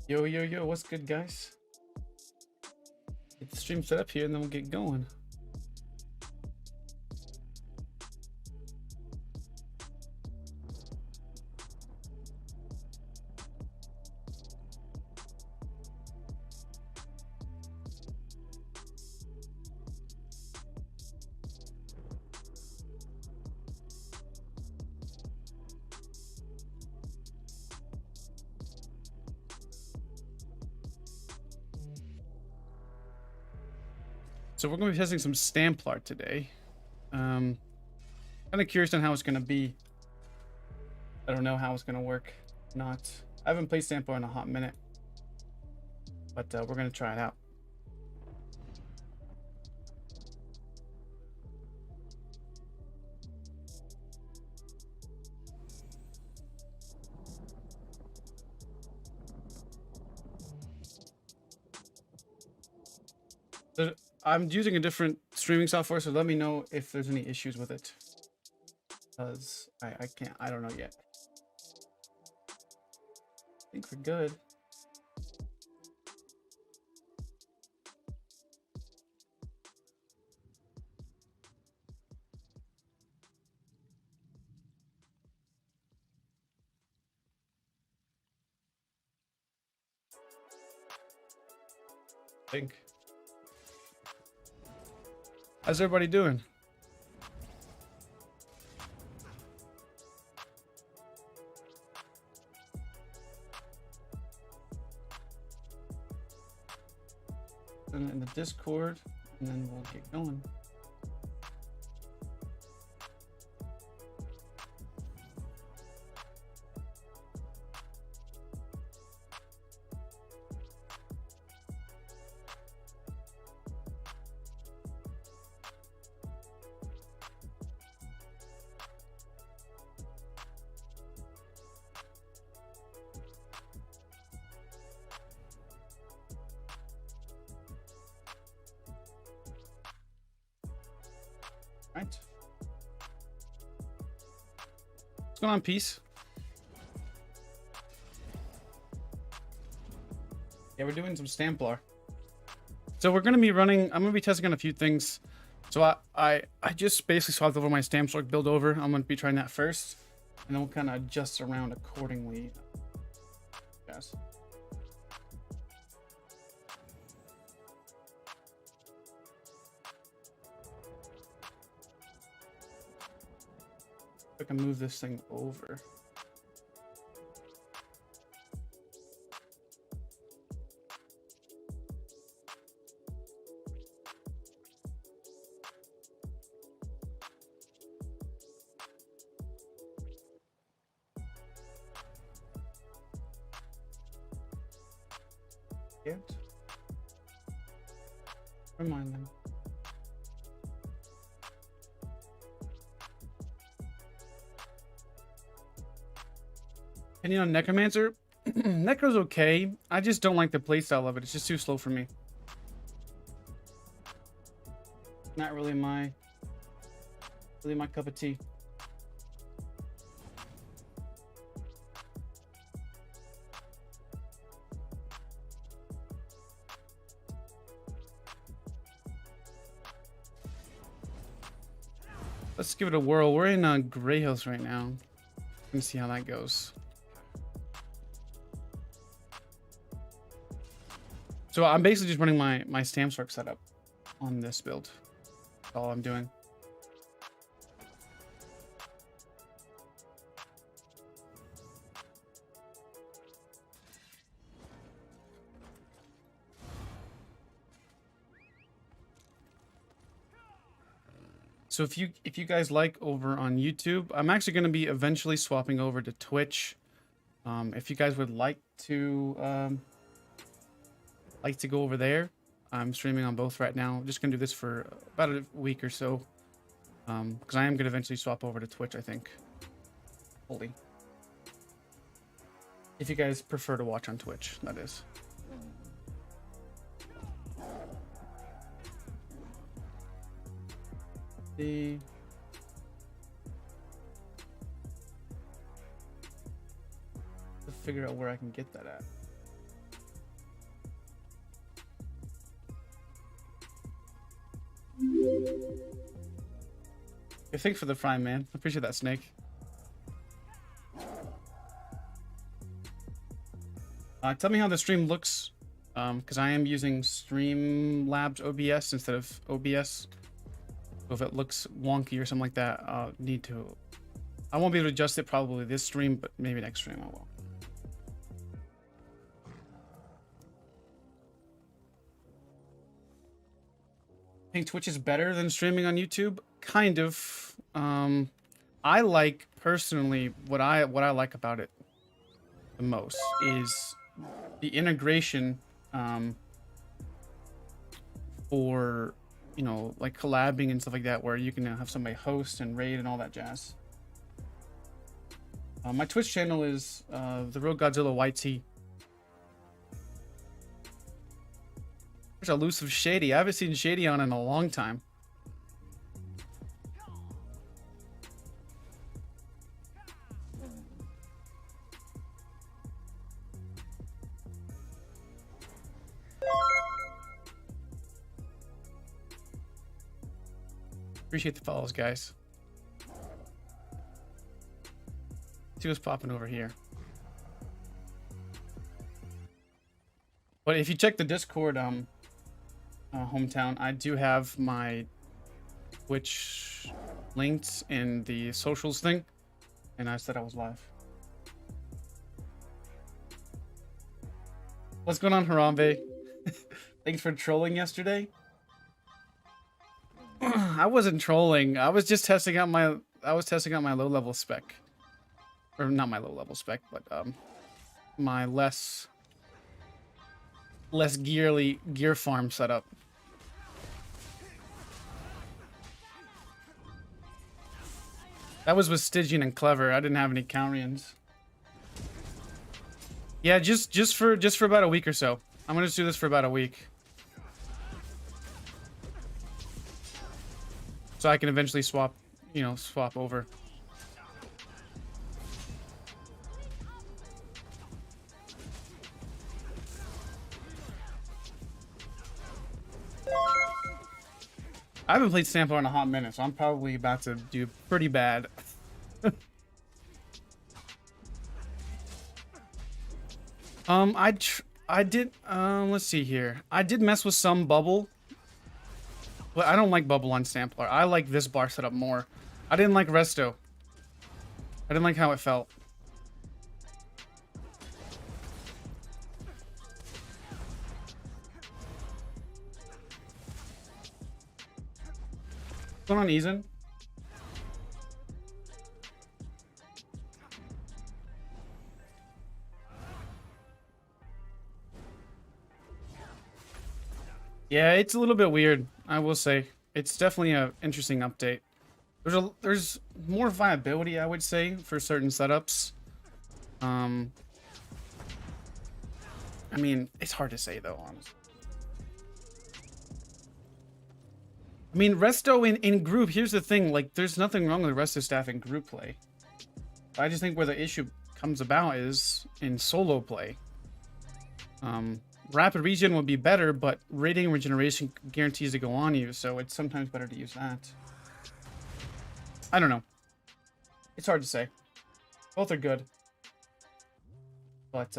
Yo, yo, yo, what's good, guys? Get the stream set up here and then we'll get going. So we're going to be testing some Templar today. Kind of curious on how it's going to be. I don't know how it's going to work. Not. I haven't played Templar in a hot minute, but we're going to try it out. I'm using a different streaming software, so let me know if there's any issues with it. Because I don't know yet. I think we're good. I think. How's everybody doing? In the Discord, and then we'll get going. Right. What's going on, Peace? Yeah, we're doing some Templar. So we're gonna be running. I'm gonna be testing on a few things. So I just basically swapped over my Stam-Sorc build over. I'm gonna be trying that first, and then we'll kind of adjust around accordingly. Yes. I can move this thing over. Yet. Remind them. Opinion on Necromancer? Necro's okay. I just don't like the playstyle of it. It's just too slow for me. Not really my cup of tea. Let's give it a whirl. We're in Grey House right now. Let me see how that goes. So I'm basically just running my Stam-Sorc setup on this build. That's all I'm doing. So if you guys like over on YouTube, I'm actually going to be eventually swapping over to Twitch. If you guys would like to go over there, I'm streaming on both right now. I'm just gonna do this for about a week or so, because I am gonna eventually swap over to Twitch, I think. Holy. If you guys prefer to watch on Twitch, that is. To figure out where I can get that at. Hey, thanks for the prime, man. I appreciate that, Snake. Tell me how the stream looks, because I am using Streamlabs OBS instead of OBS. So if it looks wonky or something like that, I'll need to. I won't be able to adjust it probably this stream, but maybe next stream I will. I think Twitch is better than streaming on YouTube. Kind of. I like personally what I like about it the most is the integration for, you know, like collabing and stuff like that, where you can have somebody host and raid and all that jazz. My Twitch channel is the Real Godzilla YT. There's elusive Shady. I haven't seen Shady on in a long time. Appreciate the follows, guys. See what's popping over here. But if you check the Discord hometown, I do have my Twitch linked in the socials thing, and I said I was live. What's going on, Harambe? Thanks for trolling yesterday. I wasn't trolling. I was just testing out my low level spec. Or not my low level spec, but my less gear farm setup. That was with Stygian and Clever. I didn't have any Countrians. Yeah, just for about a week or so. I'm gonna just do this for about a week. So I can eventually swap over. I haven't played Sta-Mplar in a hot minute, so I'm probably about to do pretty bad. I did, let's see here. I did mess with some bubble. But I don't like bubble on Sta-Mplar. I like this bar setup more. I didn't like Resto. I didn't like how it felt. What's going on, Eyr0n? Yeah, it's a little bit weird, I will say. It's definitely an interesting update. There's more viability, I would say, for certain setups. I mean, it's hard to say though, honestly. I mean, Resto in group, here's the thing, like, there's nothing wrong with Resto staff in group play. I just think where the issue comes about is in solo play. Rapid regen would be better, but rating regeneration guarantees to go on you, so it's sometimes better to use that. I don't know. It's hard to say. Both are good. But,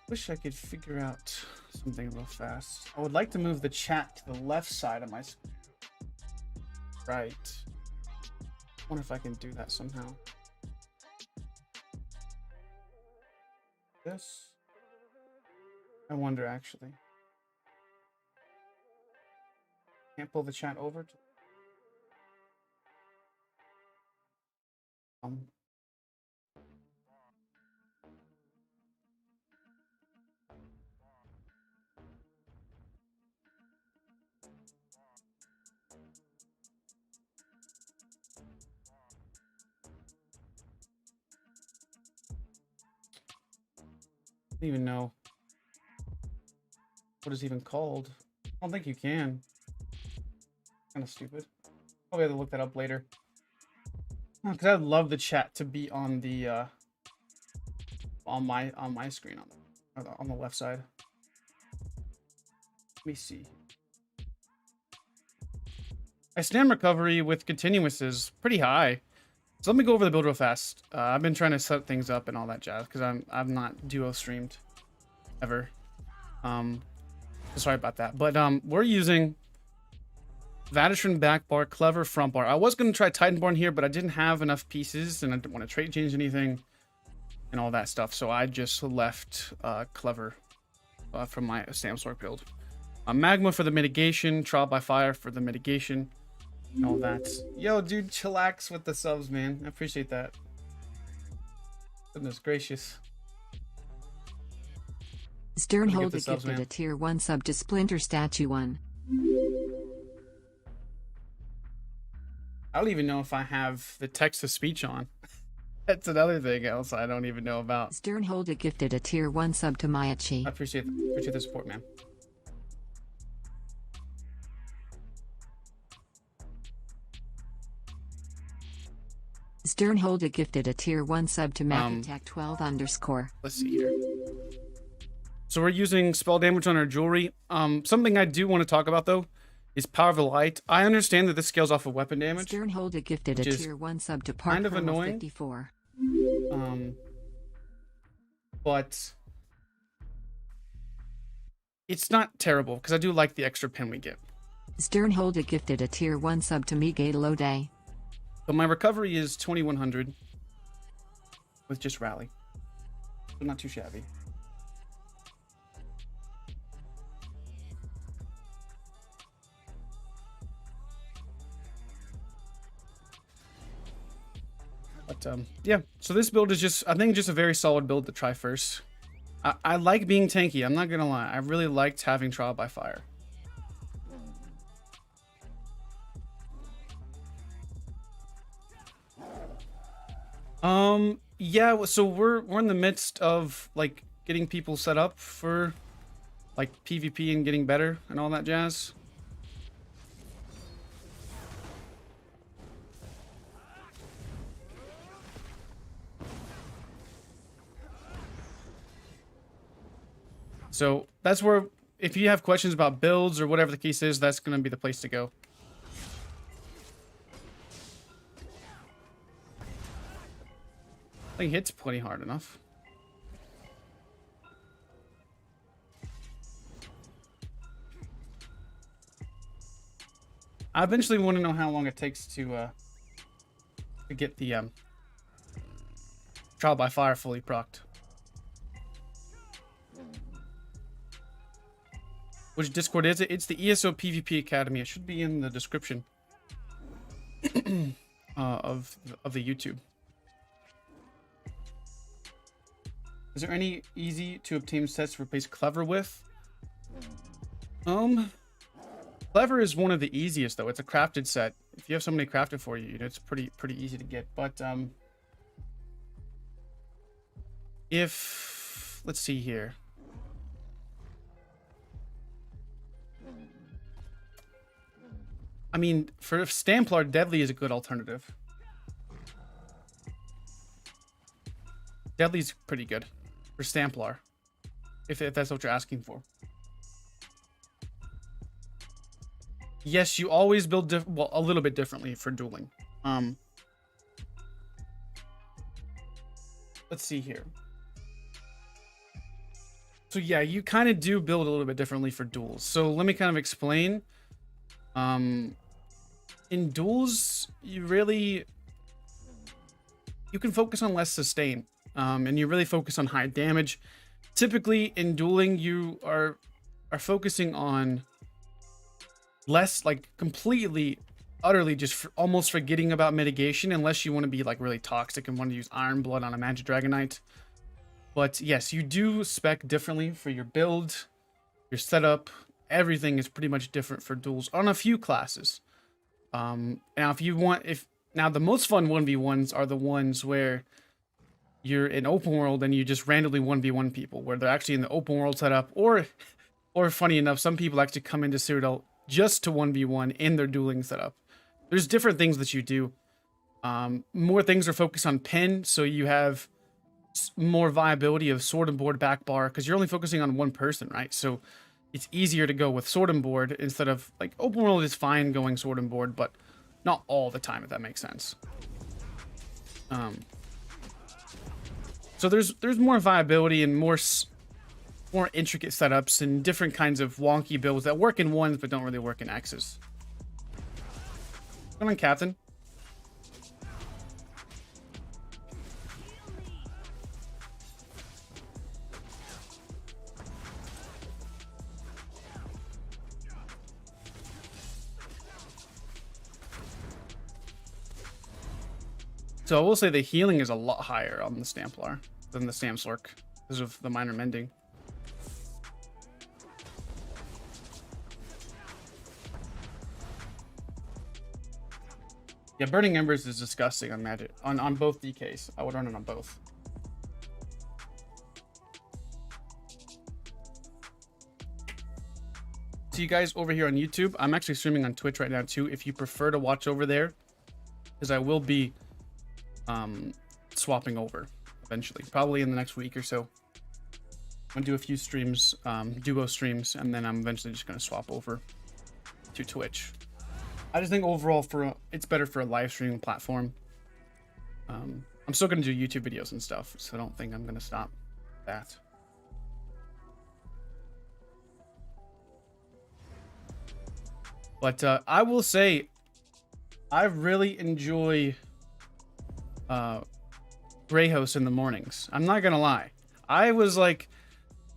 wish I could figure out something real fast. I would like to move the chat to the left side of my screen. Right. I wonder if I can do that somehow. This? I wonder actually. Can't pull the chat over to I don't even know what it's even called. I don't think you can. Kind of stupid. Probably have to look that up later. Because I'd love the chat to be on the on my screen on the left side. Let me see. My stam recovery with continuous is pretty high. So let me go over the build real fast. I've been trying to set things up and all that jazz because I'm not duo streamed ever. Sorry about that. But we're using Vadistron back bar, Clever front bar. I was going to try Titanborn here, but I didn't have enough pieces and I didn't want to trade change anything and all that stuff. So I just left Clever from my Stam-Sorc build. Magma for the mitigation, Trial by Fire for the mitigation, and all that. Yo, dude, chillax with the subs, man. I appreciate that. Goodness gracious. Sternholder gifted a tier 1 sub to Splinterstatue 1. I don't even know if I have the text-to-speech on. That's another thing else I don't even know about. Sternholder gifted a tier 1 sub to Mayachi. I appreciate the support, man. Sternholder gifted a tier 1 sub to PACKATK 12_. Let's see here. So we're using spell damage on our jewelry. Something I do want to talk about though is Power of the Light. I understand that this scales off of weapon damage. Sternholder gifted a tier 1 sub to kind of annoying. 54. But it's not terrible because I do like the extra pin we get. Sternholder gifted a tier 1 sub to Miguelode. But my recovery is 2100 with just rally. So not too shabby. But yeah, so this build is just, I think, just a very solid build to try first. I like being tanky, I'm not gonna lie. I really liked having Trial by Fire. Yeah, so we're in the midst of like getting people set up for like PvP and getting better and all that jazz. So that's where, if you have questions about builds or whatever the case is, that's going to be the place to go. I think hits plenty hard enough. I eventually want to know how long it takes to get the Trial by Fire fully procced. Which Discord is it? It's the ESO PvP Academy. It should be in the description of the YouTube. Is there any easy to obtain sets to replace Clever with? Clever is one of the easiest though. It's a crafted set. If you have somebody craft it for you, you know, it's pretty easy to get. But if, let's see here. I mean, for Templar, Deadly is a good alternative. Deadly's pretty good for Templar, if that's what you're asking for. Yes, you always build well, a little bit differently for dueling. Let's see here. So yeah, you kind of do build a little bit differently for duels. So let me kind of explain. In duels, you can focus on less sustain, and you really focus on high damage. Typically in dueling, you are focusing on less, like completely, utterly just almost forgetting about mitigation, unless you want to be like really toxic and want to use Iron Blood on a Magic Dragon Knight. But yes, you do spec differently for your build, your setup. Everything is pretty much different for duels on a few classes. Now if you want, now the most fun 1v1s are the ones where you're in open world and you just randomly 1v1 people, where they're actually in the open world setup, or funny enough, some people actually come into Cyrodiil just to 1v1 in their dueling setup. There's different things that you do. More things are focused on pin, so you have more viability of sword and board back bar because you're only focusing on one person, right? So it's easier to go with sword and board instead of like open world is fine going sword and board, but not all the time, if that makes sense. So there's more viability and more intricate setups and different kinds of wonky builds that work in ones but don't really work in X's. Come on, Captain. So I will say the healing is a lot higher on the Templar than the Stam-Sorc because of the minor mending. Yeah, Burning Embers is disgusting on magic on both DKs. I would run it on both. So you guys over here on YouTube, I'm actually streaming on Twitch right now too. If you prefer to watch over there, because I will be swapping over eventually, probably in the next week or so. I'm gonna do a few streams, duo streams, and then I'm eventually just gonna swap over to Twitch. I just think overall it's better for a live streaming platform. I'm still gonna do YouTube videos and stuff, so I don't think I'm gonna stop that. But I will say I really enjoy Greyhost in the mornings. I'm not gonna lie. I was like,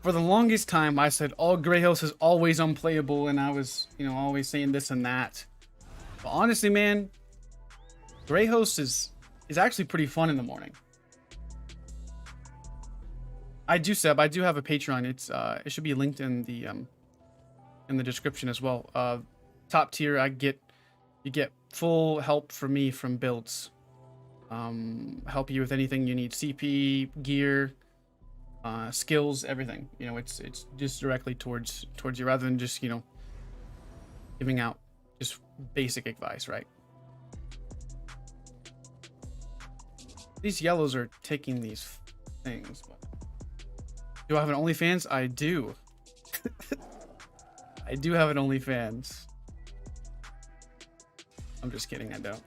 for the longest time, I said, oh, Greyhost is always unplayable, and I was, you know, always saying this and that. But honestly, man, Greyhost is actually pretty fun in the morning. I do have a Patreon. It should be linked in the description as well. Top tier, you get full help from me from builds. Help you with anything you need, CP, gear, skills, everything. You know, it's just directly towards you rather than just, you know, giving out just basic advice, right? These yellows are taking these things. But do I have an OnlyFans? I do. I do have an OnlyFans. I'm just kidding, I don't.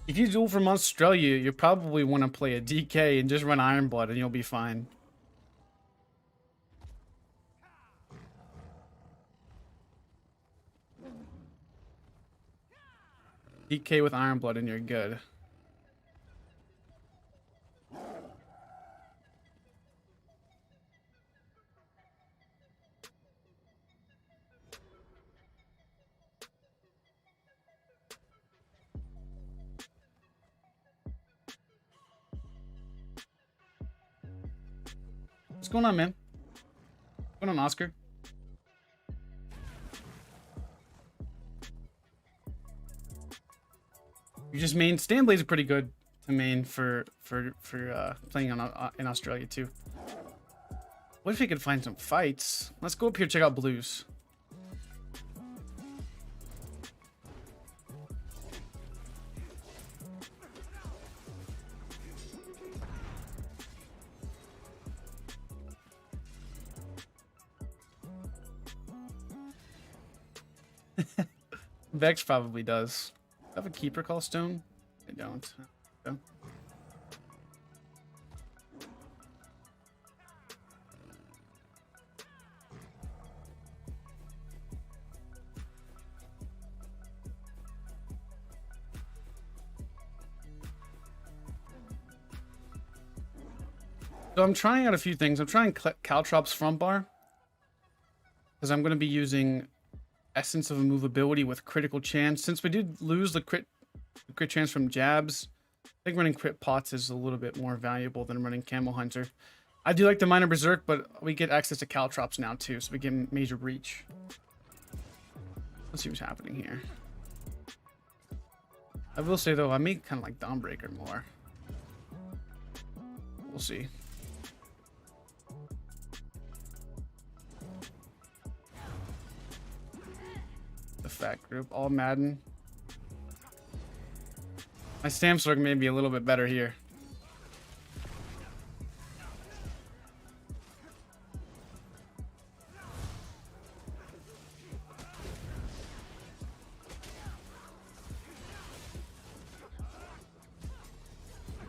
If you duel from Australia, you probably want to play a DK and just run Iron Blood and you'll be fine. DK with Iron Blood and you're good. What's going on, man? What's going on, Oscar? You just main Stanblades are pretty good to main for playing on in Australia too. What if we could find some fights? Let's go up here, check out blues. Vex probably does. Do I have a keeper call stone? I don't. No. So I'm trying out a few things. I'm trying Caltrops front bar because I'm going to be using Essence of Immovability with critical chance. Since we did lose the crit chance from jabs, I think running crit pots is a little bit more valuable than running Camo Hunter. I do like the Minor Berserk, but we get access to Caltrops now too, so we get major reach. Let's see what's happening here. I will say though, I may kind of like Dawnbreaker more. We'll see. The fat group. All Madden. My Stam-Sorc may be a little bit better here.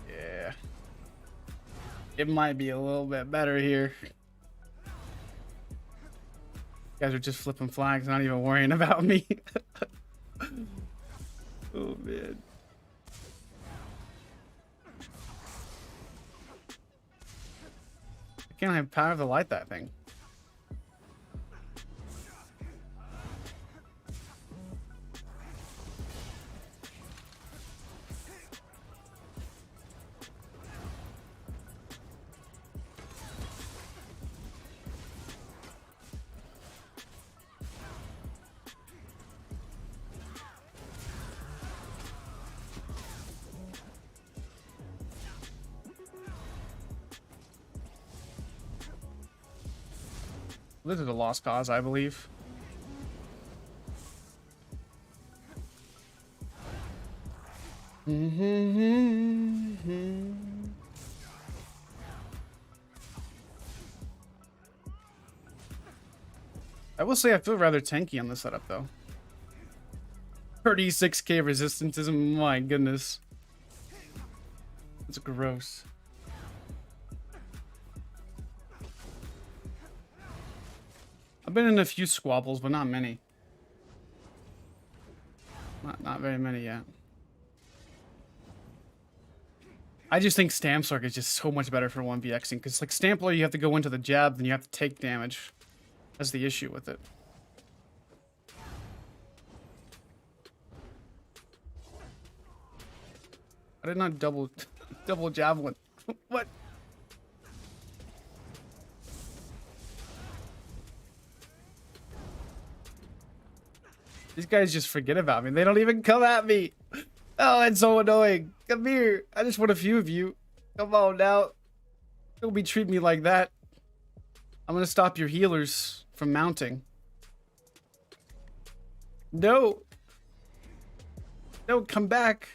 Yeah. It might be a little bit better here. You guys are just flipping flags, not even worrying about me. Oh, man. I can't have power to light that thing. This is a lost cause, I believe. I will say I feel rather tanky on this setup, though. 36k resistance is, my goodness. It's gross. I've been in a few squabbles, but not many. Not very many yet. I just think Stam-Sorc is just so much better for 1vxing, because like Templar, you have to go into the jab, then you have to take damage. That's the issue with it. I did not double javelin. What? These guys just forget about me. They don't even come at me. Oh, it's so annoying. Come here. I just want a few of you. Come on now. Don't be treating me like that. I'm gonna stop your healers from mounting. No. No, come back.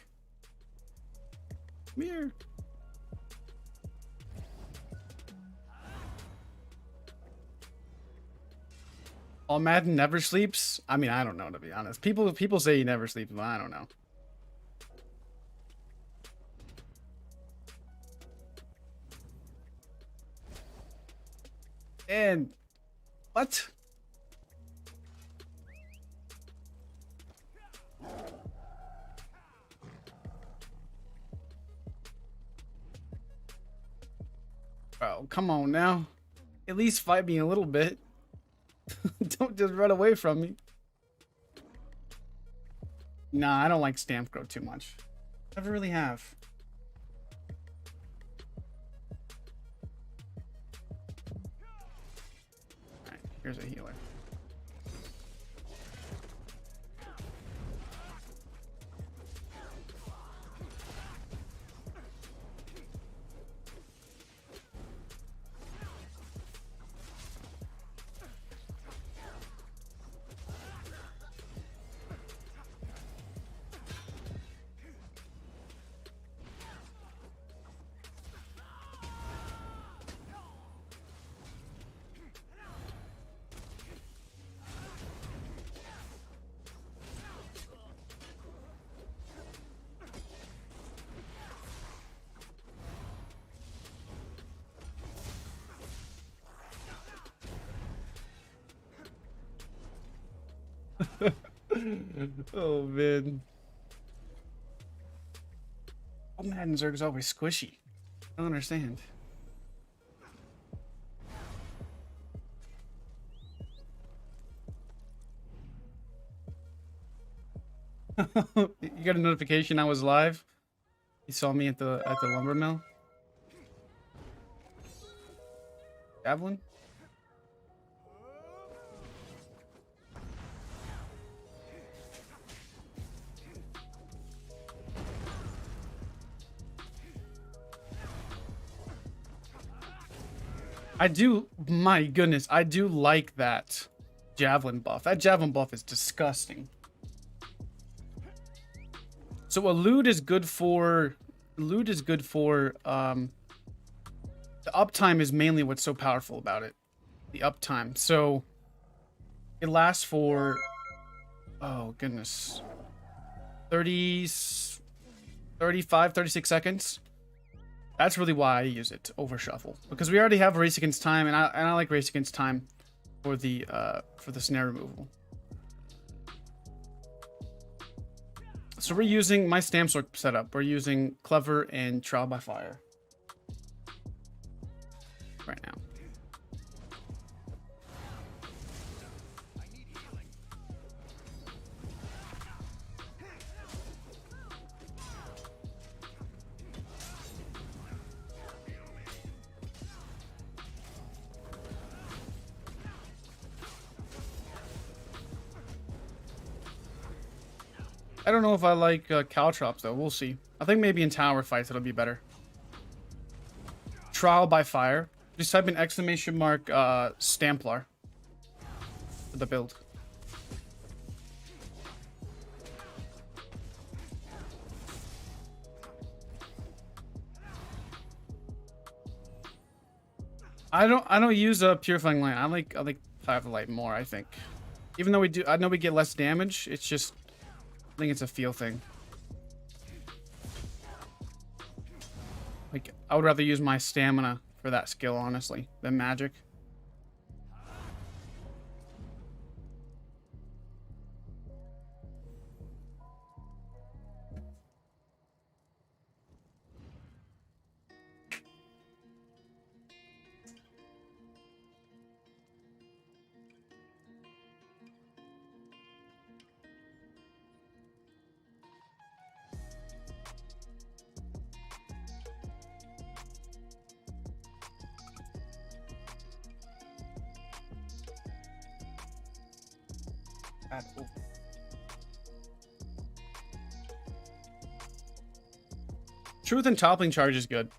Come here. All Madden never sleeps? I mean, I don't know, to be honest. People say he never sleeps, but I don't know. And what? Oh, come on now. At least fight me a little bit. Don't just run away from me. Nah, I don't like Stamp-Grow too much. Never really have. Alright, here's a healer. Oh man. Oh man, Zerg's always squishy. I don't understand. You got a notification I was live? You saw me at the lumber mill? Javelin? I do, my goodness, I do like that javelin buff. That javelin buff is disgusting. So a loot is good for the uptime is mainly what's so powerful about it. The uptime. So it lasts for, oh goodness, 30, 35, 36 seconds. That's really why I use it over shuffle, because we already have race against time, and I like race against time for the snare removal. So we're using my Stam-Sorc setup. We're using Clever and Trial by Fire right now. I don't know if I like caltrops though. We'll see. I think maybe in tower fights it'll be better. Trial by Fire. Just type in !Templar for the build. I don't use a purifying light. I like Fire Light more, I think. Even though I know we get less damage, it's just, I think it's a feel thing. Like, I would rather use my stamina for that skill, honestly, than magic. Truth and Toppling Charge is good.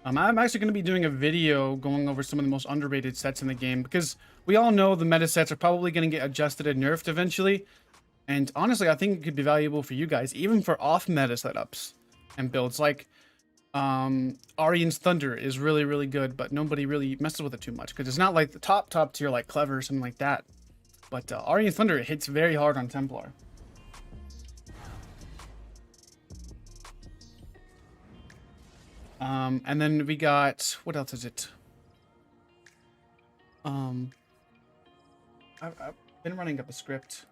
I'm actually going to be doing a video going over some of the most underrated sets in the game, because we all know the meta sets are probably going to get adjusted and nerfed eventually. And honestly, I think it could be valuable for you guys, even for off-meta setups and builds. Like, Eyr0n's Thunder is really, really good, but nobody really messes with it too much, because it's not like the top tier like Clever or something like that. But Eyr0n's Thunder, it hits very hard on Templar. And then we got, what else is it? I've been running up a script.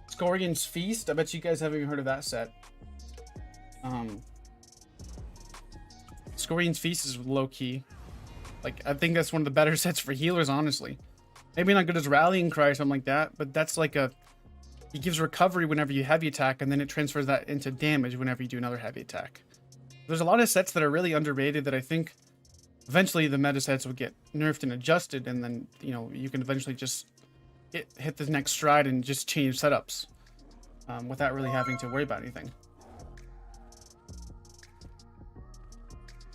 Scorion's Feast. I bet you guys haven't even heard of that set. Scorion's Feast is low-key. Like, I think that's one of the better sets for healers, honestly. Maybe not good as Rallying Cry or something like that, but that's like a... It gives recovery whenever you heavy attack, and then it transfers that into damage whenever you do another heavy attack. There's a lot of sets that are really underrated that I think eventually the meta sets will get nerfed and adjusted, and then, you know, you can eventually just hit the next stride and just change setups without really having to worry about anything.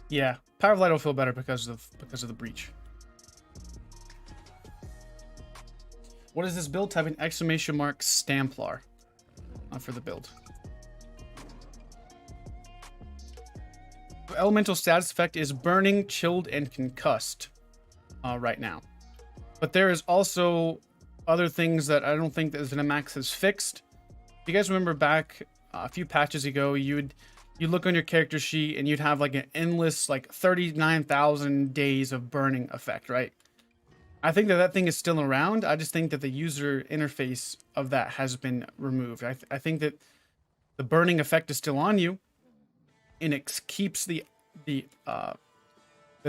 Yeah, Power of Light will feel better because of the breach. What is this build? Type in !Stamplar for the build. Elemental status effect is burning, chilled, and concussed right now. But there is also other things that I don't think that ZeniMax has fixed. If you guys remember back a few patches ago, you'd look on your character sheet and you'd have like an endless, like 39,000 days of burning effect, right? I think that thing is still around. I just think that the user interface of that has been removed. I think that the burning effect is still on you, and it keeps the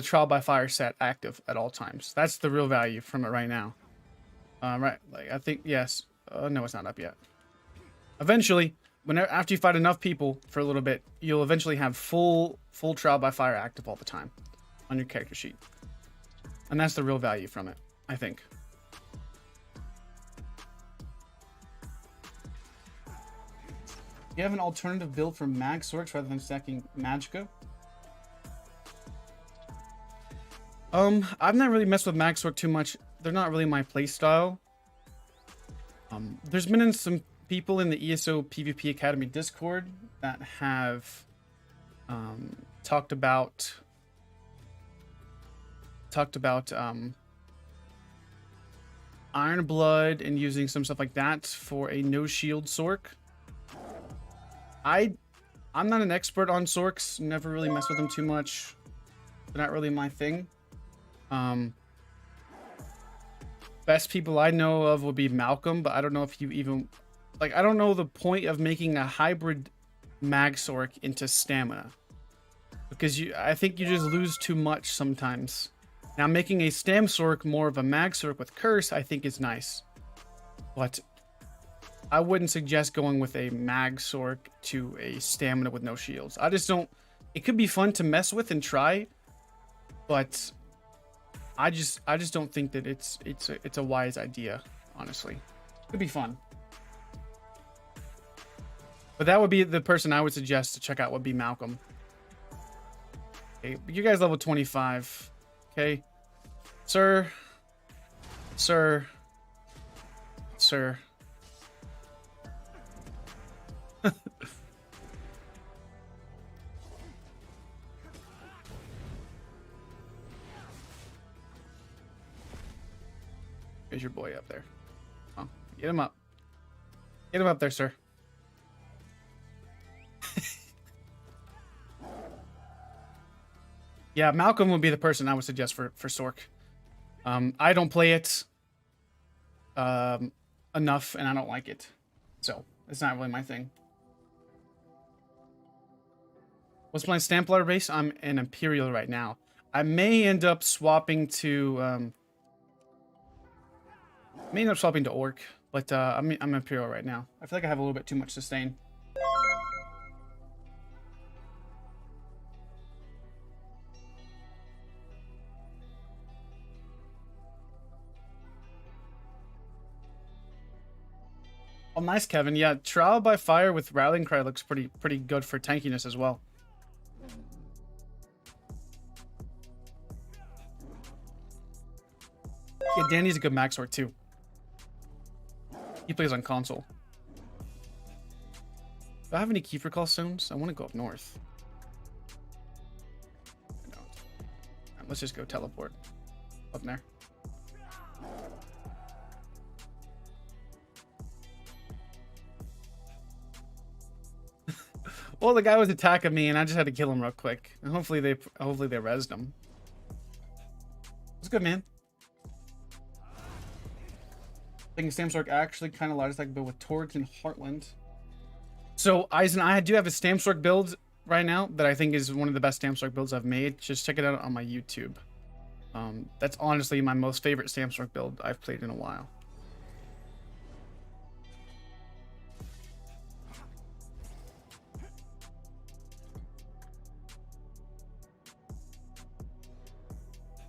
Trial by Fire set active at all times. That's the real value from it right now. Right, like I think yes. No, it's not up yet. Eventually, after you fight enough people for a little bit, you'll eventually have full Trial by Fire active all the time on your character sheet. And that's the real value from it, I think. You have an alternative build for MagSorc rather than stacking Magicka? I've not really messed with MagSorc too much not really my play style. There's been some people in the ESO PvP Academy Discord that have talked about Iron Blood and using some stuff like that for a no shield Sorc. I'm not an expert on Sorcs, never really messed with them too much. They're not really my thing. Best people I know of would be Malcolm, but I don't know if you even like, I don't know the point of making a hybrid mag Sorc into stamina, because I think you just lose too much sometimes. Now, making a Stam-Sorc more of a mag Sorc with curse, I think is nice, but I wouldn't suggest going with a mag Sorc to a stamina with no shields. I just don't. It could be fun to mess with and try, but I just don't think that it's a wise idea. Honestly, it could be fun, but that would be the person I would suggest to check out. Would be Malcolm. Okay, you guys level 25. Okay, sir. There's your boy up there. Oh, get him up. Get him up there, sir. Yeah, Malcolm would be the person I would suggest for Sorc. I don't play it enough, and I don't like it, so it's not really my thing. What's my Templar base? I'm an Imperial right now. I may end up swapping to Orc, but I'm Imperial right now. I feel like I have a little bit too much sustain. Oh, nice, Kevin. Yeah, Trial by Fire with Rallying Cry looks pretty good for tankiness as well. Yeah, Danny's a good mag Sorc too. He plays on console. Do I have any Kiefer Call stones? I want to go up north. I don't. Right, let's just go teleport up there. Well, the guy was attacking me, and I just had to kill him real quick. And hopefully they rezzed him. It's good, man. I think Stam-Sorc actually kind of large attack build with Torque and Heartland. So Eyr0n, I do have a Stam-Sorc build right now that I think is one of the best Stam-Sorc builds I've made. Just check it out on my YouTube. That's honestly my most favorite Stam-Sorc build I've played in a while.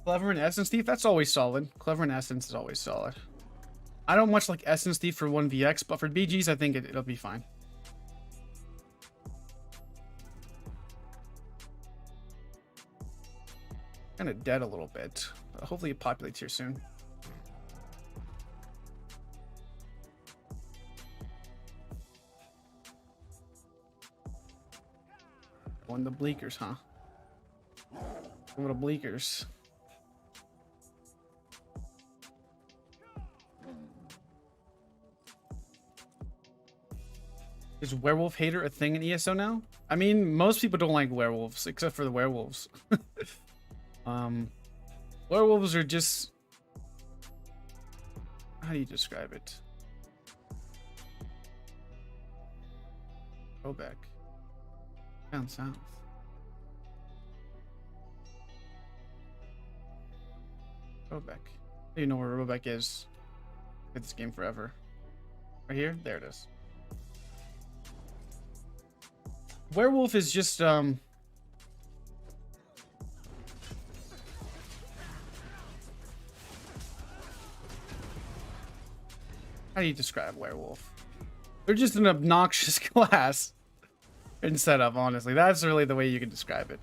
Clever and Essence Thief, that's always solid. Clever and Essence is always solid. I don't much like Essence Thief for 1vx, but for BGs, I think it'll be fine. Kind of dead a little bit. Hopefully it populates here soon. Going the Bleakers, huh? Going to Bleakers. Is werewolf hater a thing in ESO now? I mean, most people don't like werewolves, except for the werewolves. Werewolves are just... How do you describe it? Go back. Down south. Robeck. I don't even know where Robeck is. Played this game forever. Right here? There it is. Werewolf is just, How do you describe werewolf? They're just an obnoxious class instead of, honestly. That's really the way you can describe it.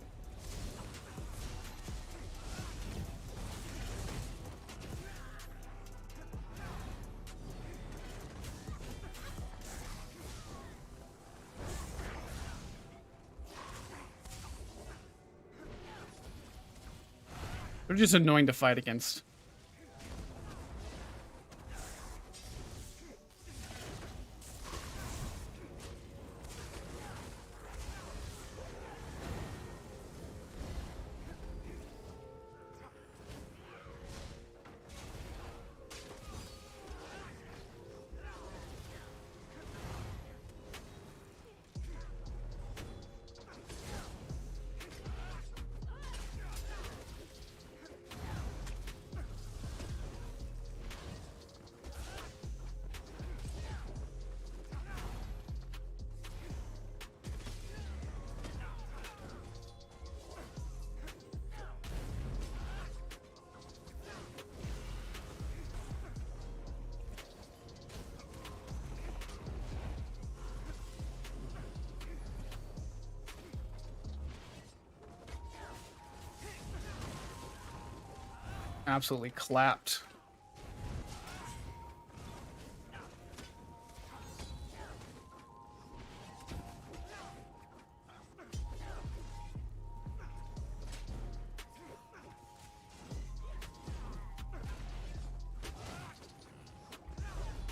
They're just annoying to fight against. Absolutely clapped.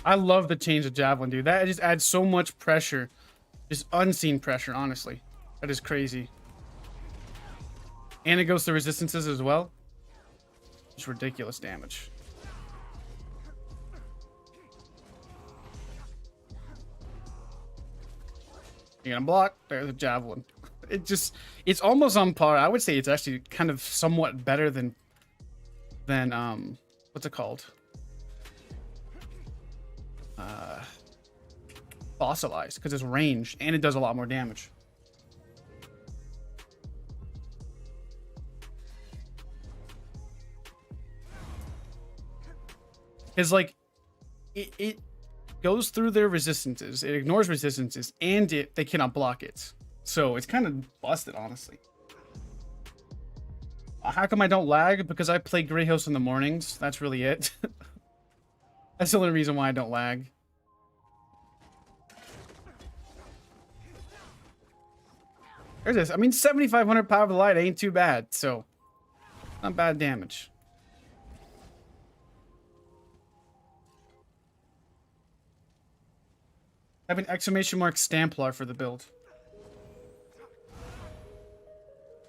I love the change of javelin, dude. That just adds so much pressure. Just unseen pressure, honestly. That is crazy. And it goes to resistances as well. It's ridiculous damage. You're gonna block. There's a javelin. It's almost on par. I would say it's actually kind of somewhat better than what's it called? Fossilized, because it's range and it does a lot more damage. Is like it goes through their resistances, it ignores resistances, and they cannot block it. So it's kind of busted, honestly. How come I don't lag? Because I play Grey Host in the mornings. That's really it. That's the only reason why I don't lag. There's this. I mean, 7,500 power of the light ain't too bad, so not bad damage. I have an exclamation mark Templar for the build.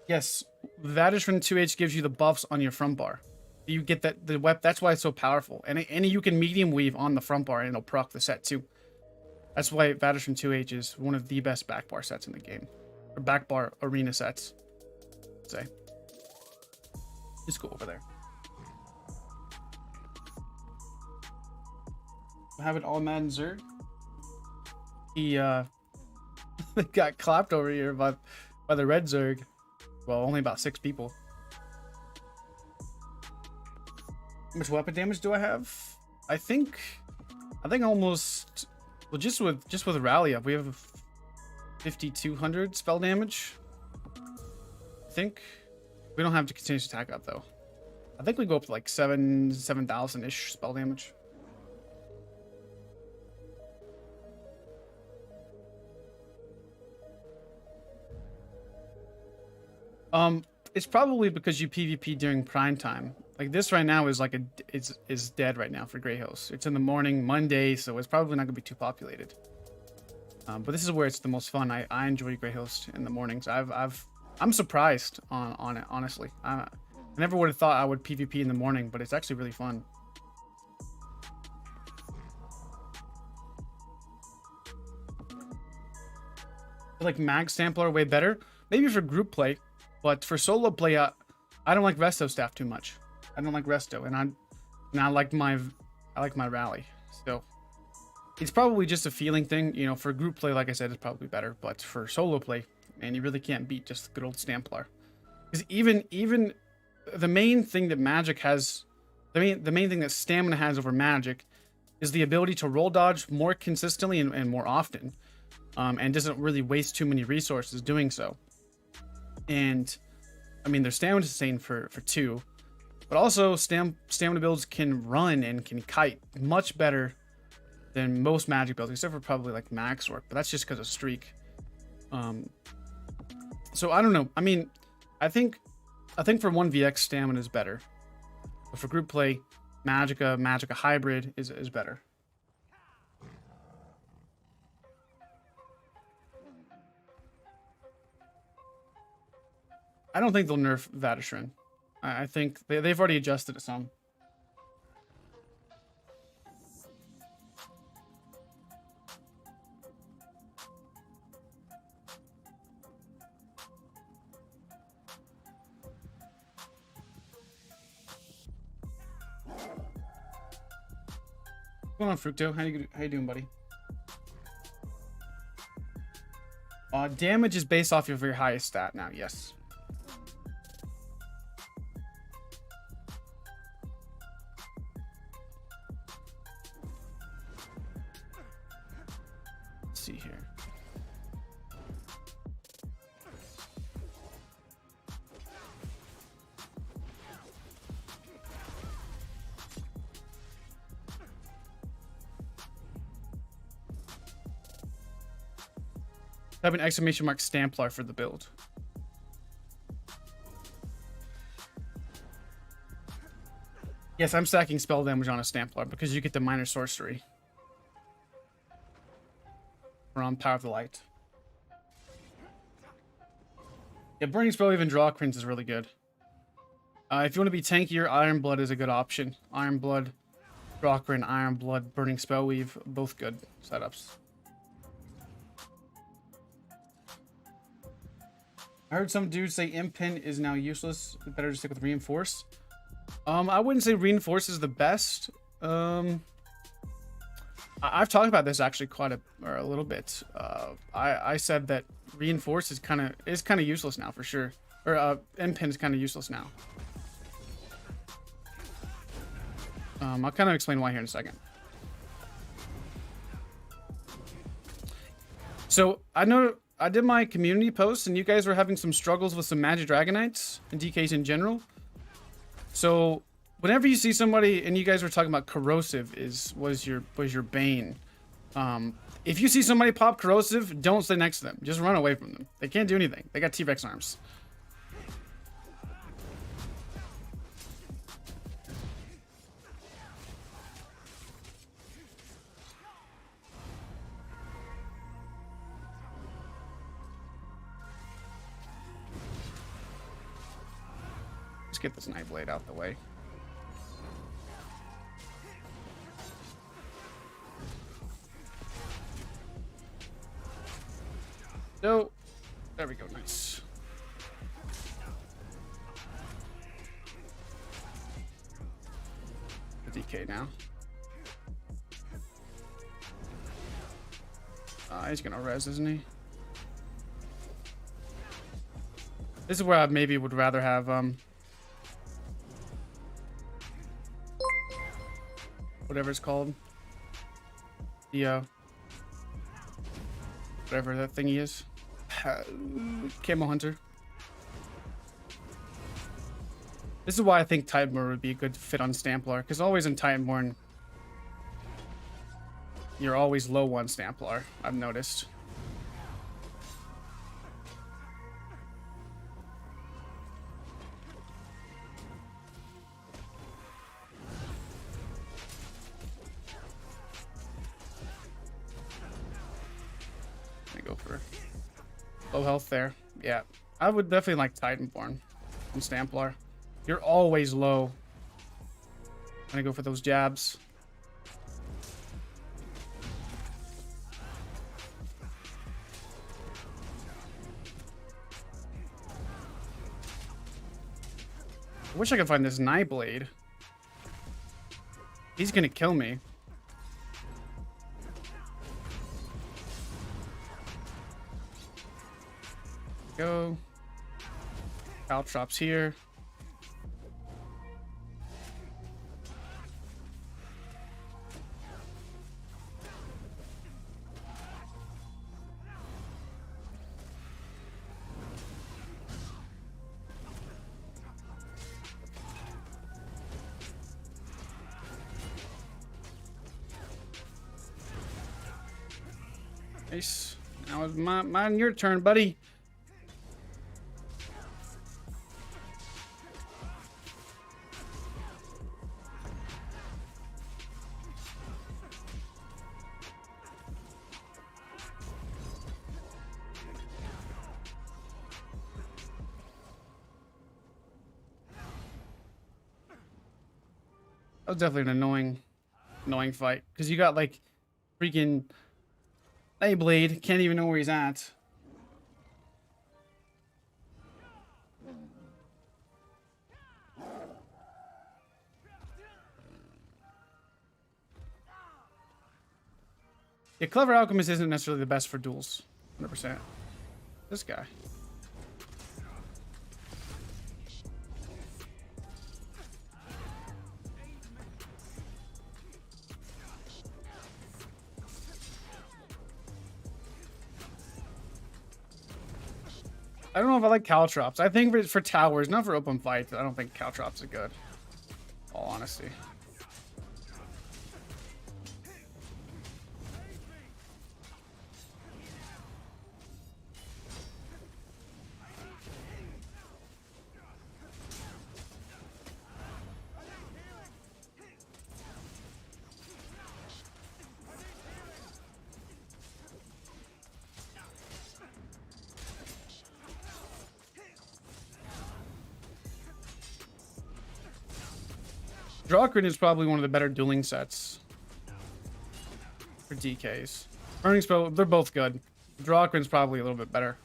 Yes, Vanish from 2H gives you the buffs on your front bar. You get that the weapon. That's why it's so powerful. And you can medium weave on the front bar and it'll proc the set too. That's why Vanish from 2H is one of the best back bar sets in the game. Or back bar arena sets. Say. Just go over there. I have it all Madden Zerg. He got clapped over here by the red Zerg. Well, only about 6 people. How much weapon damage do I have? I think almost, well, just with rally up, we have 5,200 spell damage. I think we don't have to continue to attack up though. I think we go up to like 7,000 ish spell damage. It's probably because you PvP during prime time. Like this right now is like is dead right now for Grey Host. It's in the morning, Monday, so it's probably not gonna be too populated. But this is where it's the most fun. I enjoy Grey Host in the mornings. I'm surprised on it, honestly. I never would have thought I would PvP in the morning, but it's actually really fun. I like Mag Templar way better, maybe for group play. But for solo play, I don't like resto staff too much. I don't like resto, and I like my rally. So it's probably just a feeling thing, you know. For group play, like I said, it's probably better. But for solo play, man, you really can't beat just good old Templar. Because even the main thing that Magic has, the main thing that Stamina has over Magic, is the ability to roll dodge more consistently and more often, and doesn't really waste too many resources doing so. And I mean, their stamina is insane for 2, but also stamina builds can run and can kite much better than most Magic builds, except for probably like MaxOrc, but that's just because of streak. So I don't know. I mean, I think I think for 1vx, stamina is better. But for group play, Magicka hybrid is better. I don't think they'll nerf Vatishrin. I think they've already adjusted it some. What's going on, Fructo? How you doing, buddy? Damage is based off of your highest stat now, yes. Let's see here. Type an exclamation mark Templar for the build. Yes, I'm stacking spell damage on a Templar because you get the minor sorcery from Power of the Light. Yeah, Burning Spell, even Draw Cringe is really good. If you want to be tankier, Iron Blood is a good option. Iron Blood, Draw Cringe, Iron Blood, Burning Spell Weave, both good setups. I heard some dudes say Impin is now useless. Better to stick with Reinforce. I wouldn't say Reinforce is the best. I've talked about this actually quite a little bit. I said that Reinforce is kind of useless now for sure. Or Impin is kind of useless now. I'll kind of explain why here in a second. So I know I did my community post and you guys were having some struggles with some Magic Dragonites and DKs in general. So whenever you see somebody and you guys were talking about corrosive was your bane. If you see somebody pop corrosive, don't stay next to them. Just run away from them. They can't do anything. They got T-Rex arms. Let's get this knife blade out the way. So, there we go, nice. The DK now. He's gonna res, isn't he? This is where I maybe would rather have whatever it's called. The whatever that thingy is. Camo Hunter. This is why I think Titanborn would be a good fit on Templar, because always in Titanborn you're always low one Templar, I've noticed. Go for low health there. Yeah, I would definitely like Titanborn from Templar. You're always low. I'm gonna go for those jabs. I wish I could find this Nightblade. He's gonna kill me. Go. Caltrops here. Nice. Now it's mine, your turn, buddy. That was definitely an annoying fight. Because you got like freaking Blade, can't even know where he's at. Yeah, Clever Alchemist isn't necessarily the best for duels. 100%. This guy. I don't know if I like caltrops. I think for towers, not for open fights. I don't think caltrops are good. All honesty. Drawgrin is probably one of the better dueling sets for DKs. Burning Spell, they're both good. Drawgrin's probably a little bit better.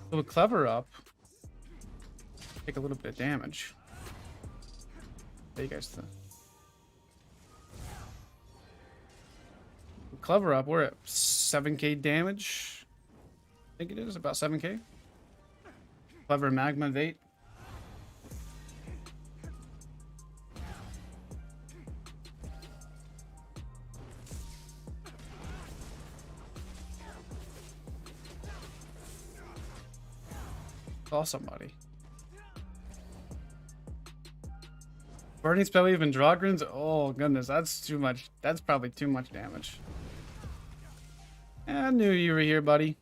So with Clever up, take a little bit of damage. There you guys think. Clever up, we're at 7k damage. I think it is about 7k. Clever Magma of 8. Call somebody. Burning Spell even Drawgrins? Oh goodness, that's too much. That's probably too much damage. I knew you were here, buddy.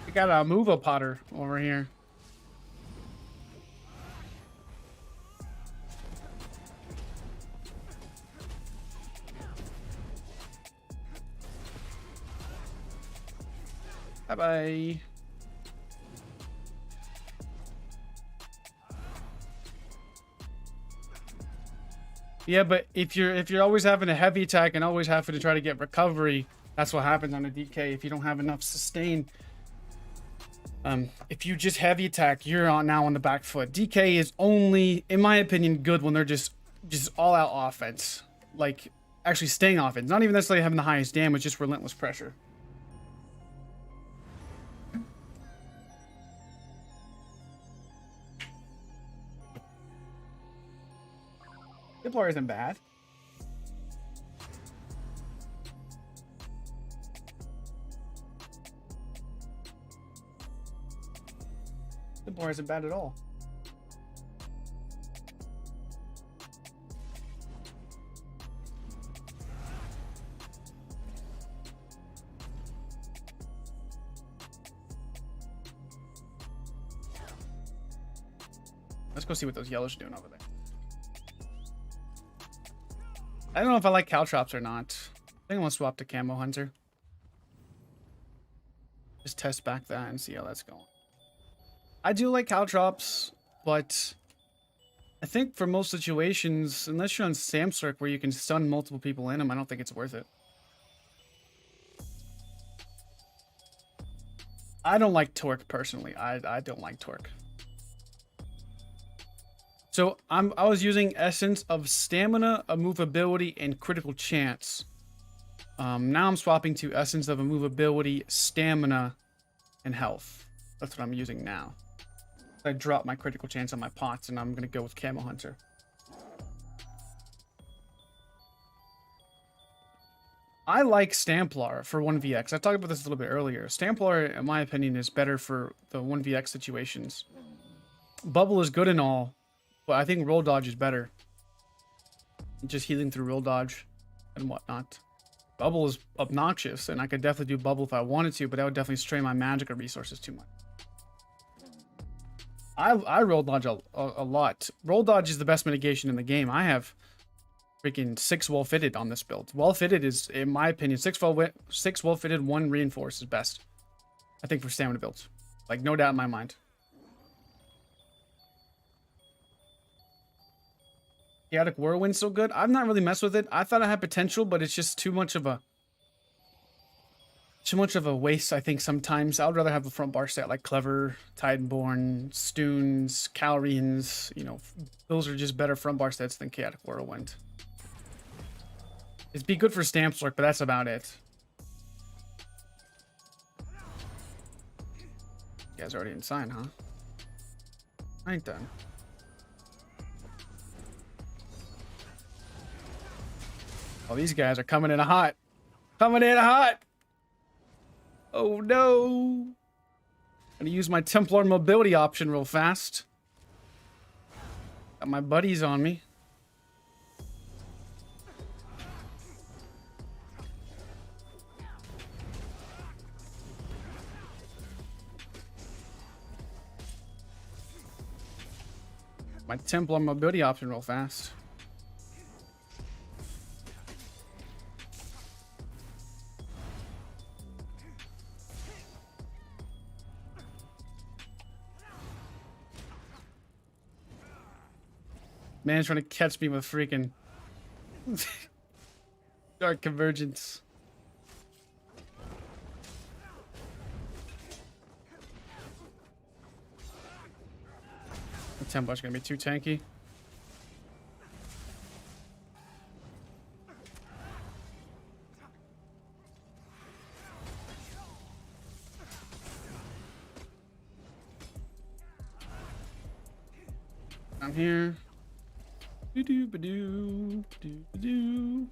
We got a Move-A-Potter over here. Bye-bye. Yeah, but if you're always having a heavy attack and always having to try to get recovery, that's what happens on a DK. If you don't have enough sustain, if you just heavy attack, you're now on the back foot. DK is only, in my opinion, good when they're just all out offense, like actually staying offense, not even necessarily having the highest damage, just relentless pressure. Templar isn't bad. Templar isn't bad at all. Let's go see what those yellows are doing over there. I don't know if I like caltrops or not. I think I'm gonna swap to Camo Hunter. Just test back that and see how that's going. I do like caltrops, but I think for most situations, unless you're on Stam-Sorc where you can stun multiple people in them, I don't think it's worth it. I don't like torque personally. I don't like torque. So I was using essence of stamina, immovability, and critical chance. Now I'm swapping to essence of immovability, stamina, and health. That's what I'm using now. I dropped my critical chance on my pots, and I'm gonna go with Camo Hunter. I like Templar for 1vx. I talked about this a little bit earlier. Templar, in my opinion, is better for the 1vx situations. Bubble is good and all, but I think roll dodge is better. Just healing through roll dodge and whatnot. Bubble is obnoxious, and I could definitely do bubble if I wanted to, but that would definitely strain my magic or resources too much. I roll dodge a lot. Roll dodge is the best mitigation in the game. I have freaking 6 well fitted on this build. Well fitted is, in my opinion, 6 well fitted, 1 reinforced is best. I think for stamina builds, like no doubt in my mind. Chaotic Whirlwind's so good. I've not really messed with it. I thought it had potential, but it's just too much of a waste, I think, sometimes. I would rather have a front bar set like Clever, Titanborn, Stoons, Calrians. You know, those are just better front bar sets than Chaotic Whirlwind. It'd be good for Stam-Sorc, but that's about it. You guys are already inside, huh? I ain't done. Oh, these guys are coming in hot. Coming in hot! Oh no! I'm gonna use my Templar mobility option real fast. Got my buddies on me. My Templar mobility option real fast. Man's trying to catch me with freaking Dark Convergence. The Templar's gonna be too tanky. I'm here. Ba-doo, ba-doo, ba-doo.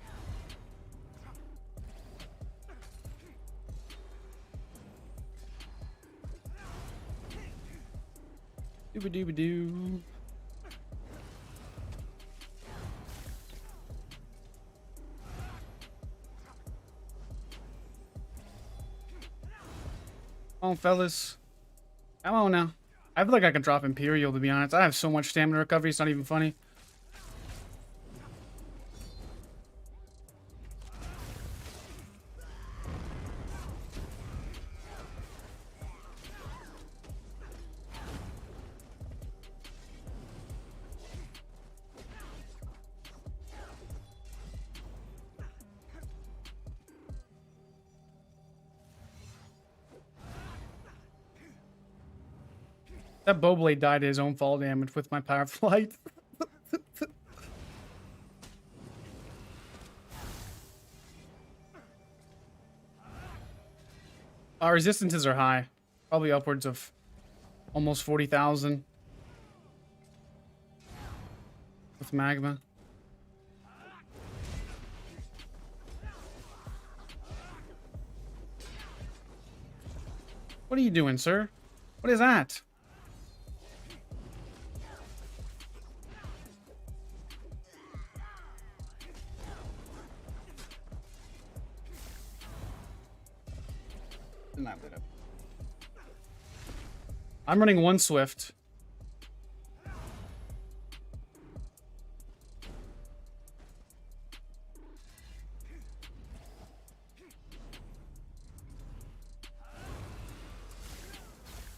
Doo-ba-doo-ba-doo. Come on, fellas. Come on now. I feel like I can drop Imperial, to be honest. I have so much stamina recovery, it's not even funny. That Bowblade died to his own fall damage with my Power Flight. Our resistances are high. Probably upwards of almost 40,000. With magma. What are you doing, sir? What is that? Not lit up. I'm running 1 Swift.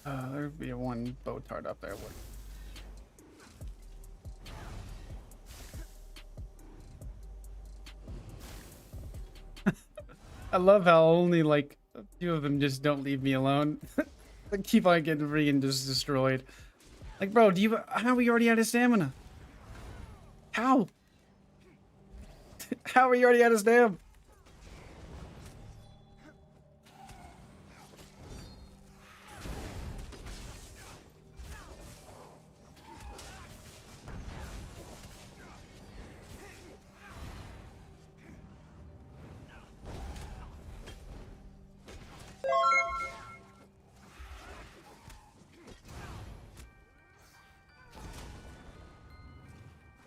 There'd be a 1 bow tart up there. I love how only like a few of them just don't leave me alone. I keep on getting freaking just destroyed. Like, bro, how are you already out of stamina? How? How are you already out of stamina?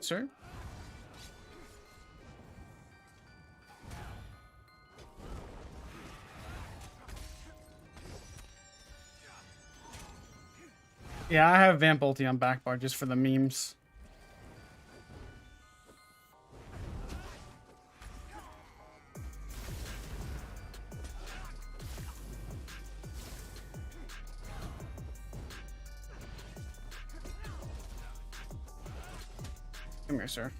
Sir? Yeah, I have Vamp ulti on back bar just for the memes. Come here, sir.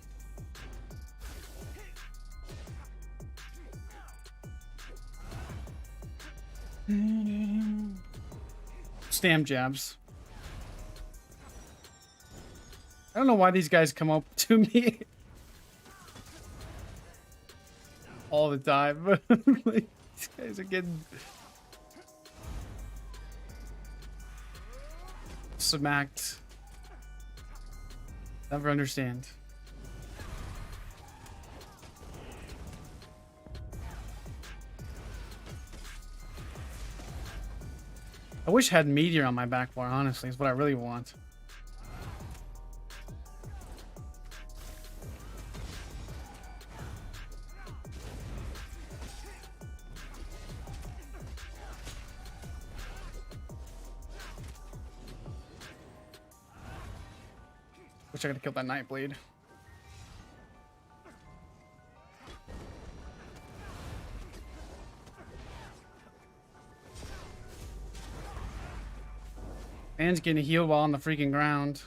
Stam jabs. I don't know why these guys come up to me all the time. Like, these guys are getting smacked. Never understand. I wish I had Meteor on my back bar, honestly, is what I really want. Wish I could have killed that Nightblade. Man's getting healed while on the freaking ground.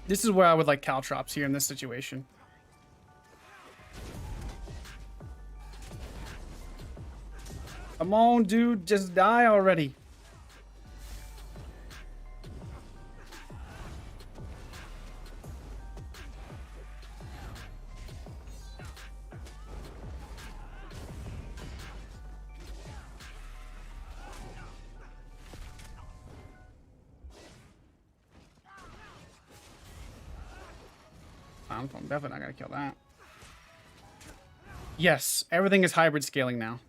This is where I would like Caltrops here in this situation. Come on, dude. Just die already. I'm definitely not gonna kill that. Yes, everything is hybrid scaling now.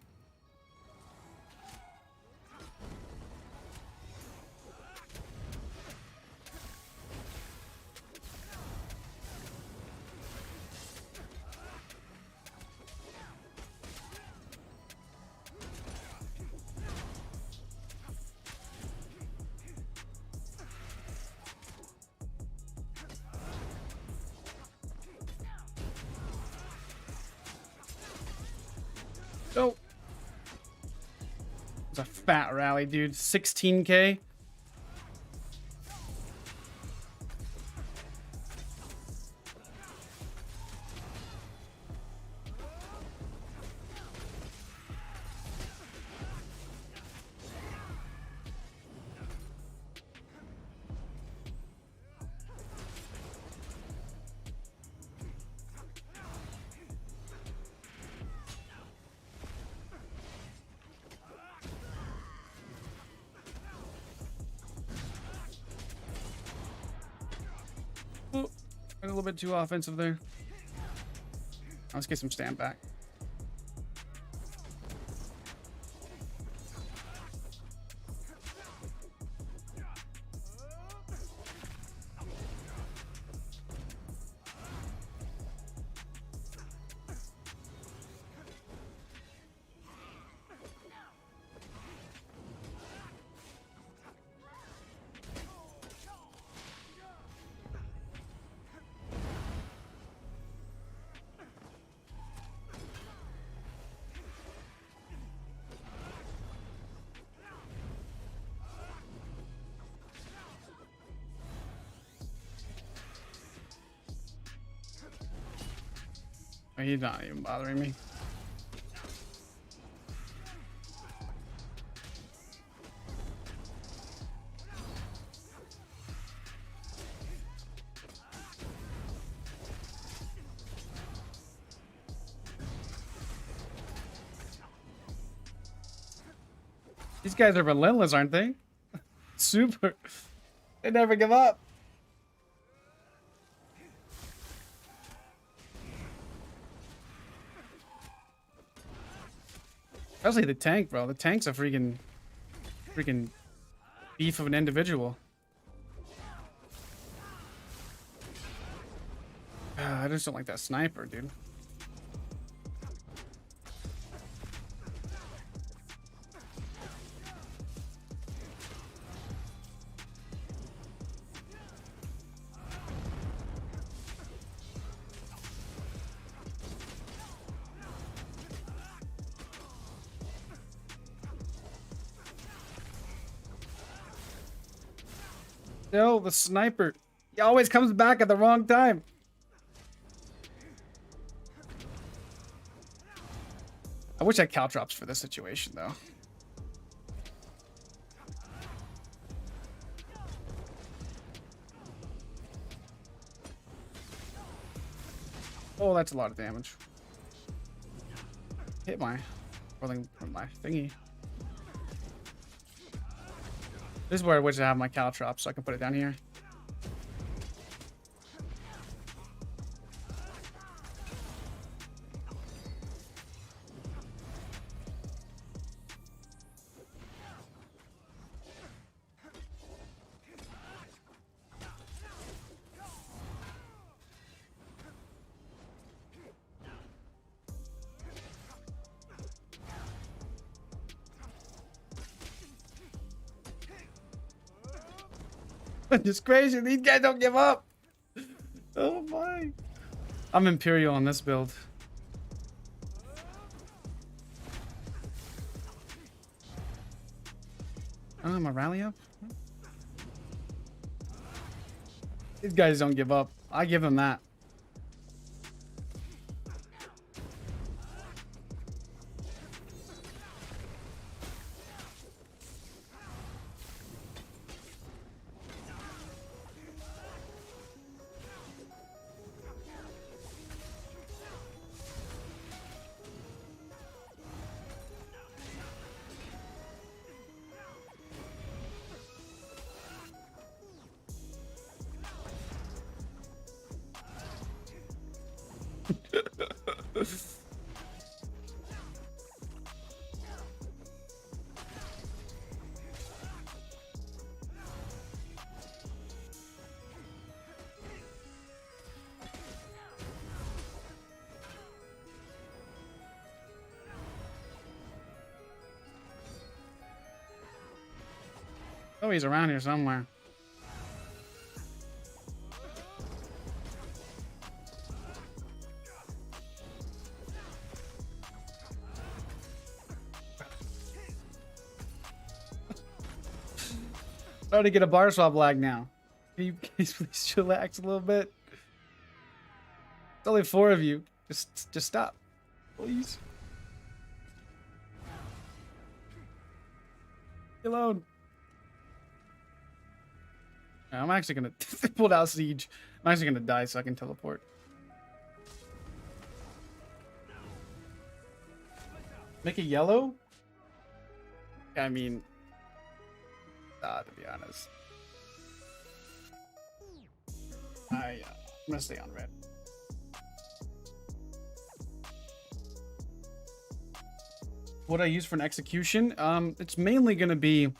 Oh, it's a fat rally, dude. 16K. A little bit too offensive there. Let's get some Stam back. He's not even bothering me. These guys are relentless, aren't they? Super. They never give up. Especially the tank, bro. The tank's a freaking beef of an individual. I just don't like that sniper, dude. No, the sniper. He always comes back at the wrong time. I wish I had caltrops for this situation, though. Oh, that's a lot of damage. Hit my rolling from my thingy. This is where I wish I have my caltrops so I can put it down here. It's crazy. These guys don't give up. Oh my. I'm Imperial on this build. Oh, I'm a rally up. These guys don't give up. I give them that. Oh, he's around here somewhere. Starting to get a bar swap lag now. Can you please chillax a little bit? It's only 4 of you. Just stop, please. Get alone. I'm actually gonna pull out siege. I'm actually gonna die so I can teleport. Make it yellow? I mean, to be honest, I'm gonna stay on red. What I use for an execution? It's mainly gonna be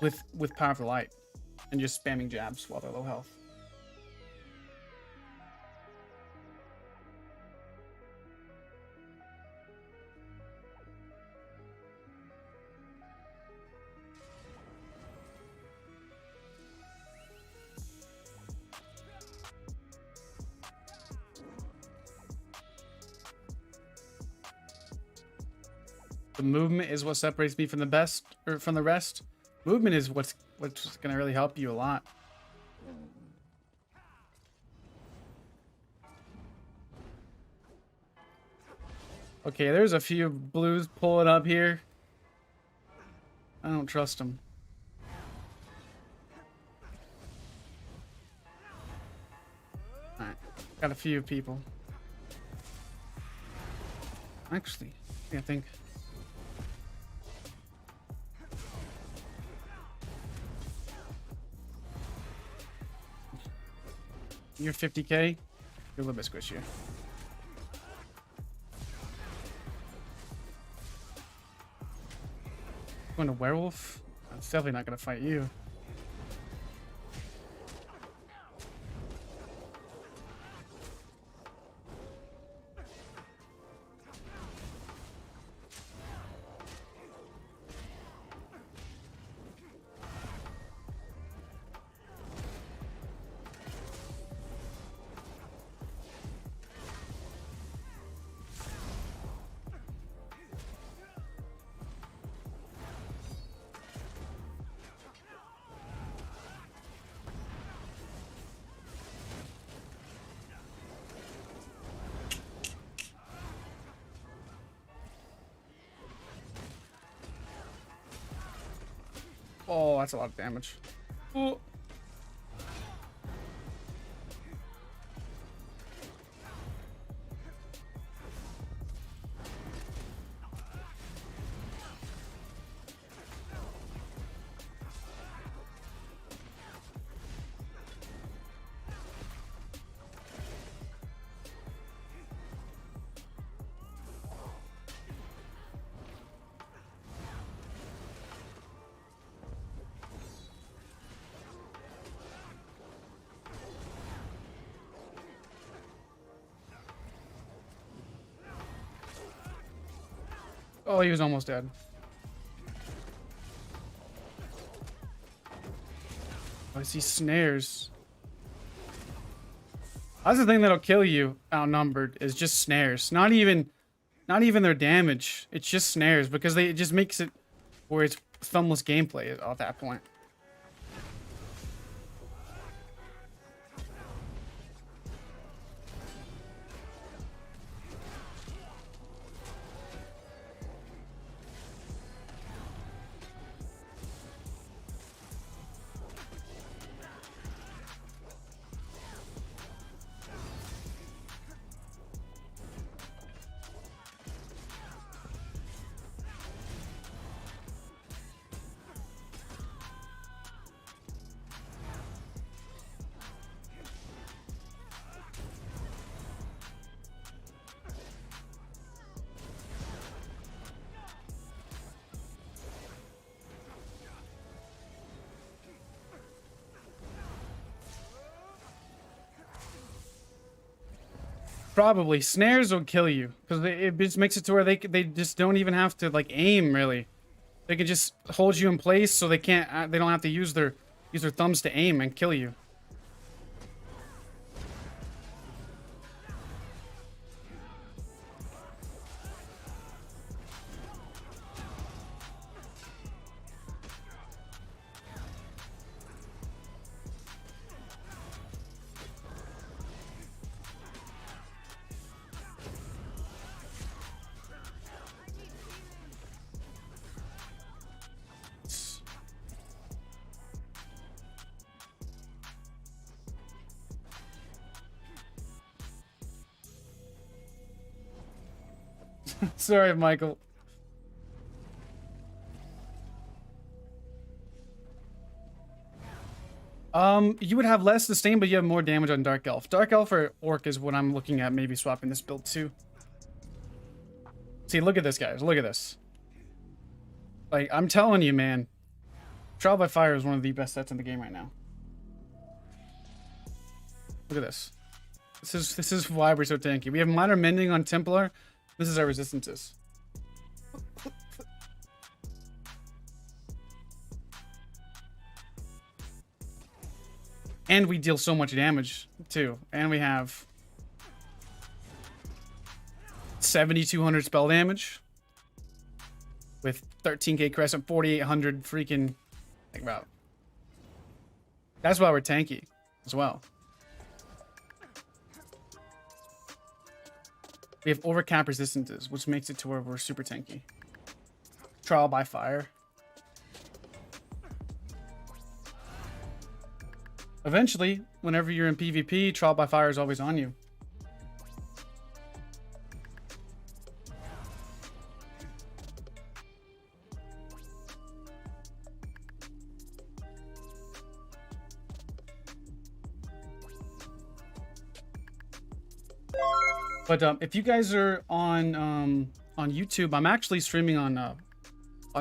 with powerful light and just spamming jabs while they're low health. The movement is what separates me from the best, or from the rest. Movement is what's gonna really help you a lot. Okay, there's a few blues pulling up here. I don't trust them. Alright, got a few people. Actually, I think. You're 50k. You're a little bit squishier. Going to werewolf? It's definitely not gonna fight you. Oh, that's a lot of damage. Oh. Oh, he was almost dead. Oh, I see snares. That's the thing that'll kill you outnumbered is just snares. Not even their damage. It's just snares because it just makes it where it's thumbless gameplay at that point. Probably snares will kill you because it just makes it to where they just don't even have to like aim really. They can just hold you in place so they can't. They don't have to use their thumbs to aim and kill you. Sorry, Michael. You would have less sustain, but you have more damage on Dark Elf. Dark Elf or Orc is what I'm looking at, maybe swapping this build to. See, look at this, guys. Look at this. Like, I'm telling you, man. Trial by Fire is one of the best sets in the game right now. Look at this. This is why we're so tanky. We have minor mending on Templar. This is our resistances. And we deal so much damage, too. And we have 7,200 spell damage. With 13k Crescent, 4,800 freaking... Think about it. That's why we're tanky, as well. We have overcap resistances, which makes it to where we're super tanky. Trial by Fire. Eventually, whenever you're in PvP, Trial by Fire is always on you. But if you guys are on YouTube, I'm actually streaming on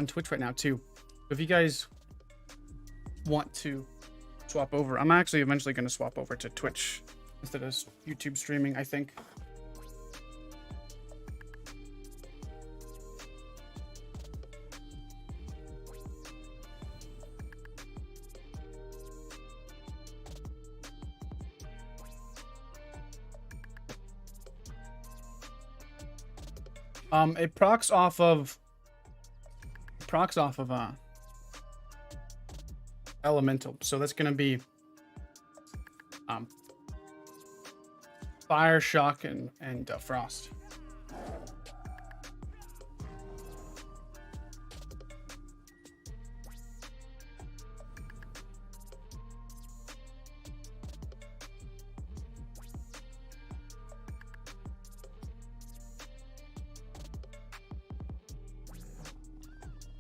Twitch right now too. If you guys want to swap over, I'm actually eventually going to swap over to Twitch instead of YouTube streaming, I think. It procs off of elemental, so that's gonna be fire, shock, and frost.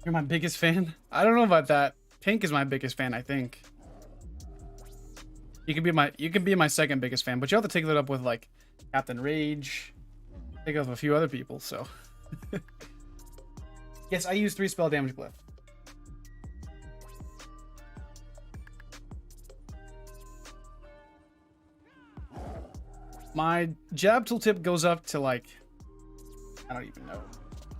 You're my biggest fan? I don't know about that. Pink is my biggest fan, I think. You can be my second biggest fan, but you have to take that up with like Captain Rage. Think of a few other people, so. Yes, I use 3 spell damage glyph. My jab tooltip goes up to like, I don't even know.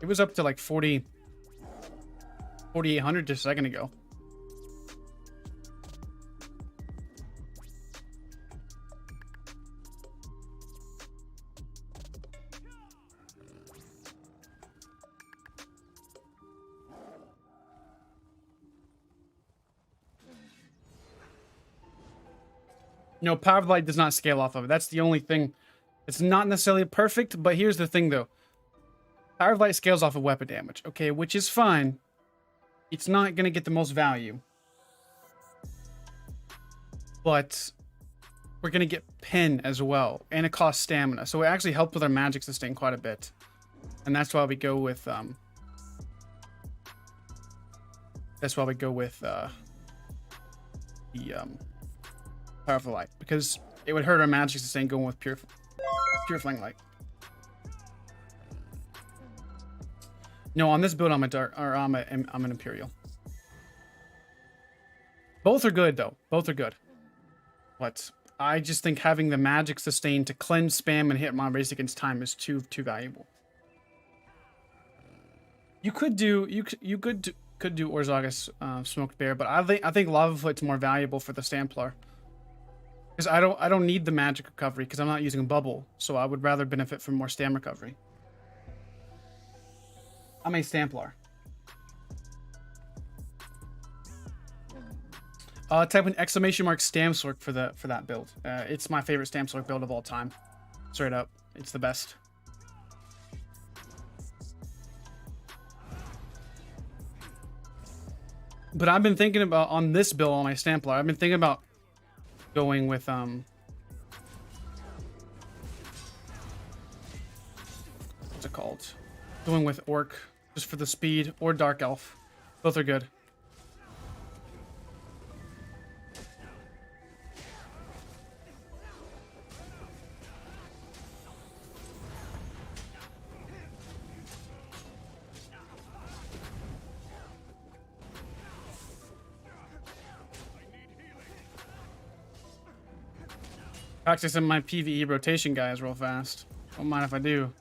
It was up to like 4,800 just a second ago. No, Power of Light does not scale off of it. That's the only thing. It's not necessarily perfect, but here's the thing though. Power of Light scales off of weapon damage, okay, which is fine. It's not going to get the most value. But we're going to get pen as well, and it costs stamina. So it actually helped with our magic sustain quite a bit. And that's why we go with the Powerful Light, because it would hurt our magic sustain going with pure Flame Light. No, on this build I'm an Imperial. Both are good though. Both are good. But I just think having the magic sustain to cleanse, spam, and hit my race against time is too valuable. You could do Orzagus Smoked Bear, but I think Lava Foot's more valuable for the Templar. Because I don't need the magic recovery because I'm not using bubble, so I would rather benefit from more stam recovery. I'm a Templar. Type an exclamation mark Stam-Sorc for that build. It's my favorite Stam-Sorc build of all time. Straight up, it's the best. But I've been thinking about on this build on my Templar. I've been thinking about going with what's it called? Going with Orc just for the speed, or Dark Elf. Both are good. Practicing my PvE rotation guys real fast. Don't mind if I do.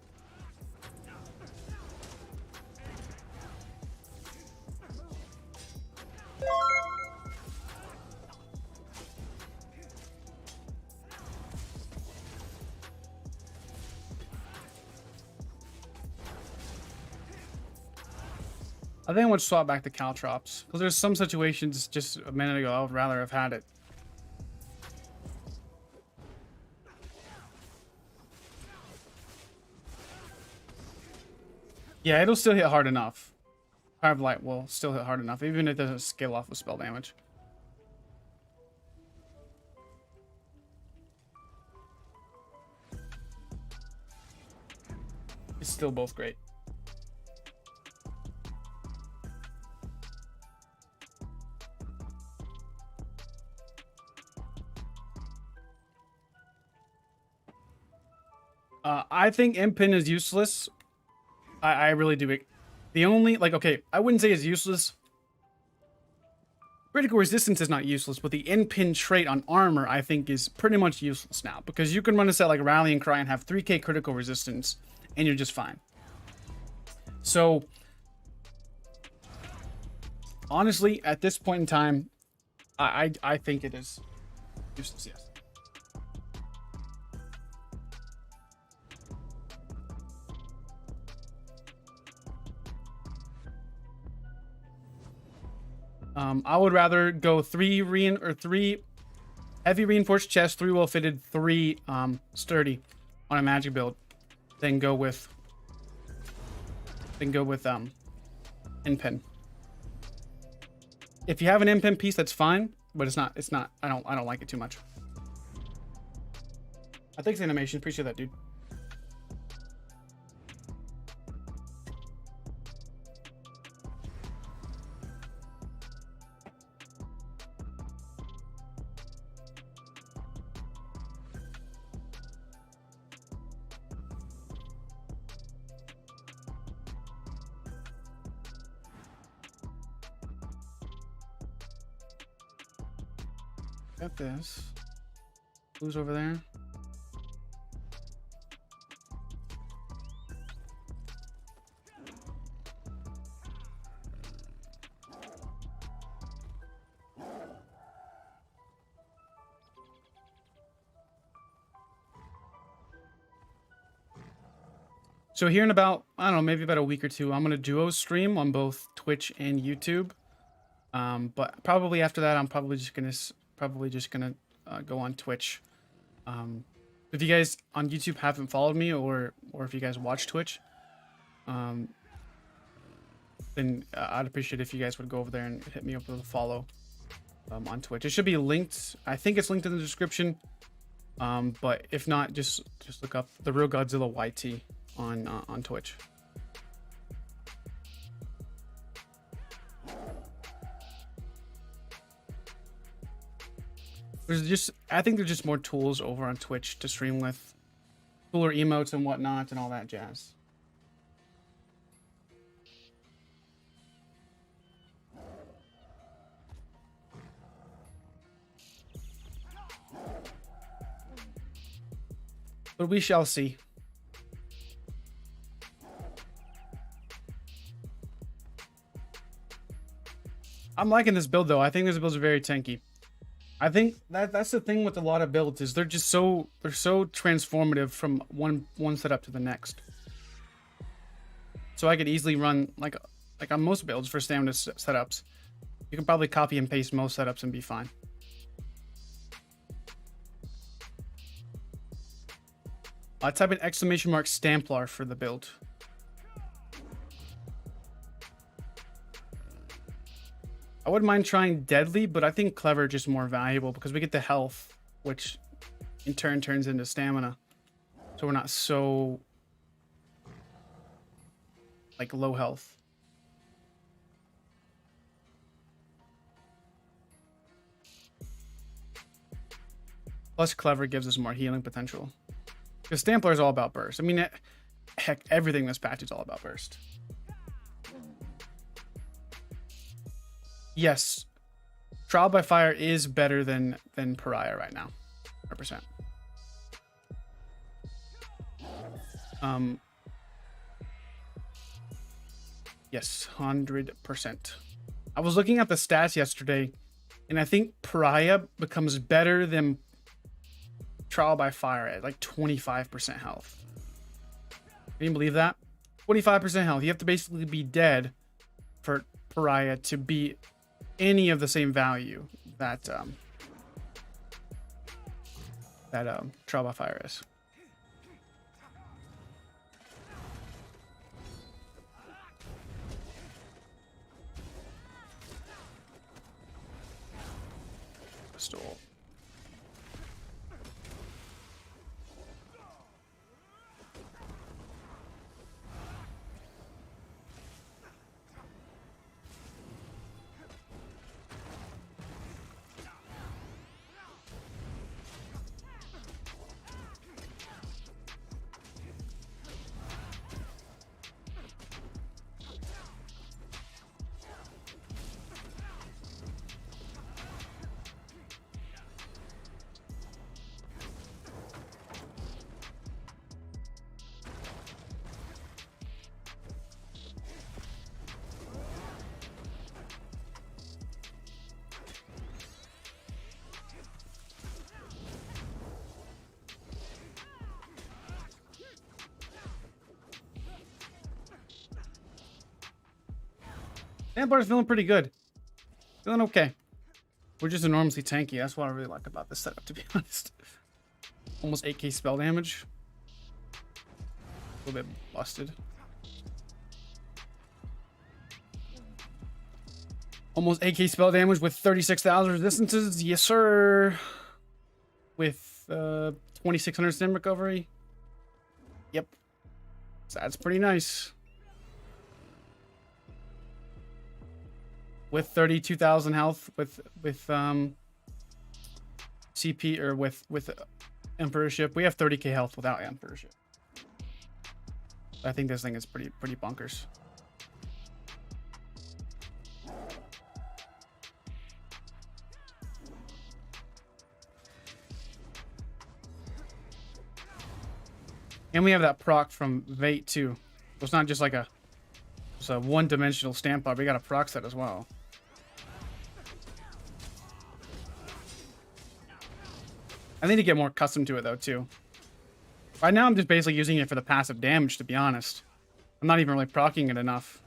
I think I would swap back to Caltrops, because there's some situations just a minute ago I would rather have had it. Yeah, it'll still hit hard enough. Power of Light will still hit hard enough, even if it doesn't scale off with spell damage. It's still both great. I think Impin is useless. I really do. The only, like, okay, I wouldn't say it's useless. Critical resistance is not useless, but the Impin trait on armor, I think, is pretty much useless now. Because you can run a set like Rallying Cry and have 3k critical resistance, and you're just fine. So, honestly, at this point in time, I think it is useless, yes. I would rather go 3 heavy reinforced chest, 3 well fitted, 3 sturdy on a magic build, than go with Impin. If you have an Impin piece, that's fine, but it's not. I don't like it too much. Thanks, animation. Appreciate that, dude. Got this. Who's over there? So here in about, I don't know, maybe about a week or two, I'm gonna duo stream on both Twitch and YouTube. But probably after that, I'm probably just gonna go on Twitch. If you guys on YouTube haven't followed me, or if you guys watch Twitch, then I'd appreciate if you guys would go over there and hit me up with a follow on Twitch. It should be linked. I think it's linked in the description. But if not, just look up the Real Godzilla YT on Twitch. I think there's just more tools over on Twitch to stream with, cooler emotes and whatnot and all that jazz. But we shall see. I'm liking this build though. I think this build's very tanky. I think that's the thing with a lot of builds, is they're so transformative from one setup to the next. So I could easily run like on most builds for stamina setups. You can probably copy and paste most setups and be fine. Type in ! Templar for the build. I wouldn't mind trying Deadly, but I think Clever just more valuable because we get the health, which in turn turns into stamina. So we're not so like low health. Plus Clever gives us more healing potential. Because Templar is all about burst. I mean, heck, everything in this patch is all about burst. Yes, Trial by Fire is better than Pariah right now, 100%. Yes, 100%. I was looking at the stats yesterday, and I think Pariah becomes better than Trial by Fire at like 25% health. Can you believe that? 25% health. You have to basically be dead for Pariah to be any of the same value that Trial by Fire is. Stole. Templar's feeling pretty good. Feeling okay. We're just enormously tanky. That's what I really like about this setup, to be honest. Almost 8k spell damage. A little bit busted. Almost 8k spell damage with 36,000 resistances. Yes, sir. With 2,600 stim recovery. Yep. So that's pretty nice. With 32,000 health, with CP or with Emperorship, we have 30k health without Emperorship. I think this thing is pretty bonkers. And we have that proc from Vate too. So it's not just like a one-dimensional stamp pop. We got a proc set as well. I need to get more accustomed to it though too. Right now I'm just basically using it for the passive damage, to be honest. I'm not even really proccing it enough.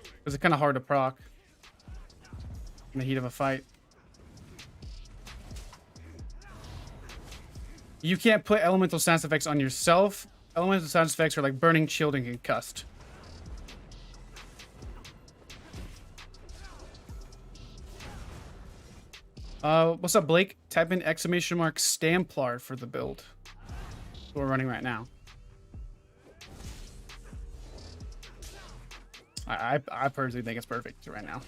Because it's kind of hard to proc in the heat of a fight. You can't put elemental sound effects on yourself. Elemental sound effects are like burning, chilled, and concussed. What's up, Blake? Type in ! Stam-Plar for the build. That's what we're running right now. I personally think it's perfect right now.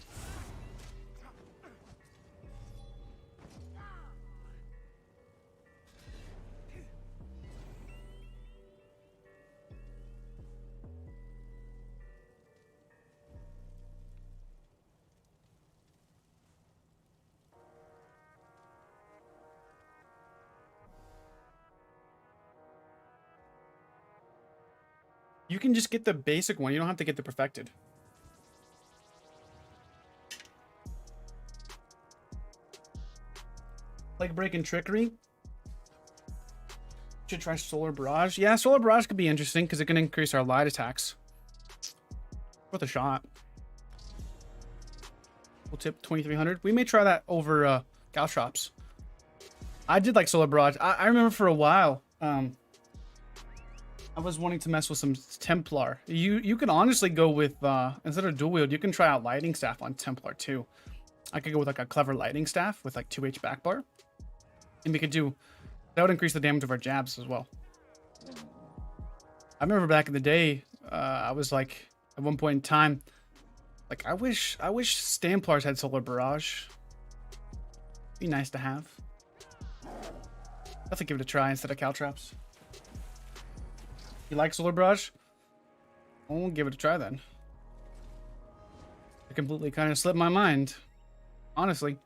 You can just get the basic one. You don't have to get the perfected. Like breaking trickery. Should try Solar Barrage. Yeah, Solar Barrage could be interesting because it can increase our light attacks. Worth a shot. We'll tip 2,300. We may try that over Caltrops. I did like Solar Barrage. I remember for a while. I was wanting to mess with some Templar. You can honestly go with instead of dual wield, you can try out Lightning Staff on Templar too. I could go with like a clever Lightning Staff with like 2H back bar, and we could do that would increase the damage of our jabs as well. I remember back in the day, I was like at one point in time, like I wish Stamplars had Solar Barrage. Be nice to have. Definitely give it a try instead of Caltrops. You like Solar Barrage? I'll give it a try then. It completely kind of slipped my mind, honestly.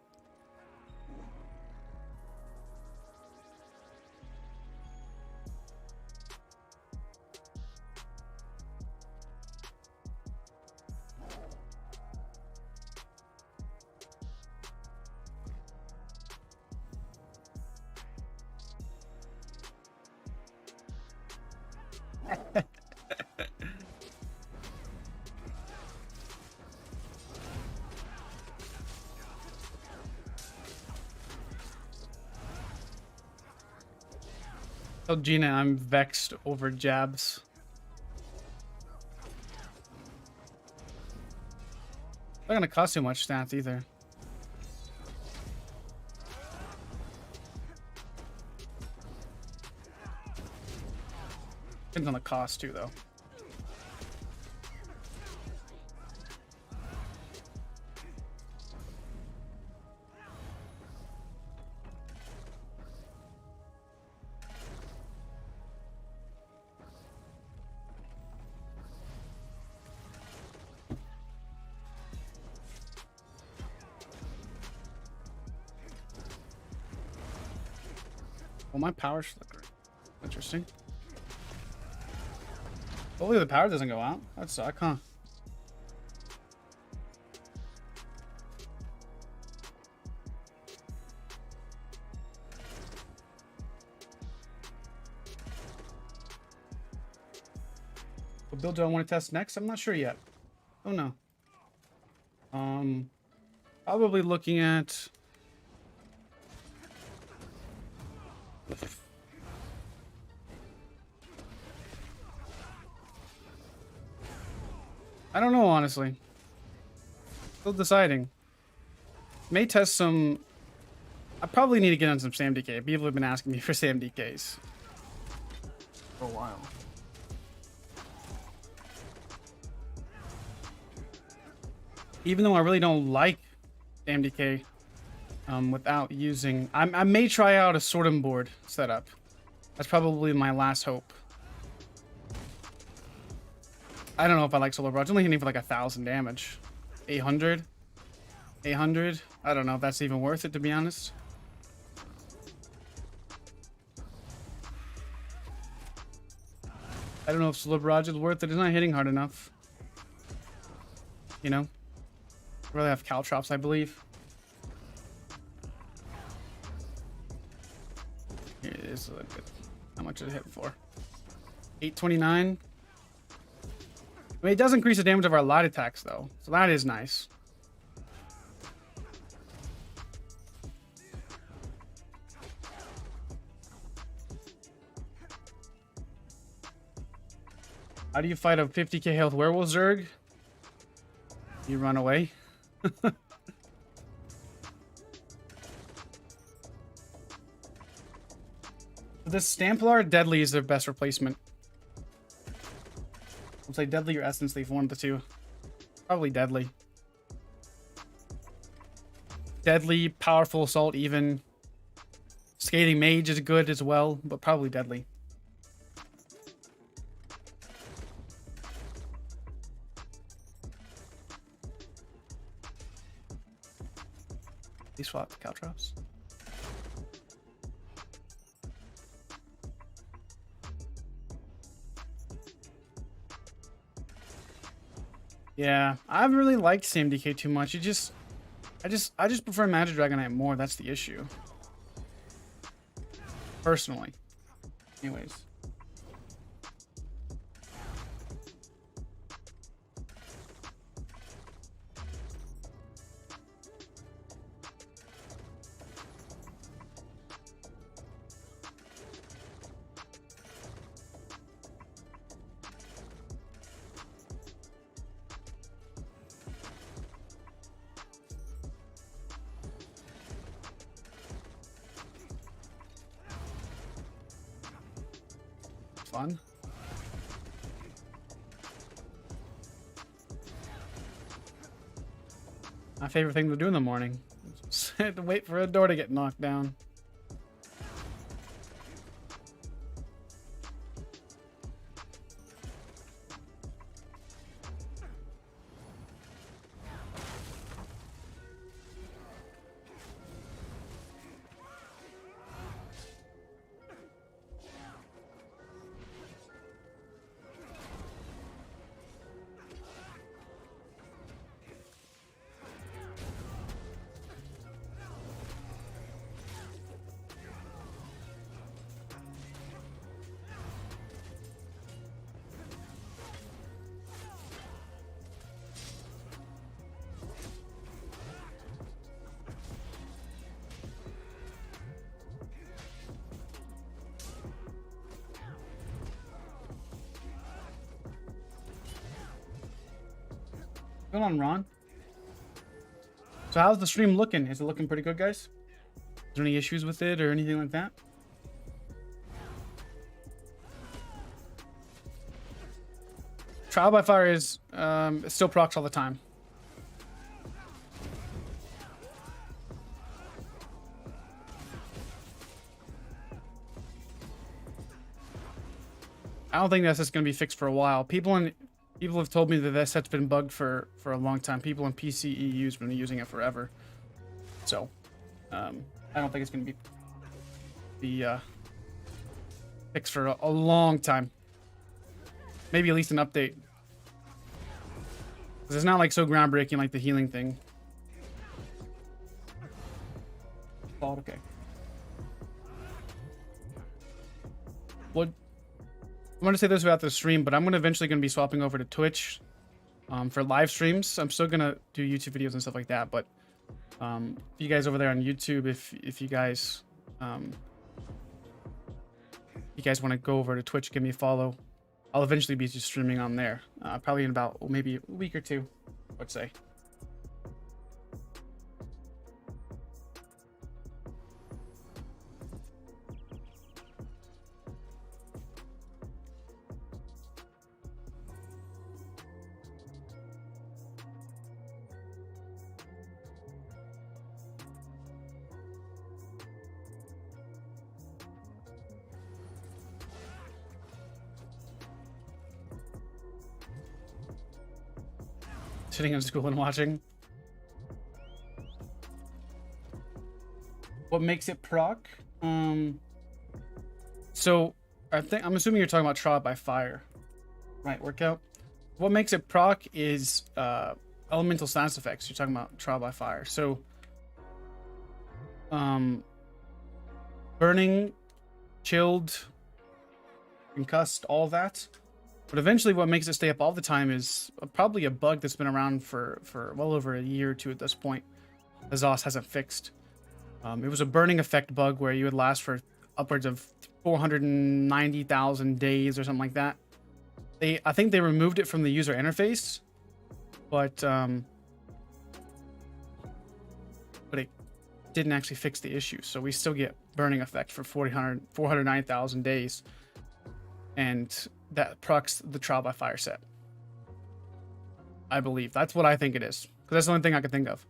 Tell Gina I'm vexed over jabs. Not gonna cost too much stats either. Depends on the cost too, though. Well, my power should look great. Interesting. Hopefully the power doesn't go out. That'd suck, huh? What build do I want to test next? I'm not sure yet. Oh no. Probably looking at... I don't know, honestly. Still deciding. May test some... I probably need to get on some SamDK. People have been asking me for SamDKs for a while. Even though I really don't like SamDK without using... I may try out a sorting board setup. That's probably my last hope. I don't know if I like Solar Barrage. It's only hitting for like 1,000 damage. 800? 800? I don't know if that's even worth it, to be honest. I don't know if Solar Barrage is worth it. It's not hitting hard enough. You know? I really have Caltrops, I believe. Here it is. How much did it hit for? 829. I mean, it does increase the damage of our light attacks, though. So that is nice. How do you fight a 50k health werewolf Zerg? You run away. This Templar, Deadly is their best replacement. I'll say Deadly or Essence Leaf, one of the two. Probably Deadly. Deadly, Powerful Assault even. Scathing Mage is good as well, but probably Deadly. Please swap the Caltrops. Yeah, I haven't really liked SamDK too much. I just prefer Magic Dragonite more. That's the issue. Personally. Anyways. Fun. My favorite thing to do in the morning. To wait for a door to get knocked down. What's going on, Ron? So how's the stream looking? Is it looking pretty good, guys? Is there any issues with it or anything like that? Trial by Fire is it still procs all the time. I don't think that's just going to be fixed for a while. People have told me that this set's been bugged for a long time. People in PCEU have been using it forever. So, I don't think it's going to be fixed for a long time. Maybe at least an update. Because it's not like so groundbreaking like the healing thing. Oh, okay. What? I'm going to say this about the stream, but I'm eventually going to be swapping over to Twitch. For live streams, I'm still gonna do YouTube videos and stuff like that. But you guys over there on YouTube, if you guys want to go over to Twitch, give me a follow. I'll eventually be just streaming on there, probably in about maybe a week or two, I would say. Sitting in school and watching. What makes it proc? So I'm assuming you're talking about trial by fire, right? Workout. What makes it proc is elemental status effects. You're talking about trial by fire. So burning, chilled, concussed, all that. But eventually what makes it stay up all the time is probably a bug that's been around for well over a year or two at this point. The ZOS hasn't fixed. It was a burning effect bug where you would last for upwards of 490,000 days or something like that. I think they removed it from the user interface, but it didn't actually fix the issue. So we still get burning effect for 490,000 days. And that procs the trial by fire set. I believe. That's what I think it is. Because that's the only thing I can think of.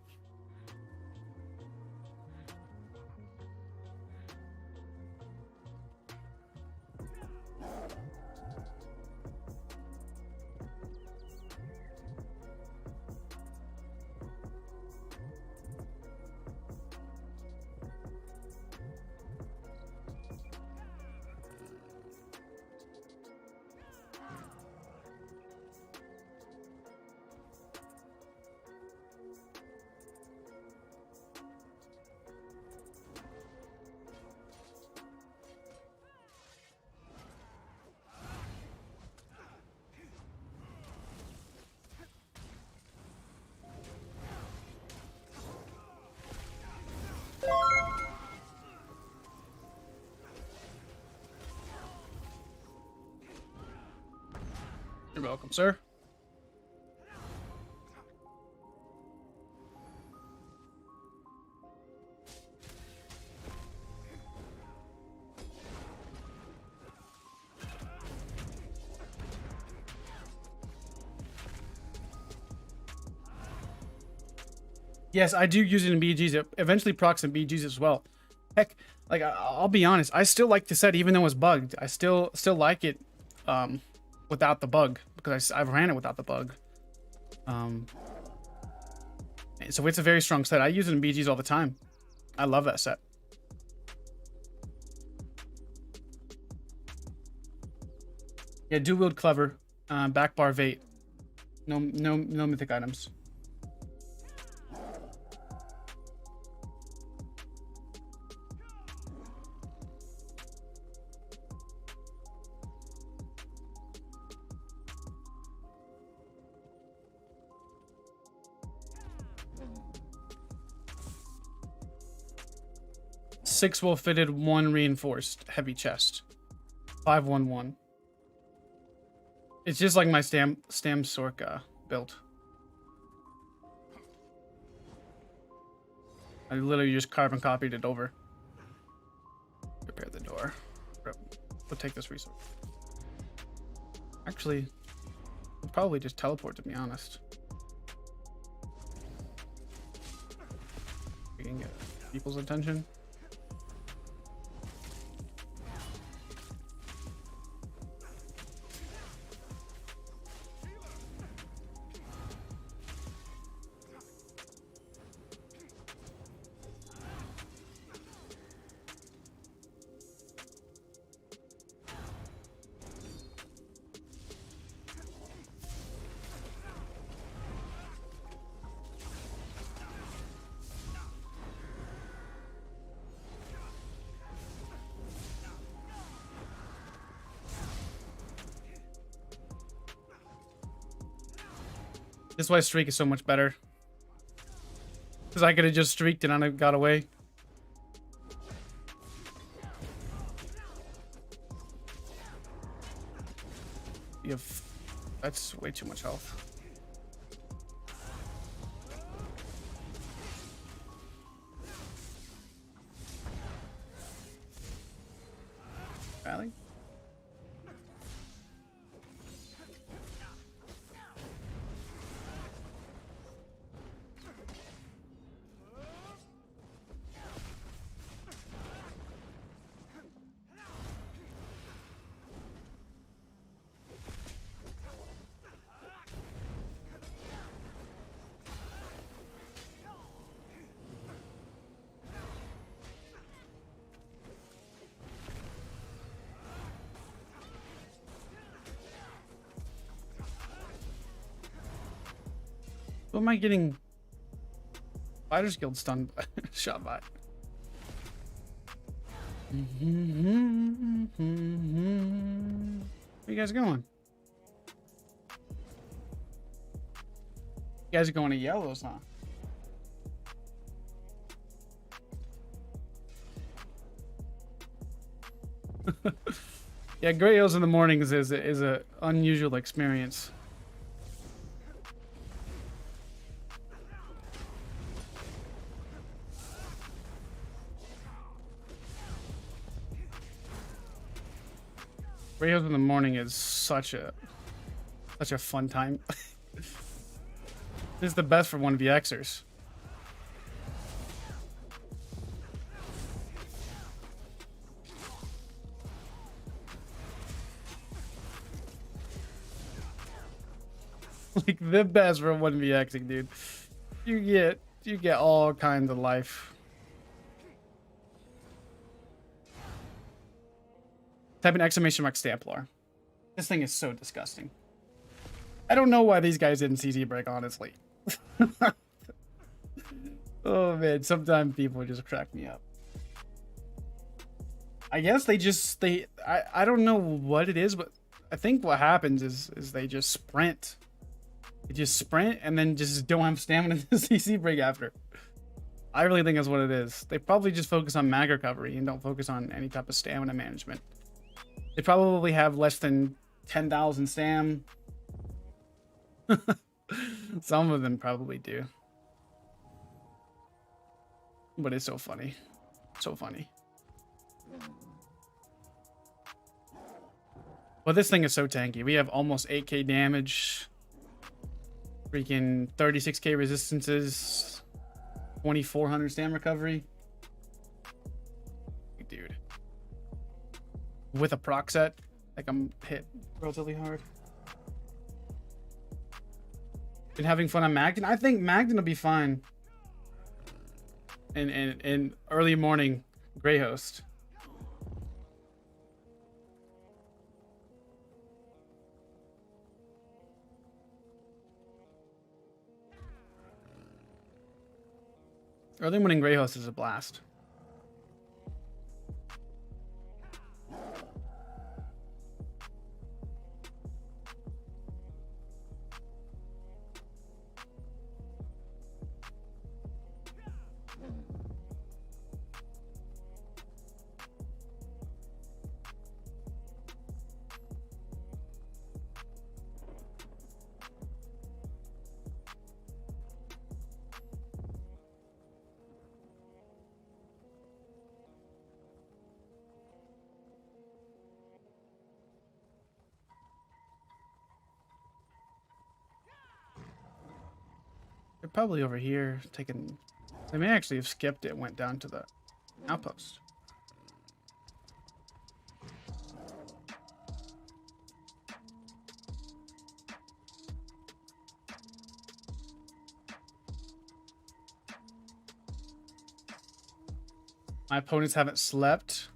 You're welcome, sir. Yes, I do use it in BGs. It eventually procs in BGs as well. Heck, like I'll be honest, I still like the set even though it's bugged. I still like it without the bug because I've ran it without the bug. So it's a very strong set. I use it in BGs all the time. I love that set. Yeah, do wield clever, back bar Vate. No mythic items. Six well fitted, one reinforced, heavy chest. 511. It's just like my Stam-Sorc build. I literally just carbon copied it over. Repair the door. We'll take this resource. Actually, we'll probably just teleport, to be honest. We can get people's attention. This is why streak is so much better. Because I could have just streaked and I got away. You have... That's way too much health. Rally? Who am I getting Fighters Guild stunned shot by? Where you guys going? You guys are going to yellows, huh? Yeah, gray hills in the mornings is a unusual experience. Gray hills in the morning is such a fun time. This is the best for 1vxers. Like the best for 1vxing, dude. You get all kinds of life. Type an exclamation mark Templar. This thing is so disgusting. I don't know why these guys didn't CC break, honestly. Oh man, sometimes people just crack me up. I guess I don't know what it is, but I think what happens is they just sprint. They just sprint and then just don't have stamina to CC break after. I really think that's what it is. They probably just focus on mag recovery and don't focus on any type of stamina management. They probably have less than 10,000 stam. Some of them probably do. But it's so funny. So funny. Well, this thing is so tanky. We have almost 8k damage. Freaking 36k resistances. 2400 stam recovery. Dude. With a proc set, like I'm hit relatively hard. Been having fun on Magden. I think Magden will be fine. In early morning Grey Host. Early morning Grey Host is a blast. They're probably over here taking... They may actually have skipped it and went down to the outpost. My opponents haven't slept.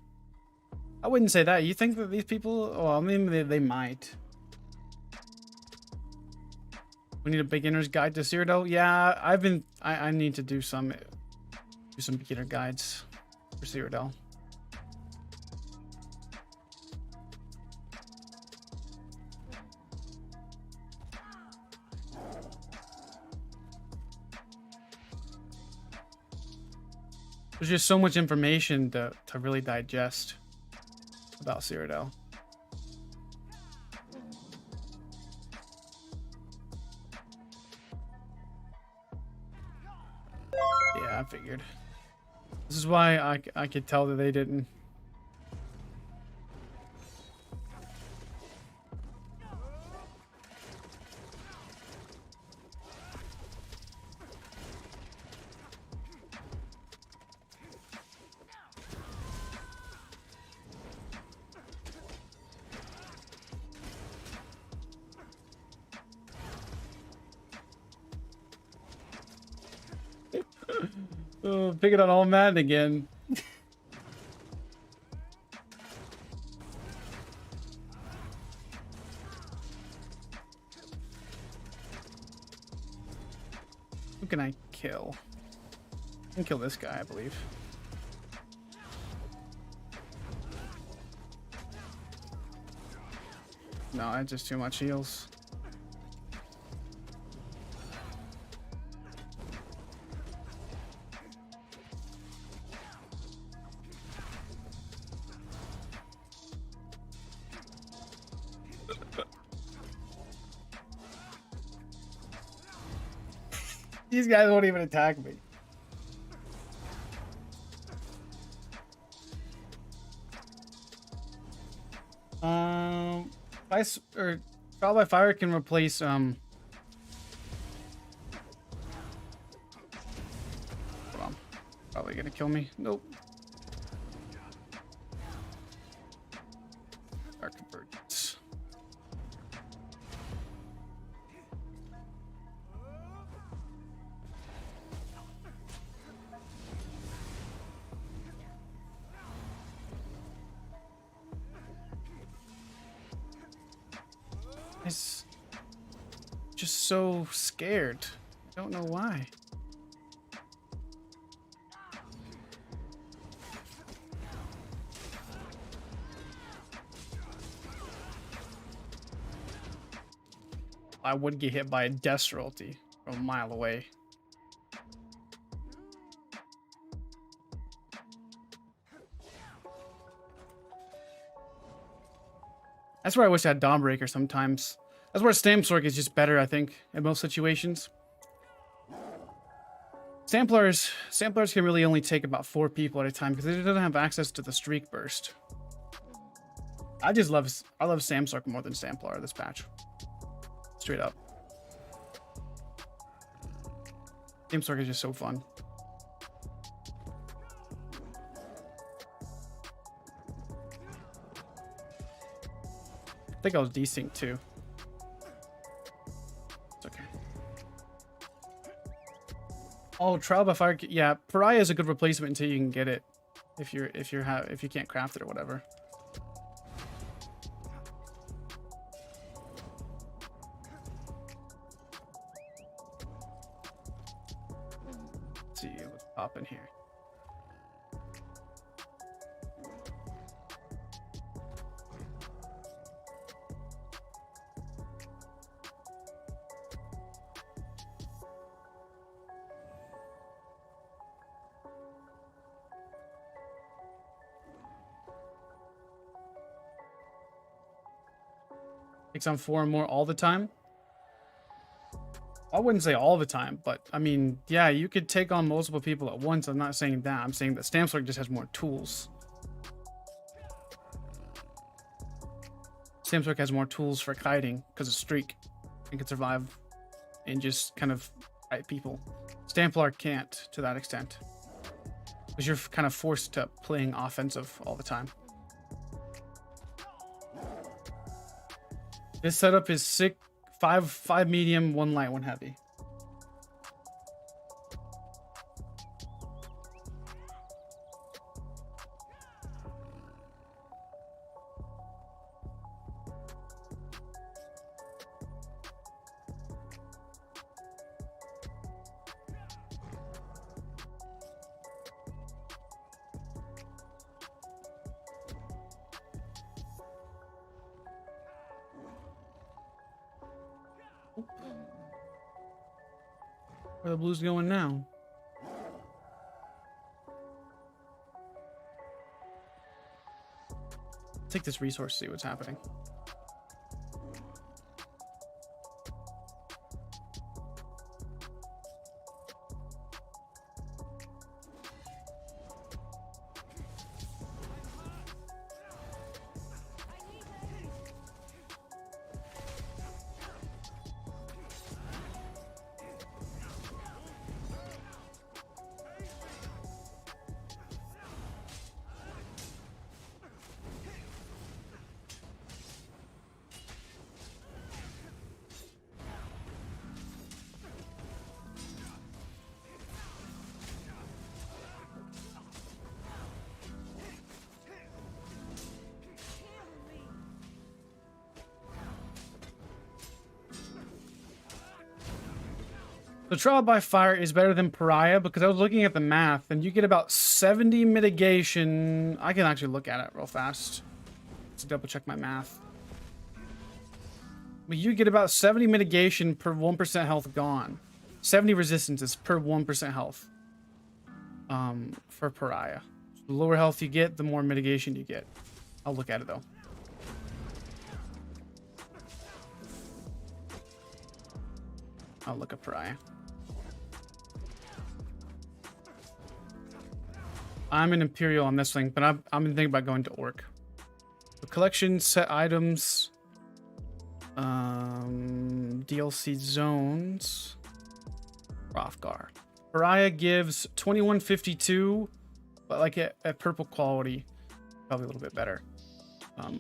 I wouldn't say that. You think that these people... Oh, I mean, they might. We need a beginner's guide to Cyrodiil. Yeah, I need to do some beginner guides for Cyrodiil. There's just so much information to really digest about Cyrodiil. Yeah, I figured. This is why I could tell that they didn't. Oh, picking on all Madden again. Who can I kill? I can kill this guy, I believe. No, that's just too much heals. These guys won't even attack me. Trial by fire can replace hold on. Probably gonna kill me. Nope. Dark convergence. It's just so scared. I don't know why. I would get hit by a death royalty from a mile away. That's where I wish I had Dawnbreaker sometimes. That's where Stam-Sorc is just better, I think, in most situations. Templars can really only take about 4 people at a time because it doesn't have access to the streak burst. I love Stam-Sorc more than Templar this patch. Straight up. Stam-Sorc is just so fun. I think I was desync too. It's okay. Oh, trial by fire. Yeah, Pariah is a good replacement until you can get it. If you can't craft it or whatever. Let's see what's popping here. Takes on 4 or more all the time. I wouldn't say all the time, but I mean, yeah, you could take on multiple people at once. I'm not saying that. I'm saying that Stam-Sorc just has more tools. Stam-Sorc has more tools for kiting because of streak and can survive and just kind of fight people. Templar can't to that extent because you're kind of forced to playing offensive all the time. This setup is sick. 5 medium, 1 light, 1 heavy. Where the blues going now? take this resource, see what's happening. So trial by fire is better than pariah because I was looking at the math and you get about 70 mitigation. I can actually look at it real fast. Let's double check my math. But you get about 70 mitigation per 1% health gone. 70 resistances per 1% health. For pariah. So the lower health you get, the more mitigation you get. I'll look at it though. I'll look at pariah. I'm an Imperial on this thing, but I'm thinking about going to Orc. The collection, set items, DLC zones, Rothgar. Pariah gives 2152, but like at purple quality, probably a little bit better.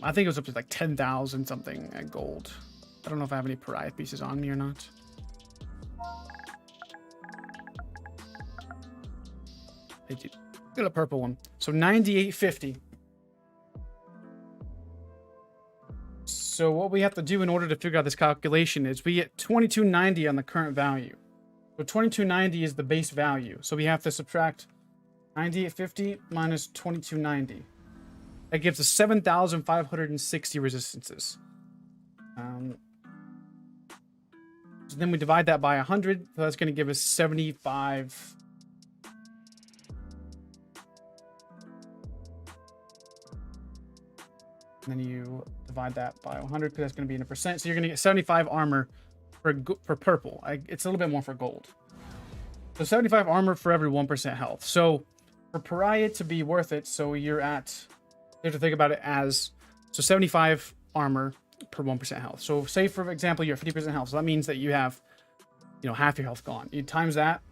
I think it was up to like 10,000 something at gold. I don't know if I have any pariah pieces on me or not. I do. Get a purple one. So 9850. So what we have to do in order to figure out this calculation is we get 2290 on the current value. So 2290 is the base value. So we have to subtract 9850 minus 2290. That gives us 7,560 resistances. So then we divide that by 100. So that's going to give us 75. And then you divide that by 100 because that's going to be in a percent. So you're going to get 75 armor for purple. It's a little bit more for gold. So 75 armor for every 1% health. So for pariah to be worth it, so you're at, you have to think about it as, so 75 armor per 1% health. So say for example, you're at 50% health. So that means that you have, you know, half your health gone. You times that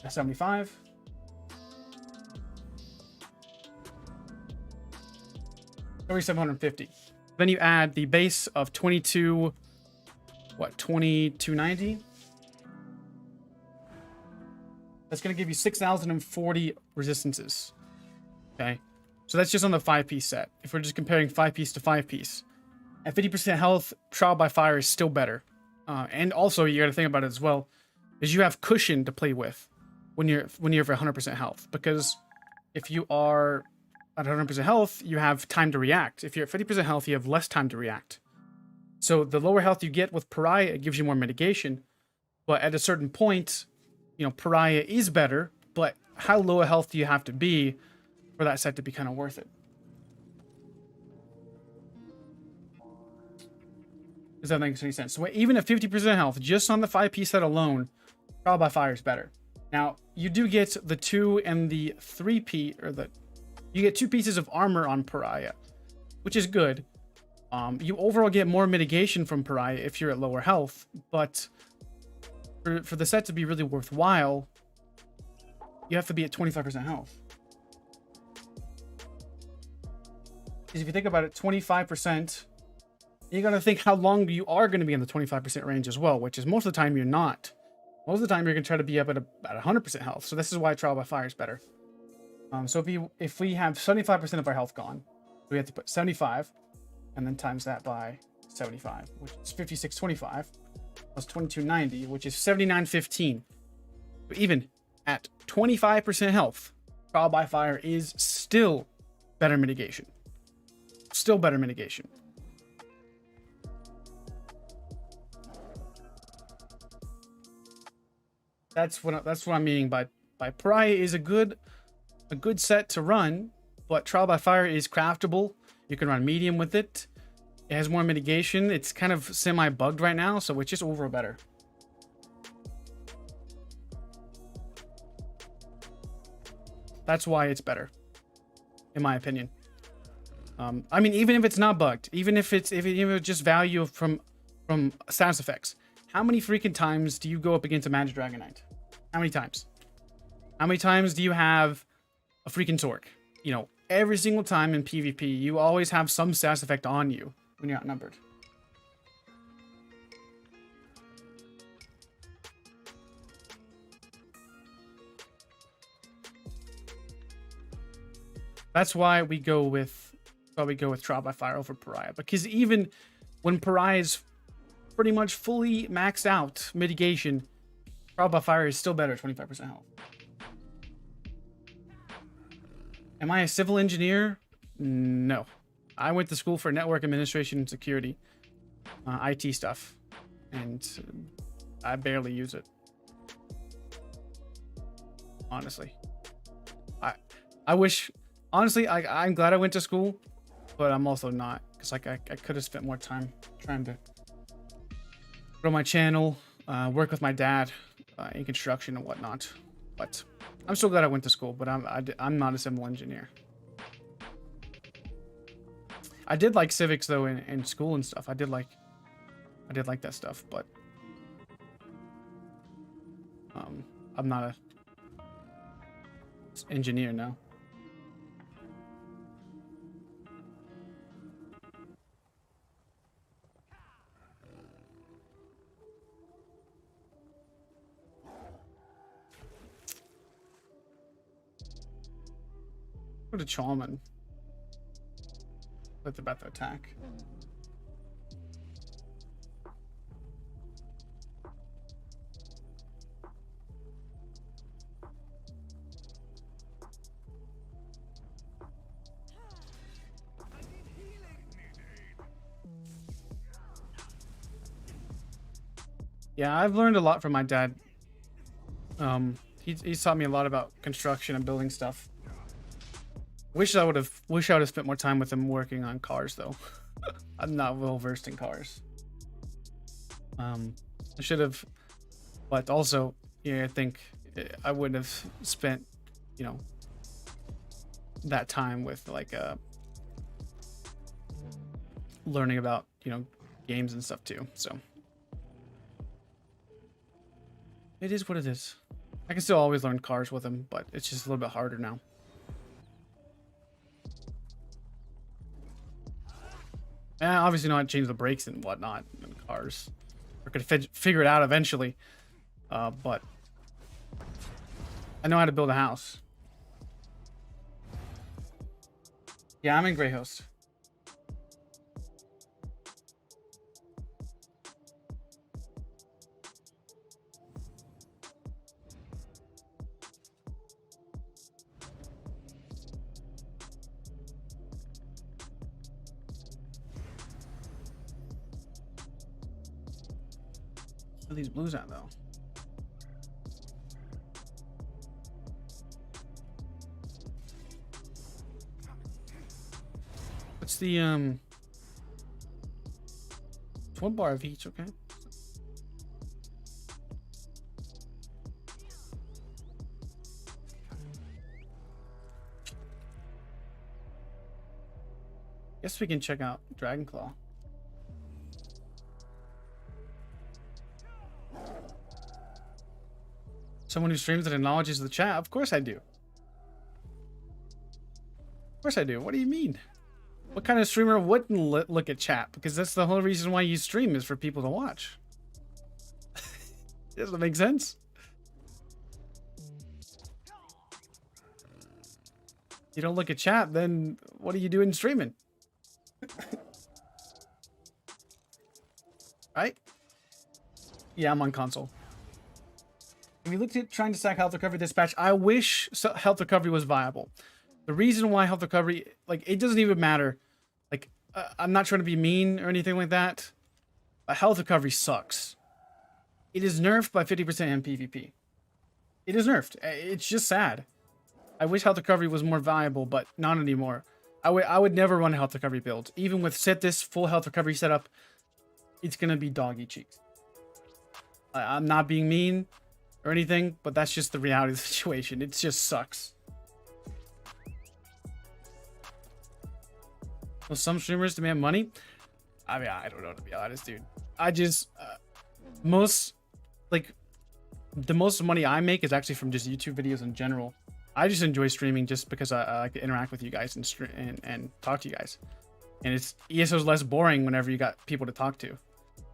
at 75. 3,750. Then you add the base of 2290. That's going to give you 6,040 resistances. Okay. So that's just on the 5-piece set. If we're just comparing 5-piece to 5-piece. At 50% health, trial by fire is still better. And also you got to think about it as well, is you have cushion to play with when you're for 100% health. Because if you are at 100% health, you have time to react. If you're at 50% health, you have less time to react. So the lower health you get with pariah, it gives you more mitigation. But at a certain point, you know, pariah is better, but how low a health do you have to be for that set to be kind of worth it? Does that make any sense? So even at 50% health, just on the 5-piece set alone, trial by fire is better. Now, you do get the 2 and the 3-piece, or you get 2 pieces of armor on pariah, which is good. You overall get more mitigation from pariah if you're at lower health, but for the set to be really worthwhile, you have to be at 25% health. Because if you think about it, 25%, you got to think how long you are going to be in the 25% range as well, which is most of the time you're not. Most of the time you're going to try to be up at about 100% health. So this is why trial by fire is better. So if we have 75% of our health gone, we have to put 75 and then times that by 75, which is 5625 plus 2290, which is 7915. But even at 25% health, trial by fire is still better mitigation. Still better mitigation. That's what I'm meaning by pariah is a good set to run, but trial by fire is craftable. You can run medium with it. It has more mitigation. It's kind of semi-bugged right now, so it's just overall better. That's why it's better, in my opinion. I mean, even if it's not bugged, even if it's just value from status effects, how many freaking times do you go up against a Magic Dragon Knight? How many times? How many times do you have a freaking Sorc? You know, every single time in PvP, you always have some status effect on you when you're outnumbered. That's why we go with Trial by Fire over Pariah, because even when Pariah is pretty much fully maxed out mitigation, Trial by Fire is still better at 25% health. Am I a civil engineer? No. I went to school for network administration and security, IT stuff, and I barely use it. Honestly, I wish. Honestly, I'm glad I went to school, but I'm also not, because like I could have spent more time trying to grow my channel, work with my dad in construction and whatnot. But I'm so glad I went to school, but I'm not a civil engineer. I did like civics though in school and stuff. I did like that stuff, but I'm not a engineer now. Go to Chalman. Let the about to attack. Yeah, I've learned a lot from my dad. He's taught me a lot about construction and building stuff. Wish I would have spent more time with him working on cars though. I'm not well versed in cars. I should have, but also, yeah, I think I wouldn't have spent, you know, that time with like learning about, you know, games and stuff too. So it is what it is. I can still always learn cars with him, but it's just a little bit harder now. Obviously know how to change the brakes and whatnot in cars. We're gonna figure it out eventually. But I know how to build a house. Yeah, I'm in Greyhost. Where are these blues at though? What's the it's 1 bar of each, okay? Guess we can check out Dragonclaw. Someone who streams and acknowledges the chat? Of course I do. Of course I do. What do you mean? What kind of streamer wouldn't look at chat? Because that's the whole reason why you stream, is for people to watch. Does that make sense? You don't look at chat, then what are you doing streaming? Right? Yeah, I'm on console. If you looked at trying to stack health recovery this patch, I wish health recovery was viable. The reason why health recovery, like, it doesn't even matter. Like, I'm not trying to be mean or anything like that, but health recovery sucks. It is nerfed by 50% in PvP. It is nerfed. It's just sad. I wish health recovery was more viable, but not anymore. I would never run a health recovery build. Even with set this full health recovery setup, it's gonna be doggy cheeks. I'm not being mean or anything, but that's just the reality of the situation. It just sucks. Well, some streamers demand money. I mean, I don't know, to be honest, dude. I just the most money I make is actually from just YouTube videos in general. I just enjoy streaming just because I like to interact with you guys and talk to you guys. And it's ESO's less boring whenever you got people to talk to,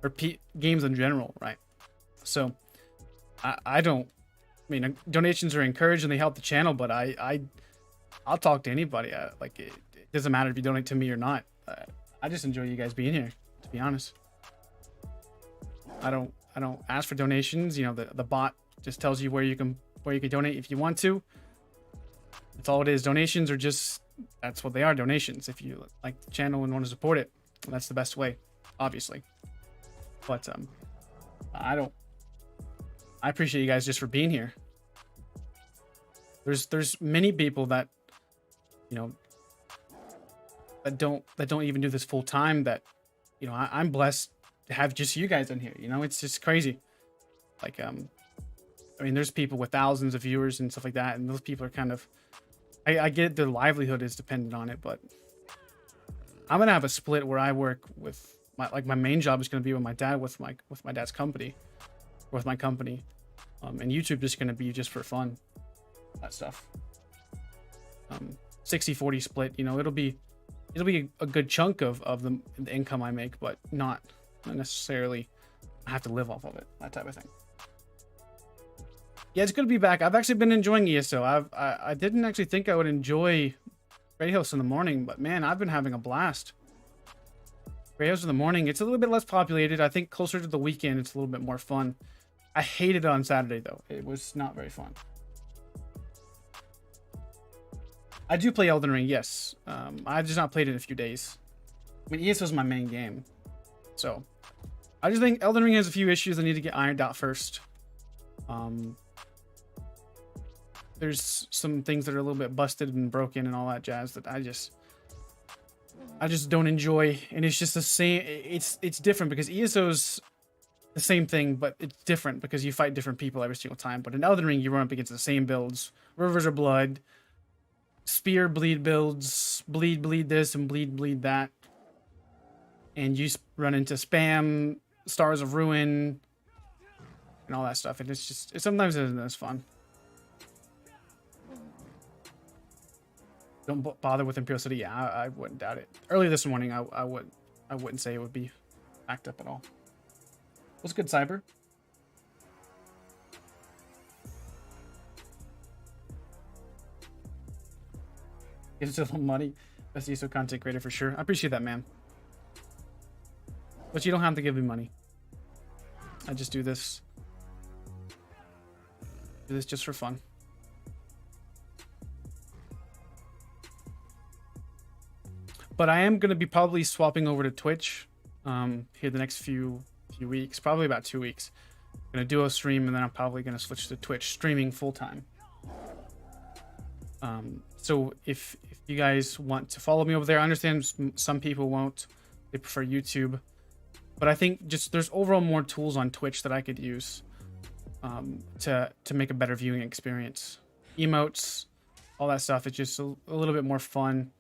or games in general, right? So I don't. I mean, donations are encouraged and they help the channel, but I'll talk to anybody. Like it doesn't matter if you donate to me or not. I just enjoy you guys being here, to be honest. I don't ask for donations. You know, the bot just tells you where you can donate if you want to. That's all it is. Donations are just, that's what they are, donations. If you like the channel and want to support it, that's the best way, obviously. But I appreciate you guys just for being here. There's many people that, you know, that don't even do this full time, that, you know, I'm blessed to have just you guys in here. You know, it's just crazy. Like I mean, there's people with thousands of viewers and stuff like that, and those people are kind of, I get their livelihood is dependent on it, but I'm gonna have a split where I work with my main job is gonna be with my dad, with my dad's company, or with my company, and YouTube is gonna be just for fun, that stuff. 60-40 split, you know, it'll be a good chunk of the income I make, but not necessarily I have to live off of it, that type of thing. Yeah, it's good to be back. I've actually been enjoying ESO. I didn't actually think I would enjoy Grey House in the morning, but man, I've been having a blast. Grey House in the morning, it's a little bit less populated. I think closer to the weekend, it's a little bit more fun. I hated it on Saturday, though. It was not very fun. I do play Elden Ring, yes. I've just not played it in a few days. I mean, ESO is my main game. So, I just think Elden Ring has a few issues that need to get ironed out first. There's some things that are a little bit busted and broken and all that jazz that I just don't enjoy. And it's just the same. It's different because ESO's the same thing, but it's different because you fight different people every single time. But in Elden Ring, you run up against the same builds. Rivers of Blood, Spear bleed builds, bleed this and bleed that. And you run into spam, Stars of Ruin, and all that stuff. And it's just, sometimes it isn't as fun. Don't bother with Imperial City. Yeah, I wouldn't doubt it. Early this morning, I wouldn't say it would be backed up at all. What's good, Cyber? Gives a little money. Best ESO content creator for sure. I appreciate that, man. But you don't have to give me money. I just do this. Do this just for fun. But I am going to be probably swapping over to Twitch here the next few weeks, probably about 2 weeks. I'm going to duo stream, and then I'm probably going to switch to Twitch streaming full time. So if you guys want to follow me over there, I understand some people won't. They prefer YouTube. But I think just there's overall more tools on Twitch that I could use to make a better viewing experience. Emotes, all that stuff. It's just a little bit more fun.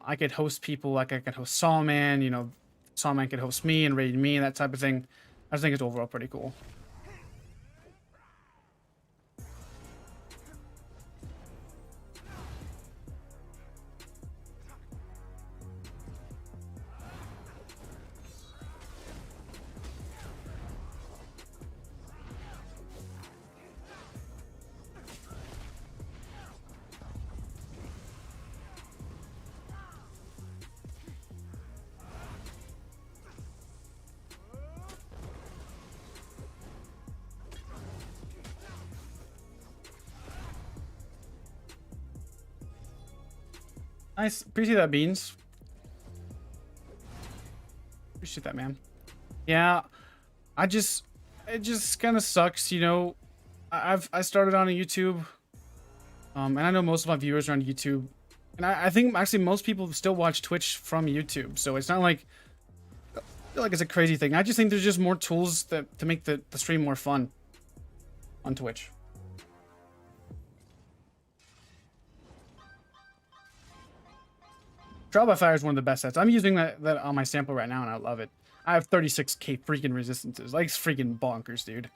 I could host people, like I could host Sawman, you know, Sawman could host me and raid me, that type of thing. I just think it's overall pretty cool. Nice. Appreciate that, Beans. Appreciate that, man. Yeah, it just kind of sucks, you know. I started on a YouTube, and I know most of my viewers are on YouTube. And I think actually most people still watch Twitch from YouTube, so it's not like it's a crazy thing. I just think there's just more tools to make the stream more fun on Twitch. Trial by Fire is one of the best sets. I'm using that on my sample right now, and I love it. I have 36k freaking resistances. Like, it's freaking bonkers, dude.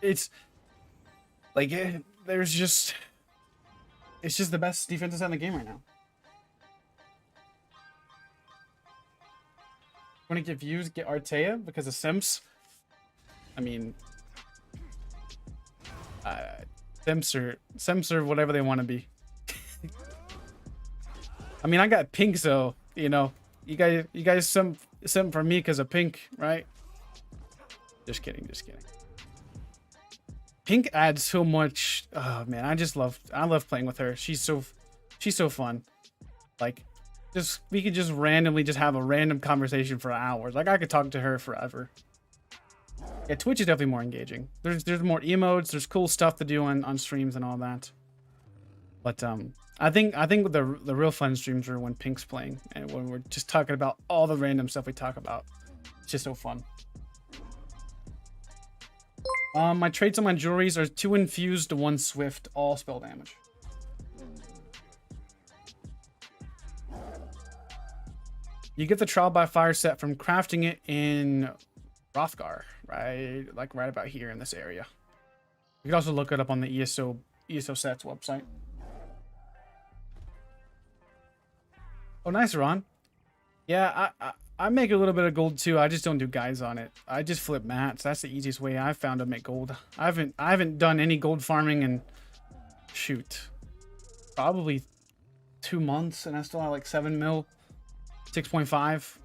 It's like it's just the best defensive set in the game right now. Want to get views? Get Arty F because of Simps. I mean, Simps or whatever they want to be. I mean, I got pink, so you know, you guys simp for me because of pink, right? Just kidding, just kidding. Pink adds so much. Oh man, I love playing with her. She's so fun. Like, we could just randomly just have a random conversation for hours. Like, I could talk to her forever. Yeah, Twitch is definitely more engaging. There's more emotes. There's cool stuff to do on streams and all that. But I think the real fun streams are when Pink's playing and when we're just talking about all the random stuff we talk about. It's just so fun. My traits on my jewelries are 2 infused, 1 swift, all spell damage. You get the Trial by Fire set from crafting it in Hrothgar, right? Like right about here in this area. You can also look it up on the ESO sets website. Oh, nice, Eyr0n. Yeah, I make a little bit of gold too. I just don't do guides on it. I just flip mats. That's the easiest way I've found to make gold. I haven't done any gold farming in, shoot, probably 2 months, and I still have like 7 mil, 6.5.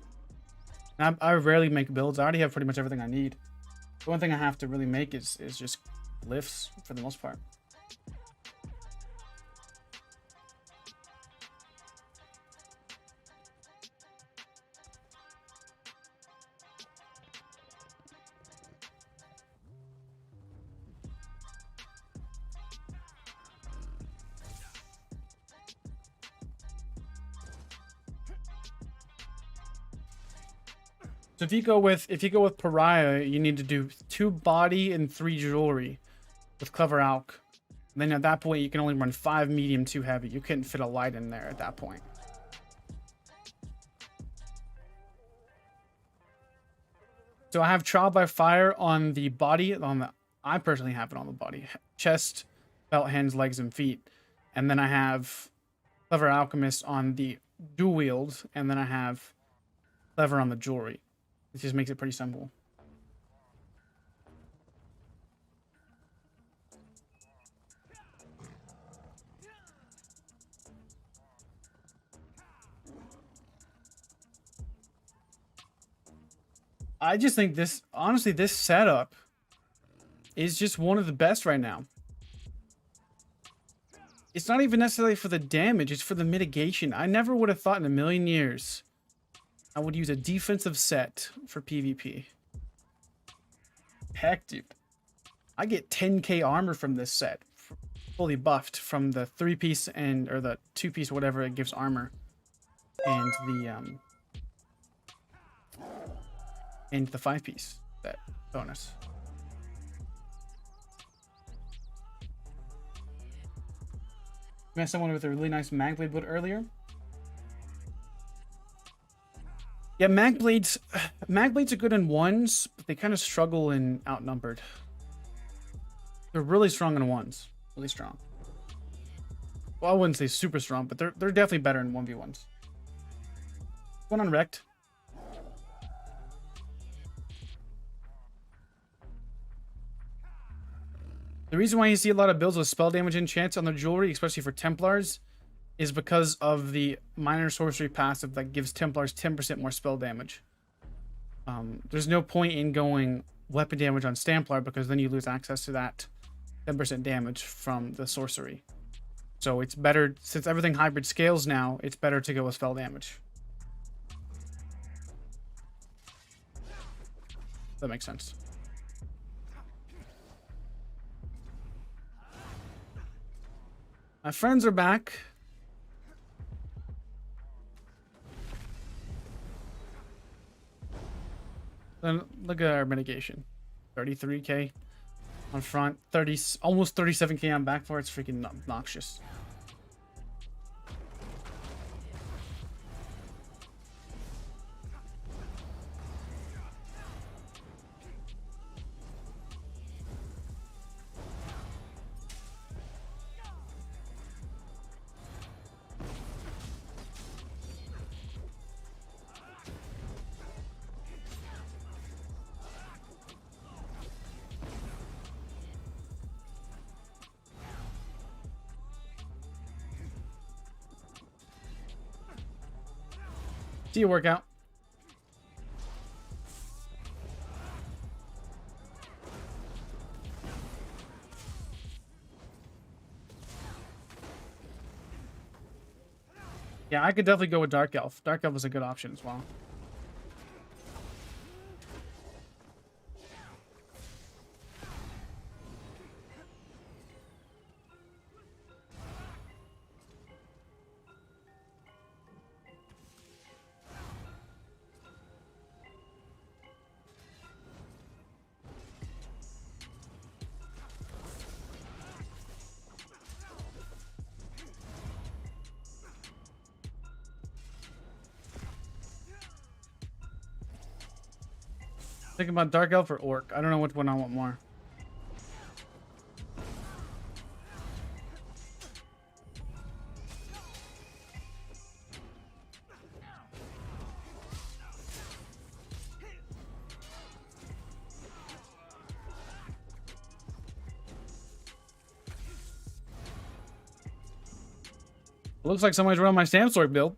I rarely make builds. I already have pretty much everything I need. The one thing I have to really make is just lifts for the most part. So if you go with Pariah, you need to do 2 body and 3 jewelry with Clever Alk. Then at that point you can only run 5 medium, 2 heavy. You couldn't fit a light in there at that point. So I have Trial by Fire on the body, I personally have it on the body. Chest, belt, hands, legs, and feet. And then I have Clever Alchemist on the dual wield, and then I have Clever on the jewelry. It just makes it pretty simple. I just think this, honestly, this setup is just one of the best right now. It's not even necessarily for the damage, it's for the mitigation. I never would have thought in a million years I would use a defensive set for PvP. Heck, dude. I get 10k armor from this set. Fully buffed from the 3-piece or the 2-piece, whatever it gives armor. And the 5-piece, that bonus. We met someone with a really nice Magblade build earlier. Yeah, Magblades are good in 1s, but they kind of struggle in outnumbered. They're really strong in 1s. Really strong. Well, I wouldn't say super strong, but they're definitely better in 1v1s. One on Wrecked. The reason why you see a lot of builds with spell damage enchants on their jewelry, especially for Templars, is because of the minor sorcery passive that gives Templars 10% more spell damage. There's no point in going weapon damage on Sta-Mplar because then you lose access to that 10% damage from the sorcery. So it's better, since everything hybrid scales now, it's better to go with spell damage. That makes sense. My friends are back. Then look at our mitigation. 33k on front, almost 37k on back for. It's freaking obnoxious. See you workout. Yeah, I could definitely go with Dark Elf. Dark Elf is a good option as well. Thinking about Dark Elf or Orc. I don't know which one I want more. Looks like somebody's running my Stam-Sorc build.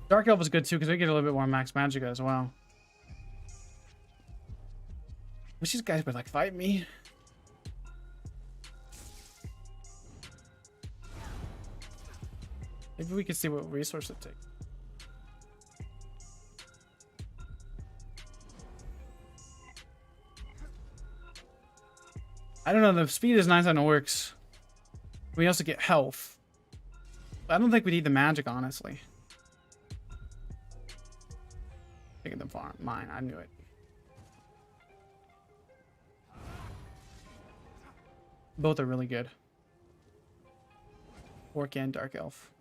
Dark Elf is good too because we get a little bit more max magic as well. Wish these guys would like fight me. Maybe we can see what resource it takes. I don't know. The speed is nice and it works. We also get health. I don't think we need the magic, honestly. Taking them farm. Mine. I knew it. Both are really good. Orc and Dark Elf.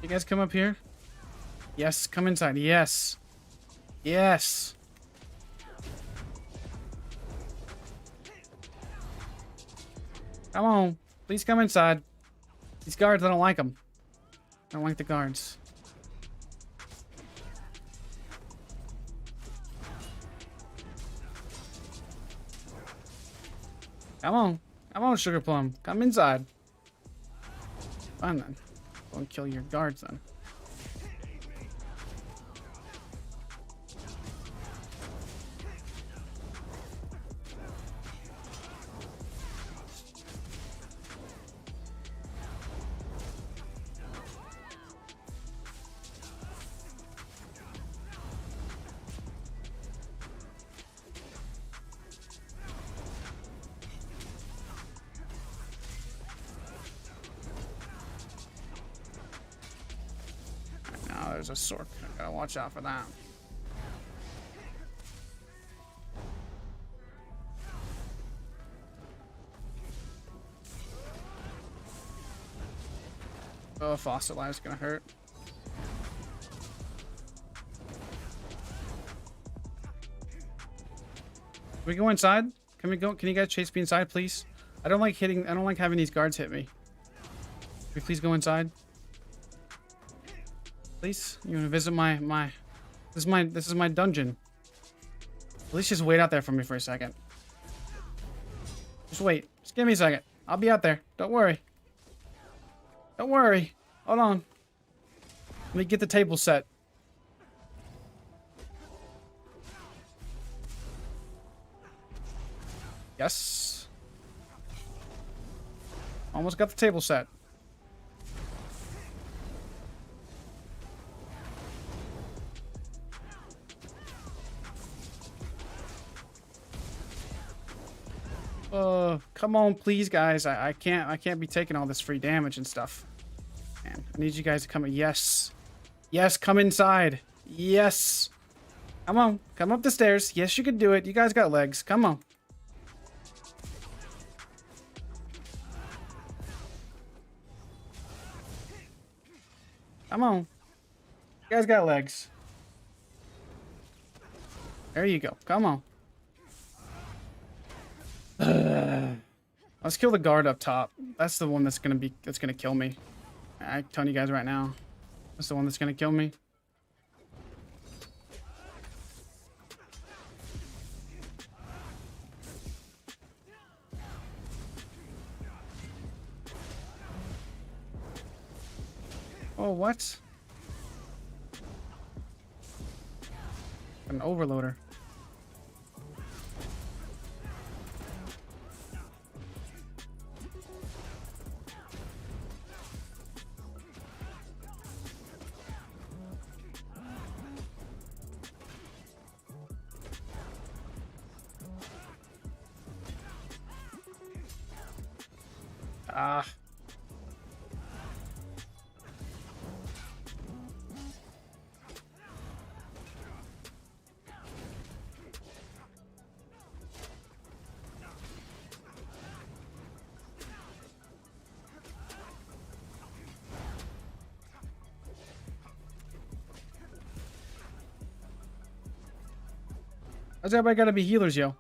You guys come up here? Yes, come inside. Yes. Yes. Come on. Please come inside. These guards, I don't like them. I don't like the guards. Come on. Come on, Sugar Plum. Come inside. Fine then. Go and kill your guards then. There's a Sorc. I gotta watch out for that. Oh, Fossilized gonna hurt. Can we go inside? Can we go? Can you guys chase me inside, please? I don't like having these guards hit me. Can we please go inside? Please? You wanna visit this is my dungeon. At least just wait out there for me for a second. Just wait. Just give me a second. I'll be out there. Don't worry. Don't worry. Hold on. Let me get the table set. Yes. Almost got the table set. Come on, please, guys. I can't be taking all this free damage and stuff. Man, I need you guys to come in. Yes. Yes, come inside. Yes. Come on. Come up the stairs. Yes, you can do it. You guys got legs. Come on. Come on. You guys got legs. There you go. Come on. Let's kill the guard up top. That's the one that's gonna kill me. I'm telling you guys right now. That's the one that's gonna kill me. Oh, what? An overloader. Ah. Why's everybody gotta be healers, yo?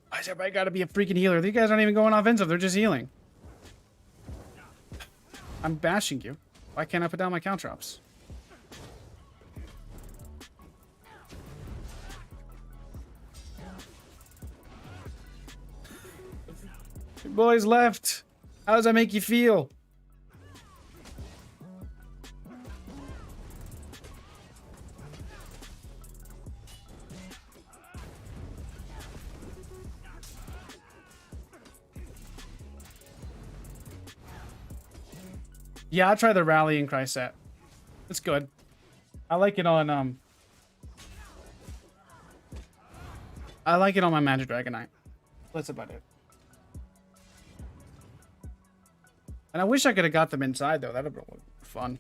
Why's everybody gotta be a freaking healer? These guys aren't even going offensive, they're just healing. I'm bashing you. Why can't I put down my count drops? Your boys left. How does that make you feel? Yeah, I'll try the rallying cry set. It's good. I like it on my Magic Dragonite. That's about it. And I wish I could have got them inside though. That'd have been fun.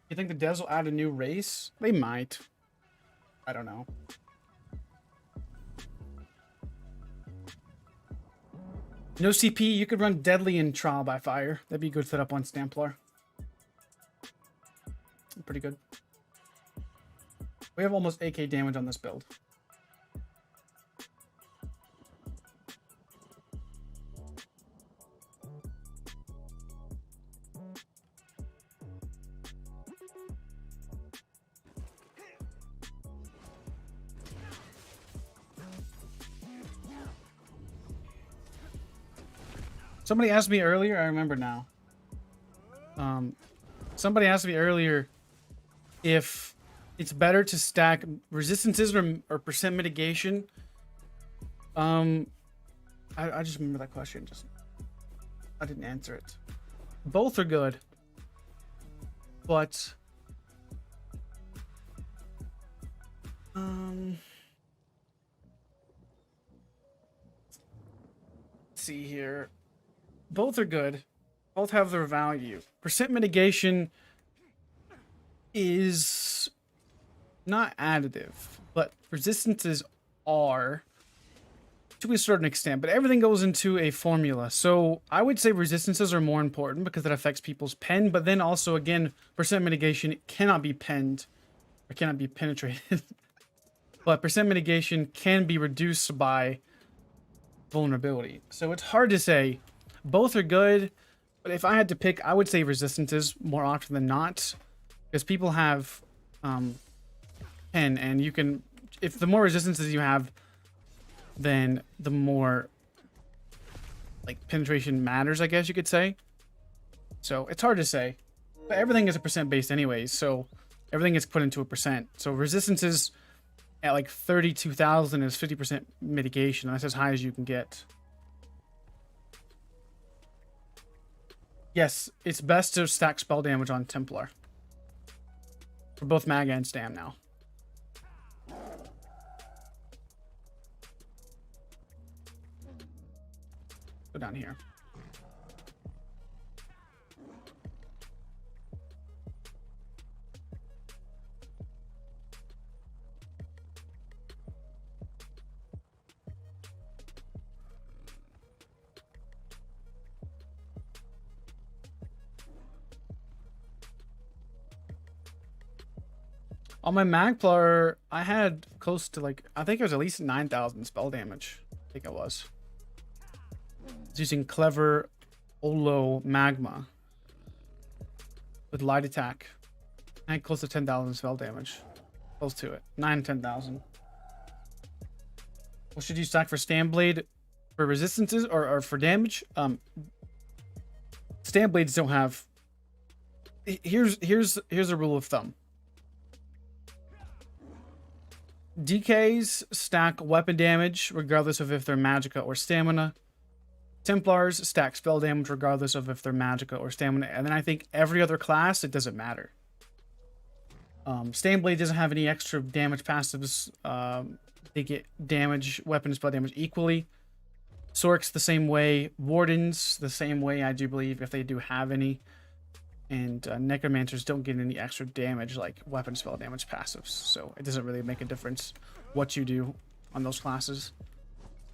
You think the devs will add a new race? They might. I don't know. No CP, you could run Deadly in Trial by Fire. That'd be a good fit up on Templar. Pretty good. We have almost 8k damage on this build. Somebody asked me earlier, I remember now. Somebody asked me earlier if it's better to stack resistances or percent mitigation. I just remember that question. I didn't answer it. Both are good, but see here. Both are good. Both have their value. Percent mitigation is not additive, but resistances are to a certain extent, but everything goes into a formula. So I would say resistances are more important because it affects people's pen, but then also, again, percent mitigation cannot be penned or cannot be penetrated. But percent mitigation can be reduced by vulnerability. So it's hard to say. Both are good, but if I had to pick, I would say resistances more often than not, because people have pen, and you can, if the more resistances you have, then the more like penetration matters, I guess you could say. So it's hard to say, but everything is a percent based anyways, so everything gets put into a percent. So resistances at like 32,000 is 50% mitigation. That's as high as you can get. Yes, it's best to stack spell damage on Templar for both mag and stam now. Go down here. On my Magplar, I had close to like, I think it was at least 9,000 spell damage. I think it was. It's using Clever Olo Magma with light attack. I had close to 10,000 spell damage. Close to it. 10,000. What should you stack for Stam Blade? For resistances or for damage? Stam Blades don't have... Here's a rule of thumb. DKs stack weapon damage regardless of if they're Magicka or Stamina. Templars stack spell damage regardless of if they're Magicka or Stamina. And then I think every other class, it doesn't matter. Stam Blade doesn't have any extra damage passives. They get damage, weapon and spell damage equally. Sorcs the same way. Wardens the same way, I do believe, if they do have any. And Necromancers don't get any extra damage like weapon spell damage passives. So it doesn't really make a difference what you do on those classes.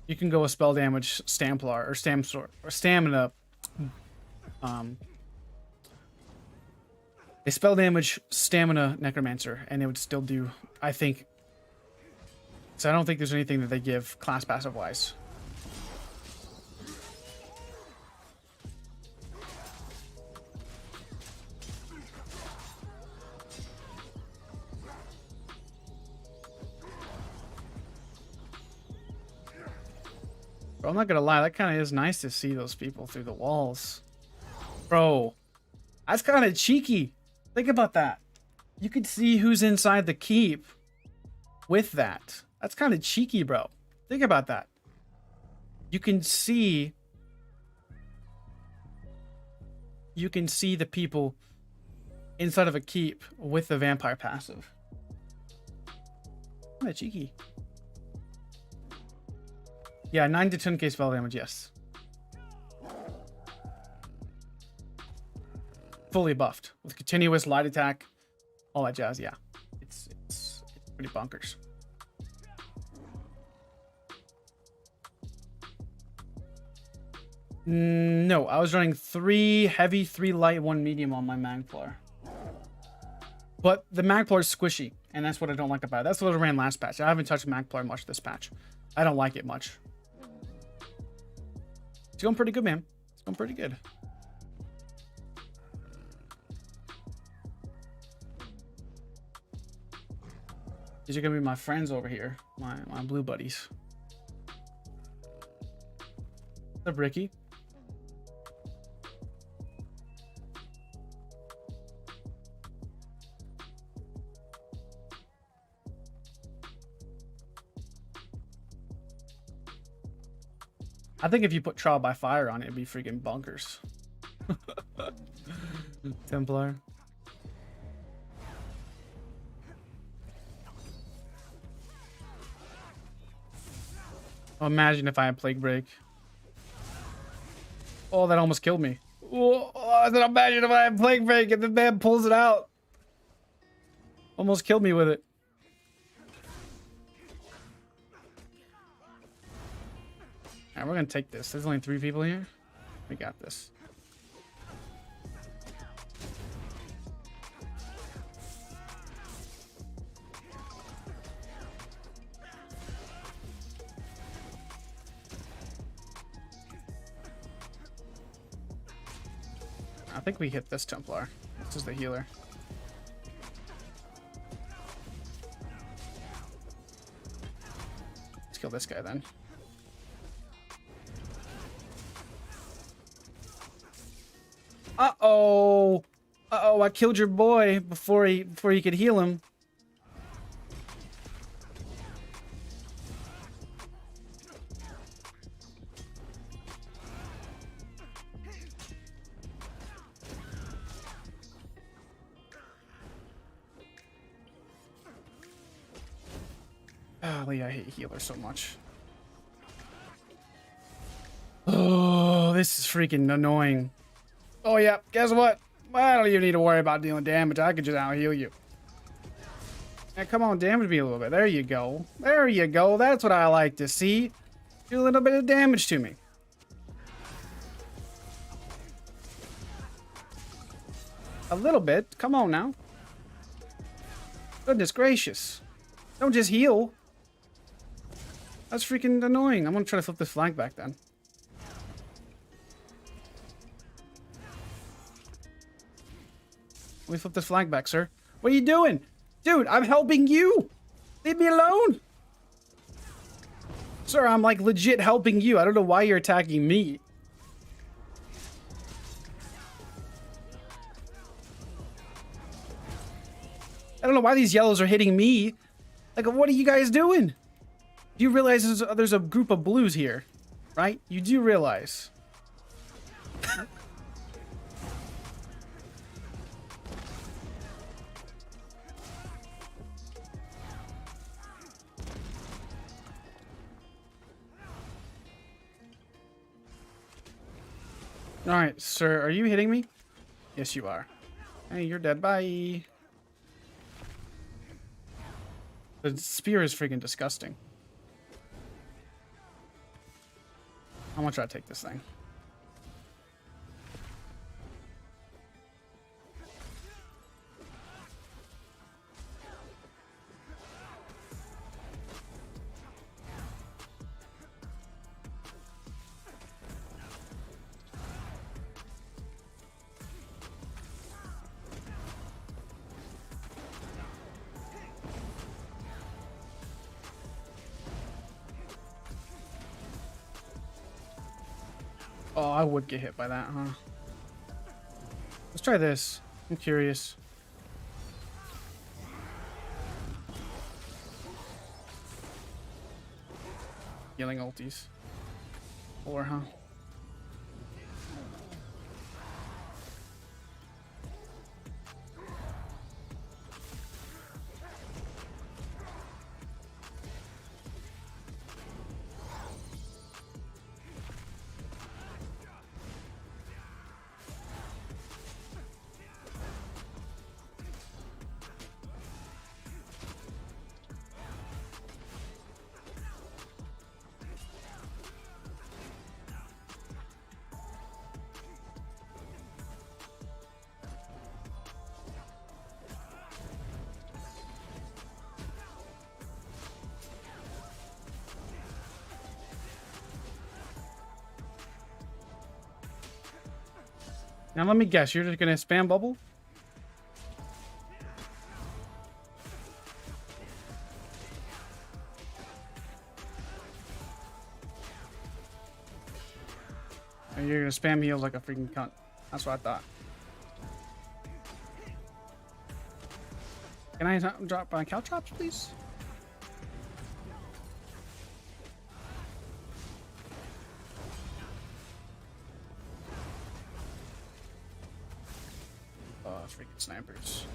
You can go with spell damage Stamplar or Stam-Sorc or Stamina. They spell damage Stamina Necromancer and it would still do, I think. So I don't think there's anything that they give class passive wise. Bro, I'm not gonna lie, that kind of is nice to see those people through the walls. Bro, that's kind of cheeky. Think about that. You could see who's inside the keep with that. That's kind of cheeky, bro. Think about that. You can see the people inside of a keep with the vampire passive. Kind of cheeky. Yeah, 9 to 10k spell damage, yes. Fully buffed with continuous light attack, all that jazz. Yeah, it's pretty bonkers. No, I was running 3 heavy, 3 light, 1 medium on my Magplar. But the Magplar is squishy, and that's what I don't like about it. That's what I ran last patch. I haven't touched Magplar much this patch. I don't like it much. It's going pretty good, man. It's going pretty good. These are gonna be my friends over here, my blue buddies. What's up, Ricky? I think if you put Trial by Fire on it, it'd be freaking bonkers. Templar. Oh, imagine if I had Plague Break. Oh, that almost killed me. Oh, then imagine if I have Plague Break and the man pulls it out. Almost killed me with it. Alright, we're gonna take this. There's only 3 people here. We got this. I think we hit this Templar. This is the healer. Let's kill this guy then. Uh-oh. Uh-oh, I killed your boy before he could heal him. Golly, I hate healers so much. Oh, this is freaking annoying. Oh, yeah, guess what? I don't even need to worry about dealing damage. I could just out-heal you. Now, come on, damage me a little bit. There you go. There you go. That's what I like to see. Do a little bit of damage to me. A little bit. Come on now. Goodness gracious. Don't just heal. That's freaking annoying. I'm gonna try to flip this flank back then. Let me flip this flank back, sir. What are you doing? Dude, I'm helping you. Leave me alone. Sir, I'm like legit helping you. I don't know why you're attacking me. I don't know why these yellows are hitting me. Like, what are you guys doing? Do you realize there's a group of blues here, right? You do realize. Alright, sir, are you hitting me? Yes, you are. Hey, you're dead. Bye. The spear is freaking disgusting. I'm gonna try to take this thing. Oh, I would get hit by that, huh? Let's try this. I'm curious. Healing ulties. Or, huh? Now let me guess, you're just gonna spam bubble? And you're gonna spam heals like a freaking cunt. That's what I thought. Can I drop my caltrops, please? Freaking snipers.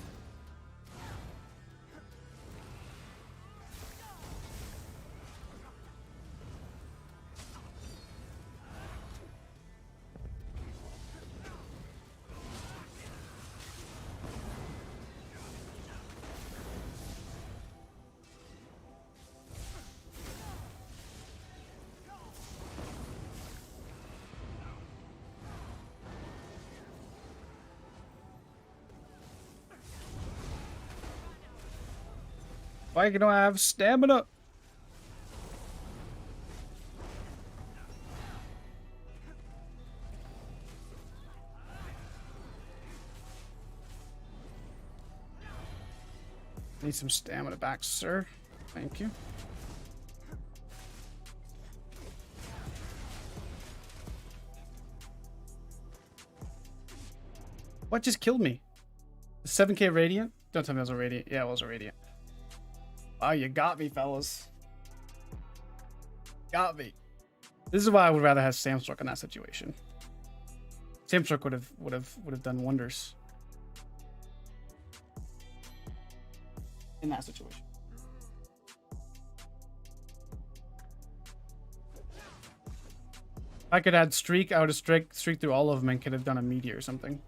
Why don't I have stamina? Need some stamina back, sir. Thank you. What just killed me? The 7K Radiant? Don't tell me it was a Radiant. Yeah, it was a Radiant. Wow, you got me, fellas. Got me. This is why I would rather have Stam-Sorc in that situation. Stam-Sorc would have done wonders in that situation. If I could add Streak, I would have streak through all of them and could have done a Meteor or something.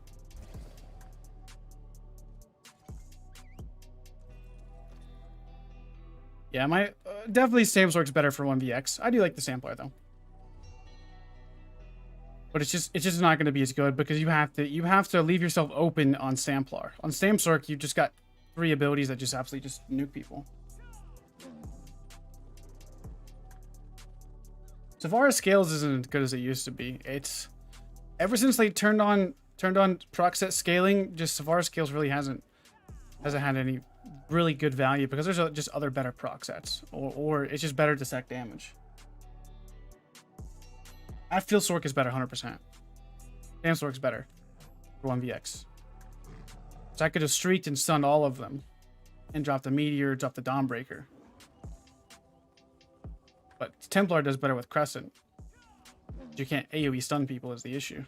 Yeah, definitely Stam-Sorc's better for 1vx. I do like the Sampler though, but it's just not going to be as good because you have to leave yourself open on Stamplar. On Stam-Sorc, you just got 3 abilities that just absolutely just nuke people. So far as scales isn't as good as it used to be. It's ever since they turned on proc set scaling, just so far scales really hasn't had any really good value because there's just other better proc sets, or it's just better to stack damage. I feel Sorc is better 100%. Damn, Sorc's better for 1vx. So I could have streaked and stunned all of them and dropped the Meteor, dropped the Dawnbreaker. But Templar does better with Crescent. You can't AoE stun people is the issue.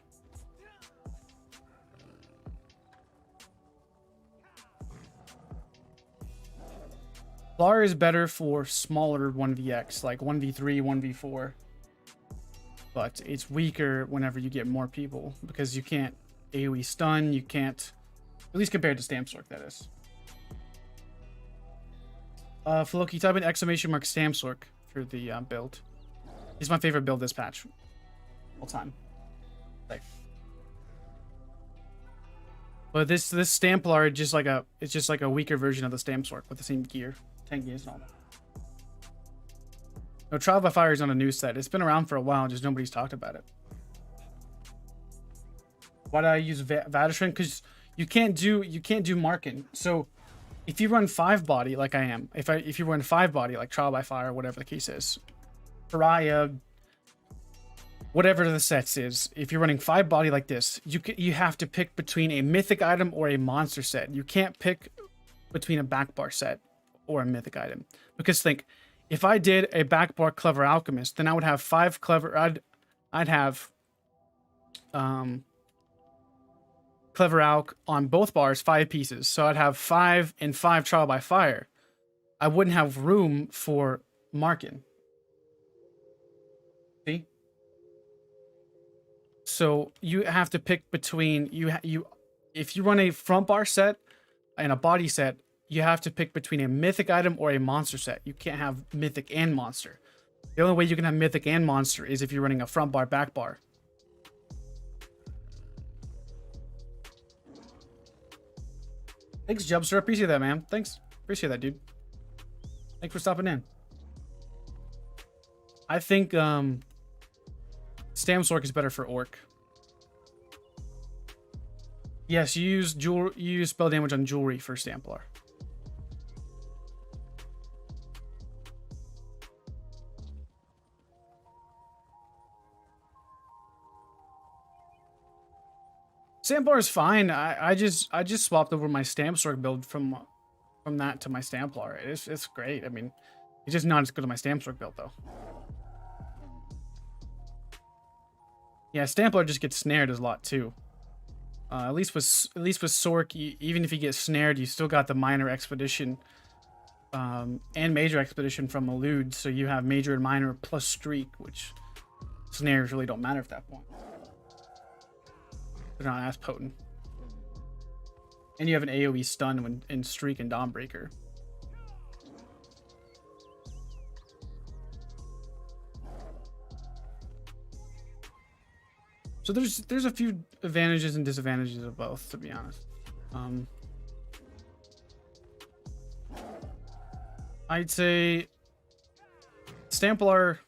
Templar is better for smaller 1vx, like 1v3, 1v4. But it's weaker whenever you get more people because you can't AoE stun, you can't, at least compared to Stam-Sorc, that is. Floki, type in exclamation mark Stam-Sorc for the build. He's my favorite build this patch all time. Like, but this Stamplar it's just like a weaker version of the Stam-Sorc with the same gear, 10 gears and all that. No, Trial by Fire is on a new set. It's been around for a while, just nobody's talked about it. Why do I use Vadatron? Because you can't do marking. So if you run 5 body like I am, if you run 5 body like Trial by Fire, whatever the case is, Pariah, whatever the sets is, if you're running 5 body like this, you have to pick between a mythic item or a monster set. You can't pick between a back bar set or a mythic item. Because think, if I did a back bar Clever Alchemist, then I would have 5 clever. I'd have Clever Alch on both bars, 5 pieces. So I'd have 5 and 5 Trial by Fire. I wouldn't have room for marking. See? So you have to pick between if you run a front bar set and a body set, you have to pick between a mythic item or a monster set. You can't have mythic and monster. The only way you can have mythic and monster is if you're running a front bar, back bar. Thanks, Jubster. Appreciate that, man. Thanks. Appreciate that, dude. Thanks for stopping in. I think Stam-Sorc is better for Orc. Yes, you use spell damage on jewelry for Stamplar. Stamplar is fine. I just swapped over my Stam-Sorc build from that to my Stamplar. It's great. I mean, it's just not as good as my Stam-Sorc build though. Yeah, Stamplar just gets snared a lot too. At least with Sorc, even if you get snared, you still got the minor expedition and major expedition from Elude, so you have major and minor plus streak, which snares really don't matter at that point. They're not as potent. And you have an AoE stun in streak and Dawnbreaker. So there's a few advantages and disadvantages of both, to be honest. I'd say Templar.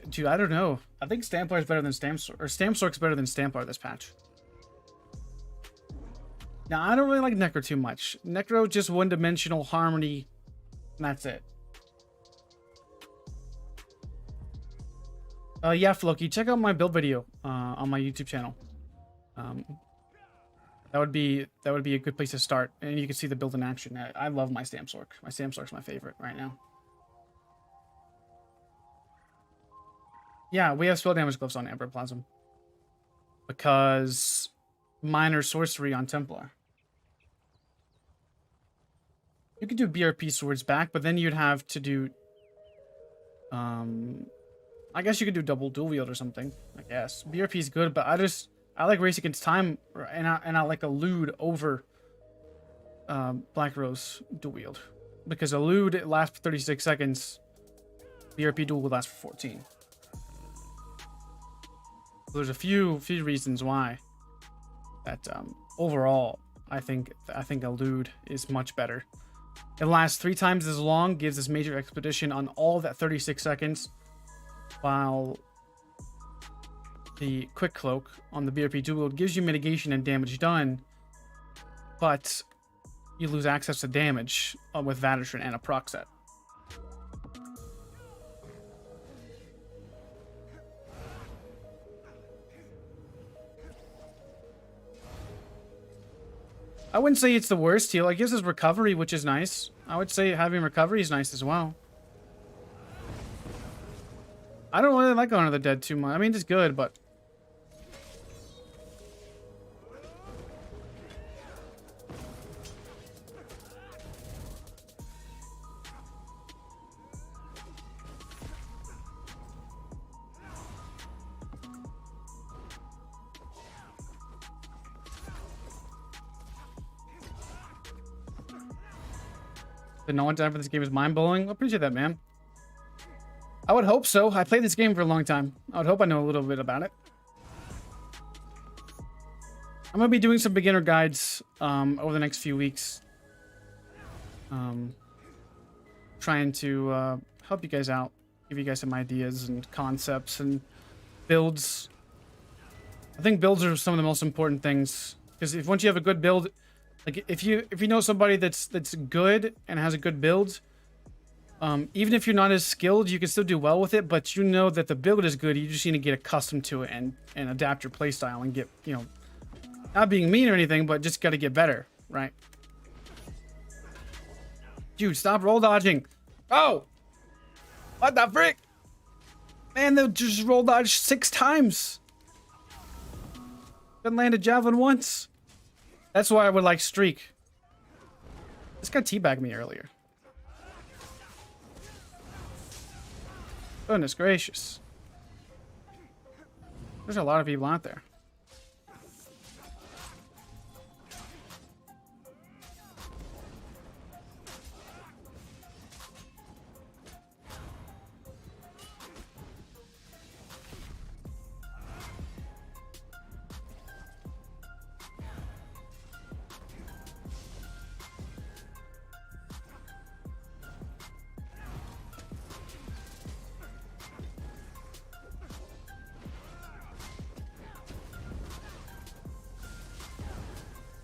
Dude, I don't know. I think Templar is better than Stam-Sorc, or Stam-Sorc's better than Templar this patch. Now, I don't really like Necro too much. Necro just one-dimensional harmony, and that's it. Yeah, Floki, check out my build video on my YouTube channel. That would be a good place to start, and you can see the build in action. I love my Stam-Sorc. My Stam-Sorc's my favorite right now. Yeah, we have spell damage gloves on Ember Plasm because minor sorcery on Templar. You could do BRP swords back, but then you'd have to do I guess you could do double dual wield or something. I guess BRP is good, but I like race against time, and I like elude over Black Rose dual wield, because elude it lasts for 36 seconds. BRP dual would last for 14. So there's a few reasons why that overall I think elude is much better. It lasts 3 times as long, gives this major expedition on all that 36 seconds, while the quick cloak on the BRP dual wield gives you mitigation and damage done, but you lose access to damage with Vadatron and a proc set. I wouldn't say it's the worst heal. It gives us recovery, which is nice. I would say having recovery is nice as well. I don't really like Honor of the Dead too much. I mean, it's good, but... The knowledge time for this game is mind-blowing. I appreciate that, man. I would hope so. I played this game for a long time. I would hope I know a little bit about it. I'm going to be doing some beginner guides over the next few weeks. Trying to help you guys out. Give you guys some ideas and concepts and builds. I think builds are some of the most important things. Because once you have a good build... Like, if you know somebody that's good and has a good build, even if you're not as skilled, you can still do well with it, but you know that the build is good. You just need to get accustomed to it and adapt your playstyle and get, you know, not being mean or anything, but just got to get better, right? Dude, stop roll dodging. Oh! What the frick? Man, they just roll dodge 6 times. Couldn't land a javelin once. That's why I would like Streak. This guy teabagged me earlier. Goodness gracious. There's a lot of people out there.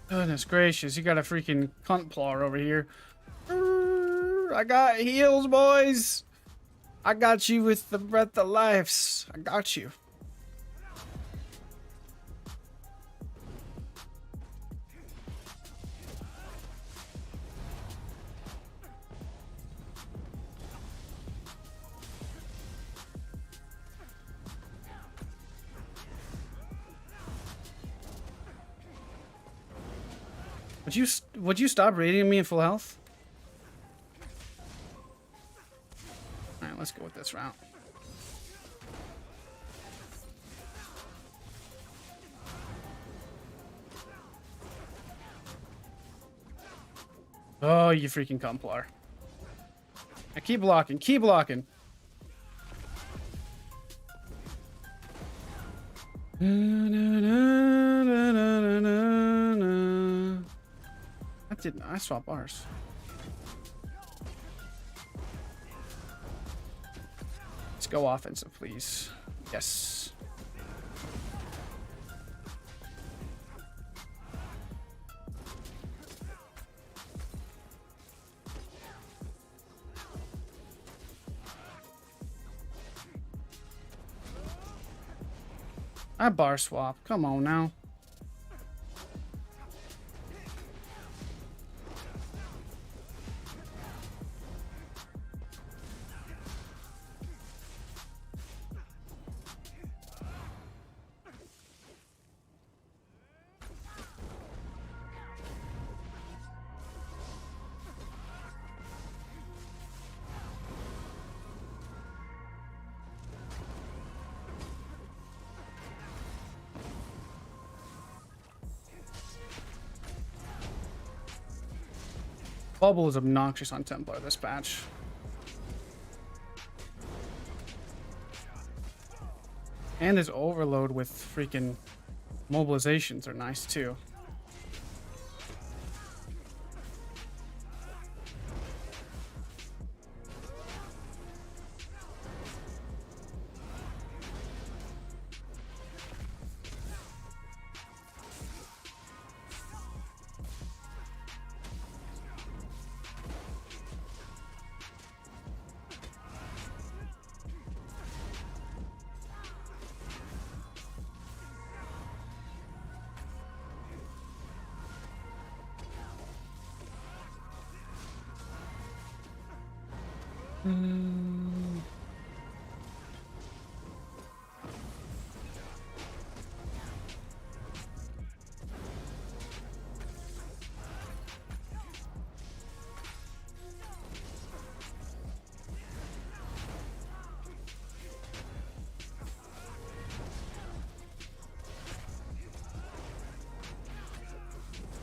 Goodness gracious, you got a freaking Templar over here. I got heals, boys. I got you with the breath of life. I got you. Would you stop raiding me in full health? All right, let's go with this route. Oh, you freaking Templar. Now keep blocking, keep blocking. I didn't. I swap ours. Let's go offensive, please. Yes. I bar swap. Come on now. Bubble is obnoxious on Templar this patch. And his overload with freaking mobilizations are nice too.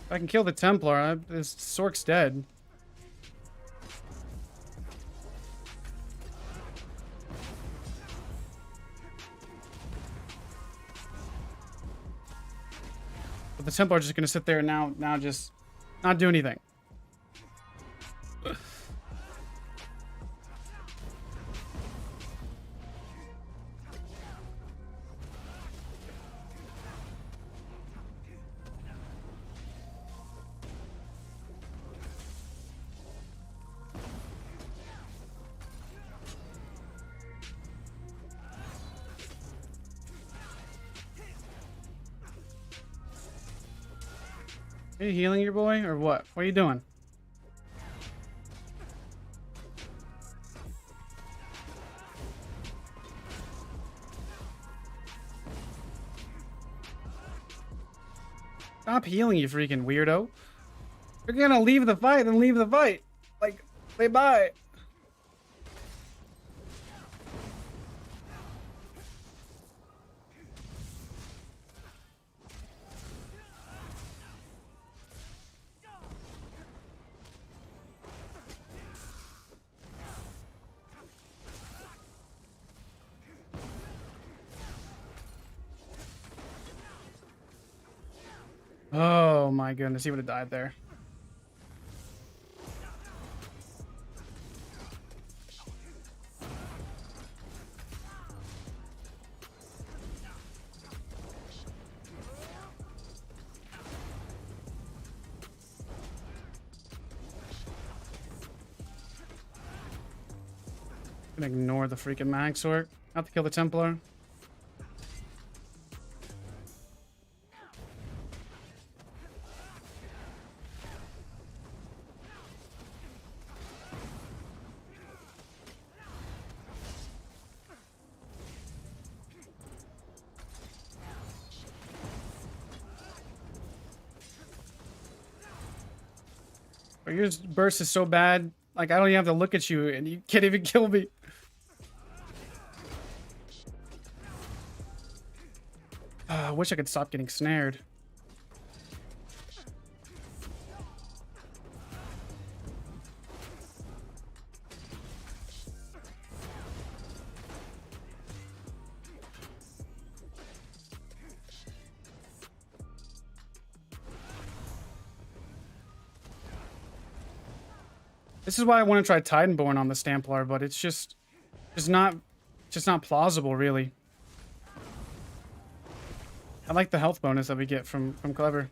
If I can kill the Templar, this Sorc's dead. But the Templar is just gonna sit there and now just not do anything. Are you healing your boy or what? What are you doing? Stop healing, you freaking weirdo. If you're gonna leave the fight, then leave the fight. Like, say bye. Oh my goodness, he would have died there. I'm gonna ignore the freaking MagSorc. Have to kill the Templar. Your burst is so bad, like I don't even have to look at you and you can't even kill me. I wish I could stop getting snared. This is why I want to try Titanborn on the Templar, but it's just not just not plausible, really. I like the health bonus that we get from Clever.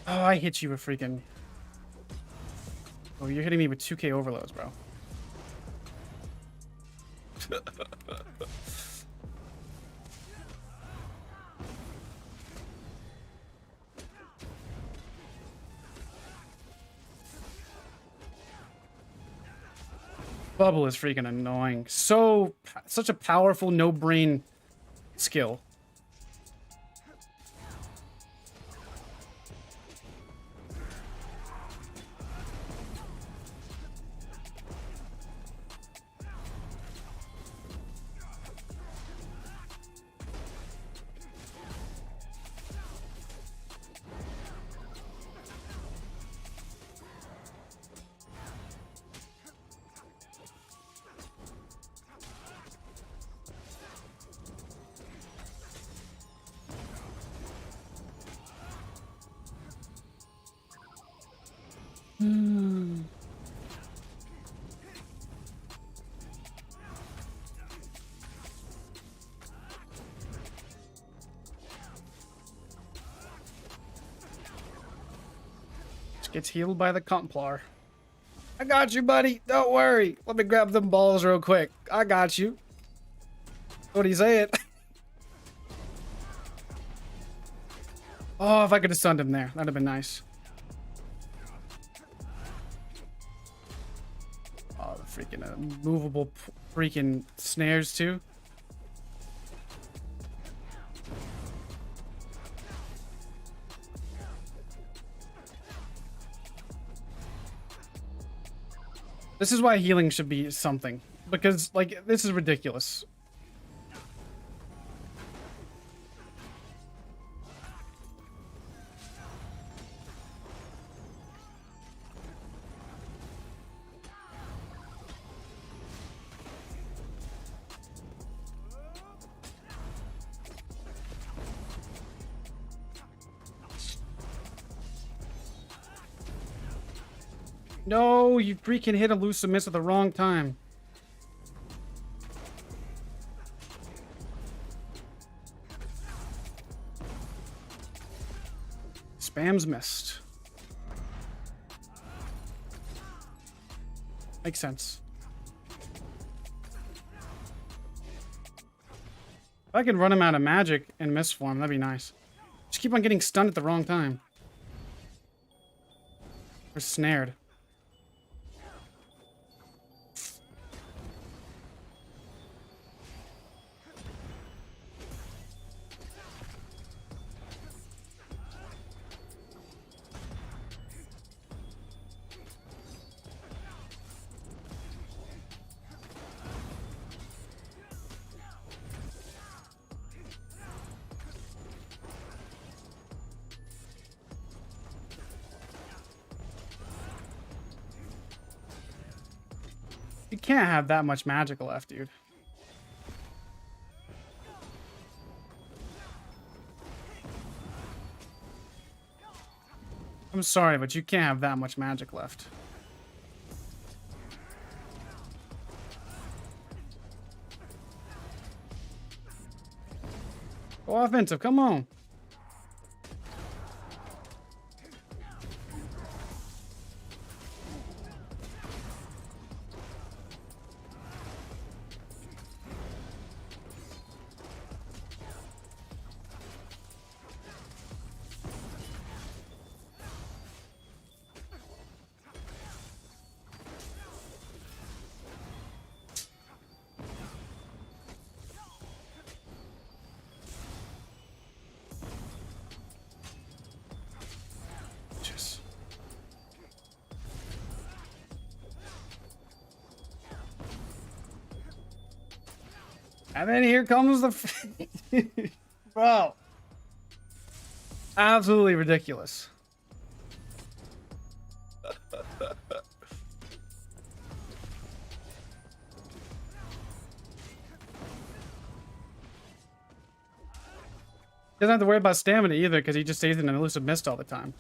Oh, I hit you with freaking... Oh, you're hitting me with 2k overloads, bro. Bubble is freaking annoying. Such a powerful, no-brain skill. Gets healed by the Templar. I got you, buddy. Don't worry. Let me grab them balls real quick. I got you. What do you say it? Oh, if I could have stunned him there, that'd have been nice. Oh, the freaking movable freaking snares too. This is why healing should be something. Because, like, this is ridiculous. No, you freaking hit a loose miss at the wrong time. Spam's missed. Makes sense. If I could run him out of magic and miss for him, that'd be nice. Just keep on getting stunned at the wrong time. Or snared. You can't have that much magic left, dude. I'm sorry, but you can't have that much magic left. Go offensive, come on. And then here comes the... Bro. Absolutely ridiculous. Doesn't have to worry about stamina either because he just stays in an elusive mist all the time.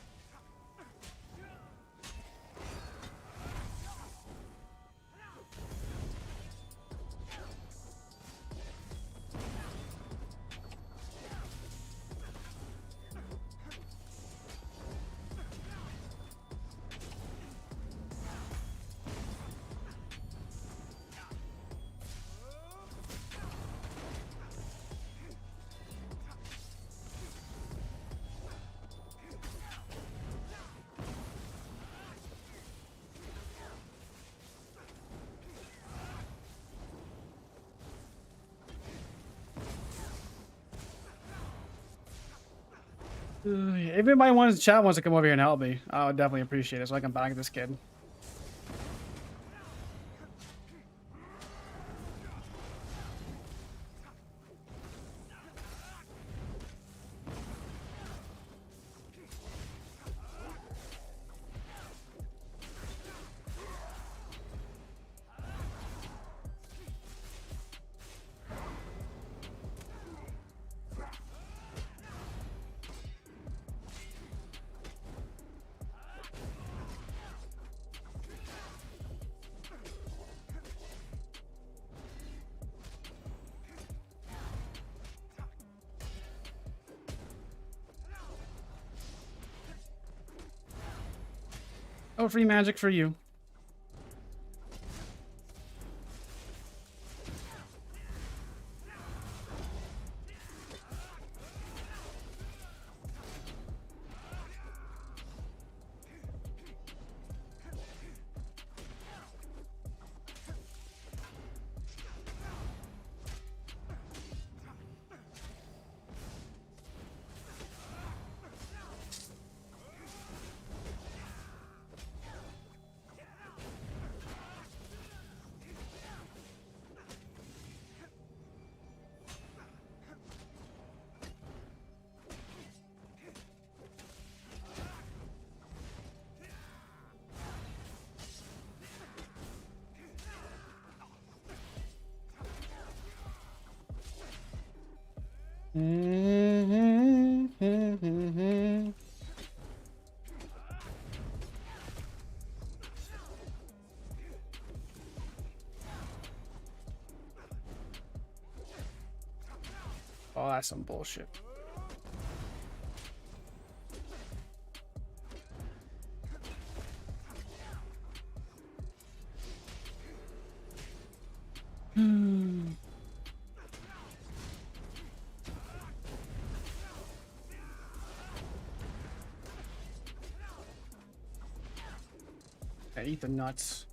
If anybody wants to come over here and help me, I would definitely appreciate it so I can bag this kid. Oh, free magic for you. Oh, that's some bullshit. Yeah, eat the nuts.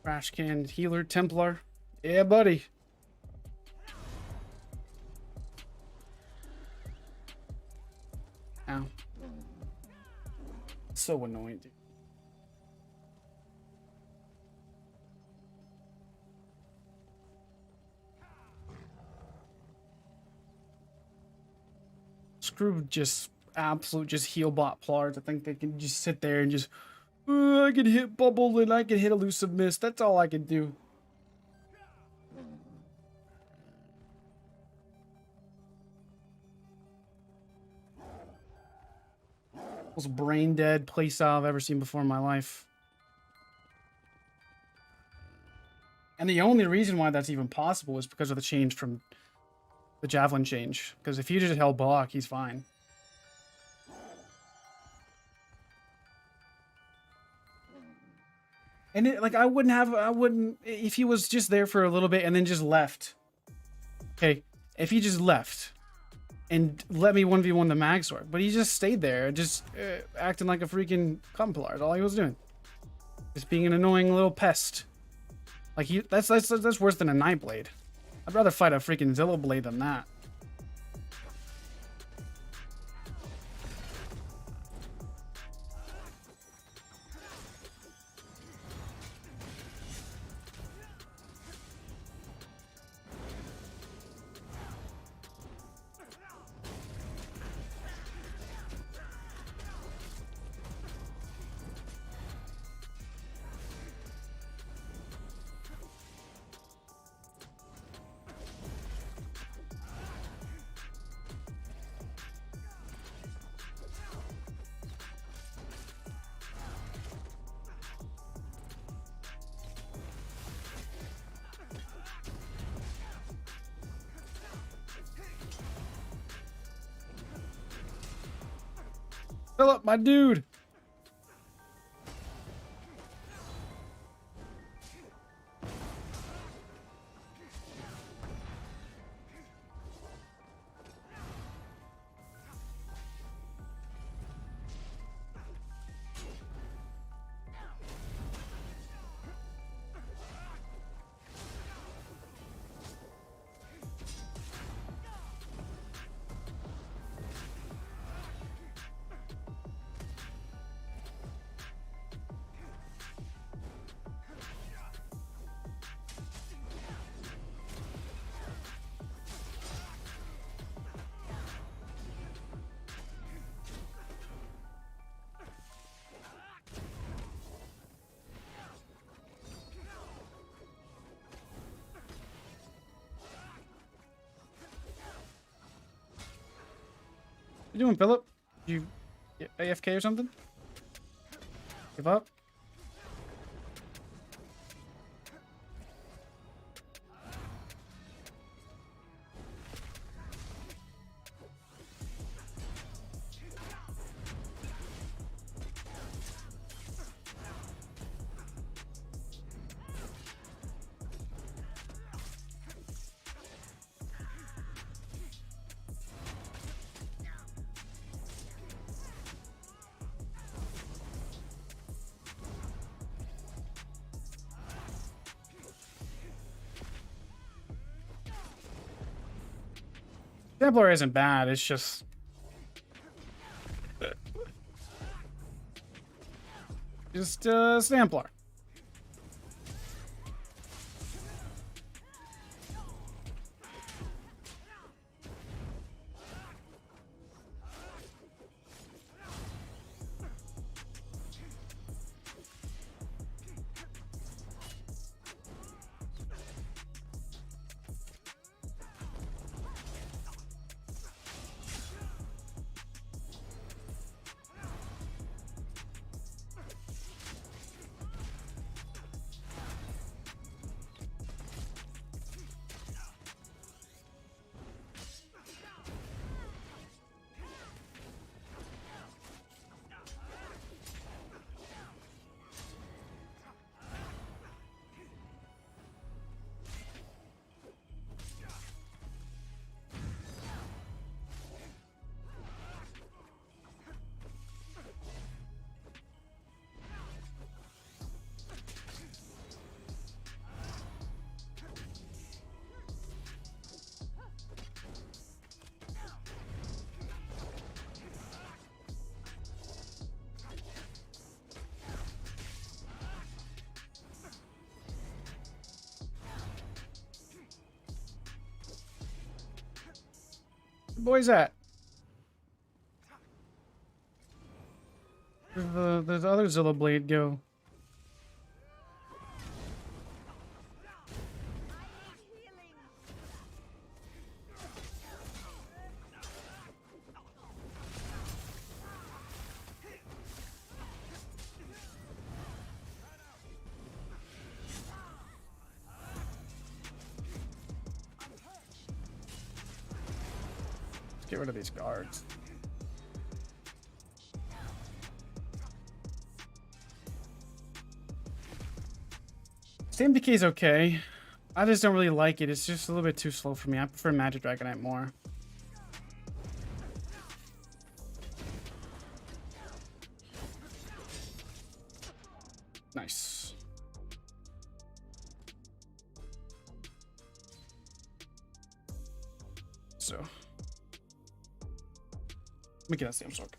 Trash can healer Templar. Yeah, buddy. Ow. So annoying, dude. Screw just absolute heal bot plars. I think they can just sit there and just I can hit bubble and I can hit elusive mist. That's all I can do. Most brain dead playstyle I've ever seen before in my life. And the only reason why that's even possible is because of the change from the javelin change. Because if he just held block, he's fine. And it, like I wouldn't if he was just there for a little bit and then just left. Okay, if he just left and let me 1v1 the MagSorc, but he just stayed there, just acting like a freaking Templar. That's all he was doing. Just being an annoying little pest. Like that's worse than a Nightblade. I'd rather fight a freaking Zilla Blade than that. Fill up, my dude. What you doing, Philip? You AFK or something? Give up? Templar isn't bad, it's just... Templar. Boy's at? Where's the other Zilla Blade go? Get rid of these guards. Stam-Decay is okay. I just don't really like it. It's just a little bit too slow for me. I prefer Magic Dragonite more. Nice. So, let me get that Stam-Sorc.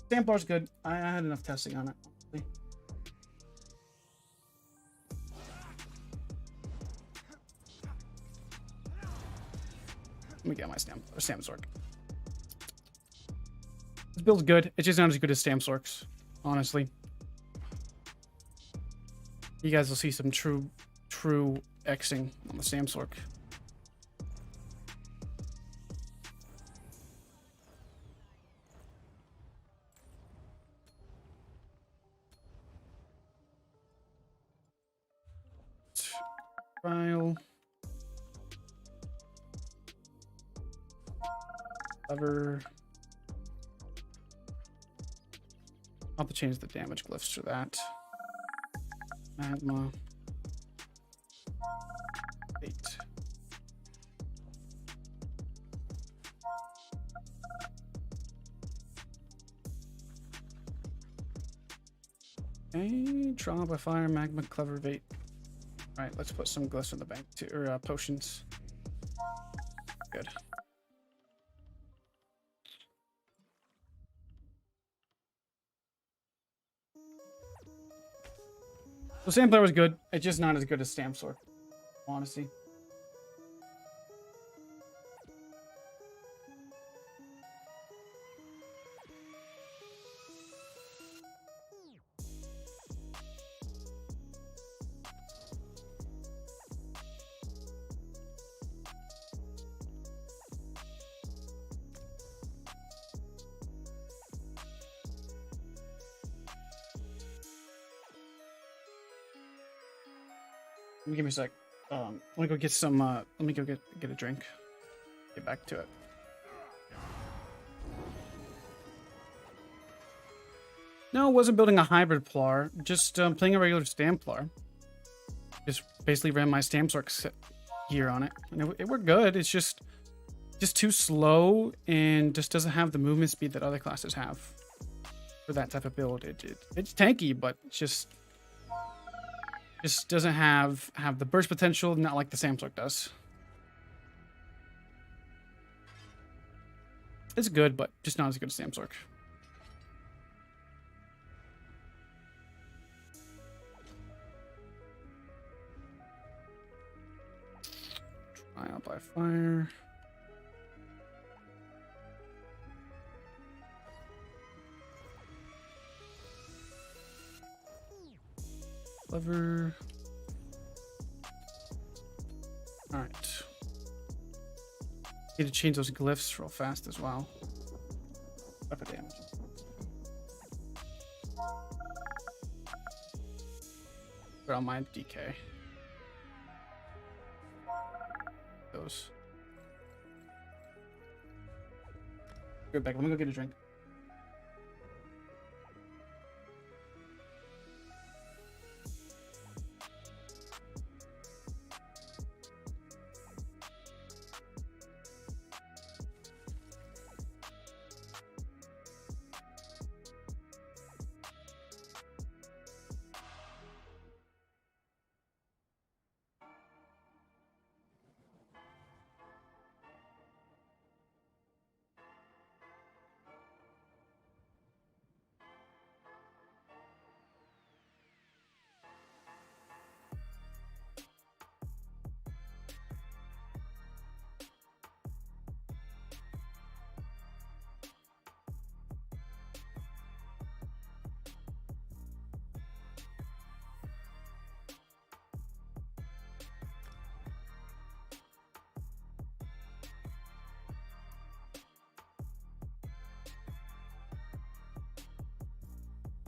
Templar's good. I had enough testing on it. Let me get my Stam-Sorc. This build's good. It's just not as good as Stam-Sorc's, honestly. You guys will see some true Xing on the Stam-Sorc. File. Cover. I'll have to change the damage glyphs for that. Magma. 8. Okay, trauma by fire, magma, clever bait. All right, let's put some glyphs in the bank too, or potions. Good. So Templar was good. It's just not as good as Stam-Sorc, honestly. Give me a sec. Let me go get some. Let me go get a drink. Get back to it. No, I wasn't building a hybrid Plar. Just playing a regular Templar. Just basically ran my Stam-Sorc gear on it, and it worked good. It's just too slow and just doesn't have the movement speed that other classes have for that type of build. It's tanky, but just doesn't have the burst potential, not like the Stam-Sorc does. It's good, but just not as good as Stam-Sorc. Trial by fire. Clever. All right. Need to change those glyphs real fast as well. Weapon damage. Put on my DK. Those. Go back. Let me go get a drink.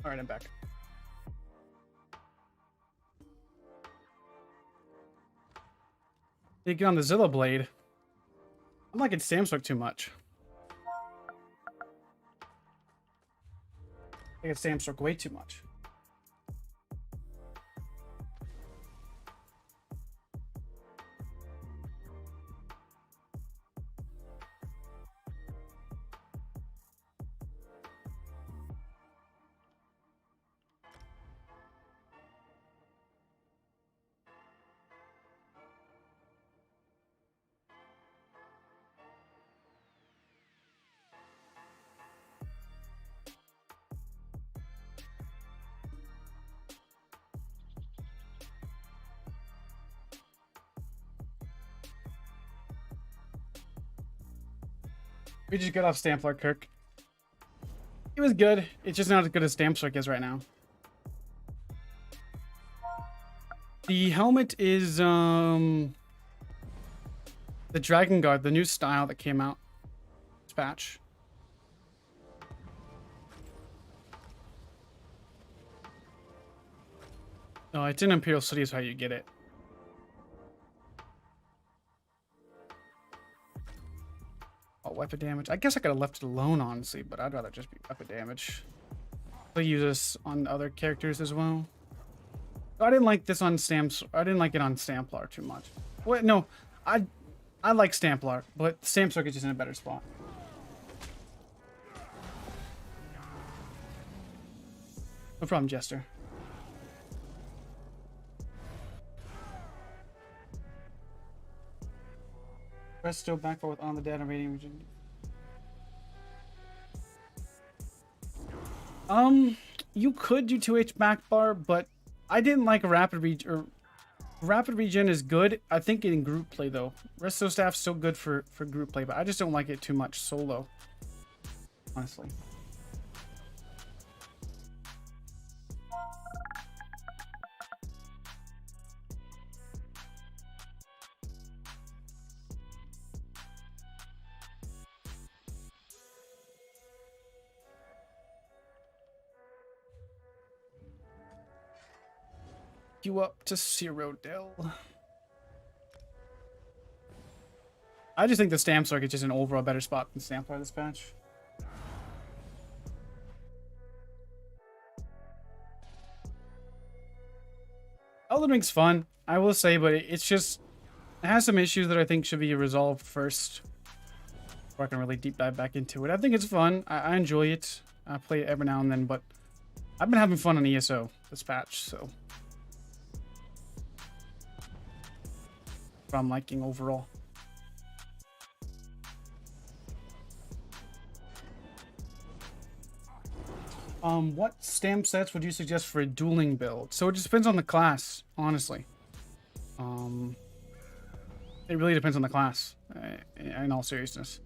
All right, I'm back. You get on the Zilla Blade. I'm liking Stam-Sorc too much. I get Stam-Sorc way too much. We just got off Templar, Kirk. It was good. It's just not as good as Stam-Sorc is right now. The helmet is the Dragon Guard, the new style that came out this patch. No, it's in Imperial City is how you get it. Oh, weapon damage. I guess I could have left it alone, honestly, but I'd rather just be weapon damage. I'll use this on other characters as well. I didn't like this on I didn't like it on Templar too much. Wait, no, I like Templar, but Stam-Sorc is just in a better spot. No problem, Jester. Press still back forward on the data rating region. You could do 2H back bar, but I didn't like rapid regen is good. I think in group play though. Resto staff's still good for group play, but I just don't like it too much solo. Honestly. You up to Cyrodiil. I just think the Stam-Sorc is just an overall better spot than Templar this patch. Elden Ring's fun, I will say, but it's just it has some issues that I think should be resolved first before I can really deep dive back into it. I think it's fun. I enjoy it. I play it every now and then, but I've been having fun on ESO this patch, so I'm liking overall. What stamp sets would you suggest for a dueling build? So it just depends on the class, honestly. It really depends on the class, in all seriousness.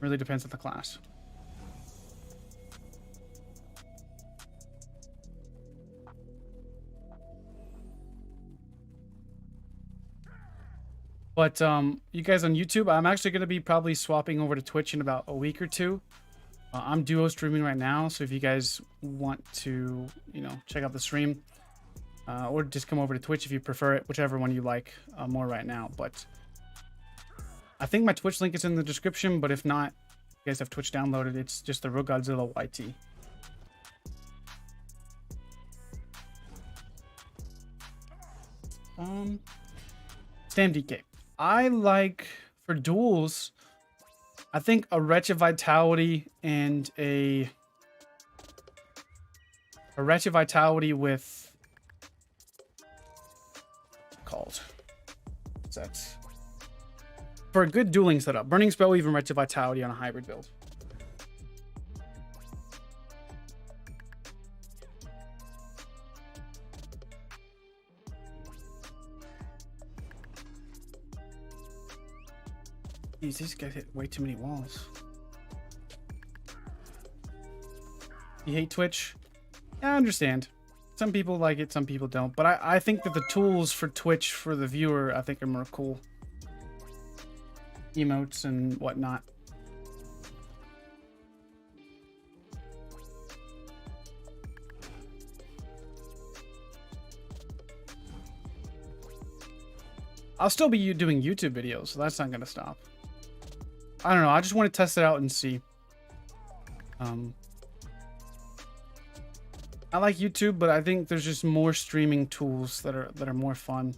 Really depends on the class. But you guys on YouTube, I'm actually going to be probably swapping over to Twitch in about a week or two. I'm duo streaming right now, so if you guys want to, you know, check out the stream, or just come over to Twitch if you prefer it, whichever one you like more right now. But I think my Twitch link is in the description, but if not, you guys have Twitch downloaded. It's just the Real Godzilla YT. Stam DK. I like, for duels, I think a Wretched Vitality and a Wretched Vitality with called what's that? For a good dueling setup. Burning Spell, even Wretched Vitality on a hybrid build. Jeez, these guys hit way too many walls. You hate Twitch? Yeah, I understand. Some people like it, some people don't. But I think that the tools for Twitch for the viewer, I think are more cool. Emotes and whatnot. I'll still be doing YouTube videos, so that's not going to stop. I don't know. I just want to test it out and see. I like YouTube, but I think there's just more streaming tools that are more fun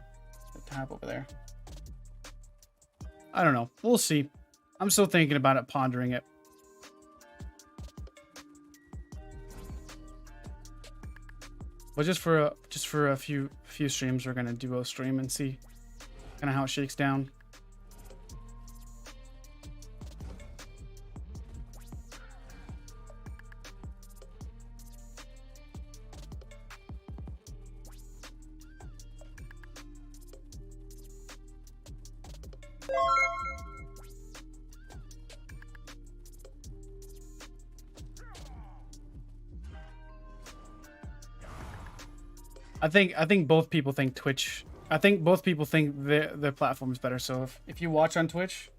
to have over there. I don't know. We'll see. I'm still thinking about it, pondering it. But just for a few streams, we're gonna duo stream and see kind of how it shakes down. I think both people think Twitch. I think both people think their platform is better. So if you watch on Twitch,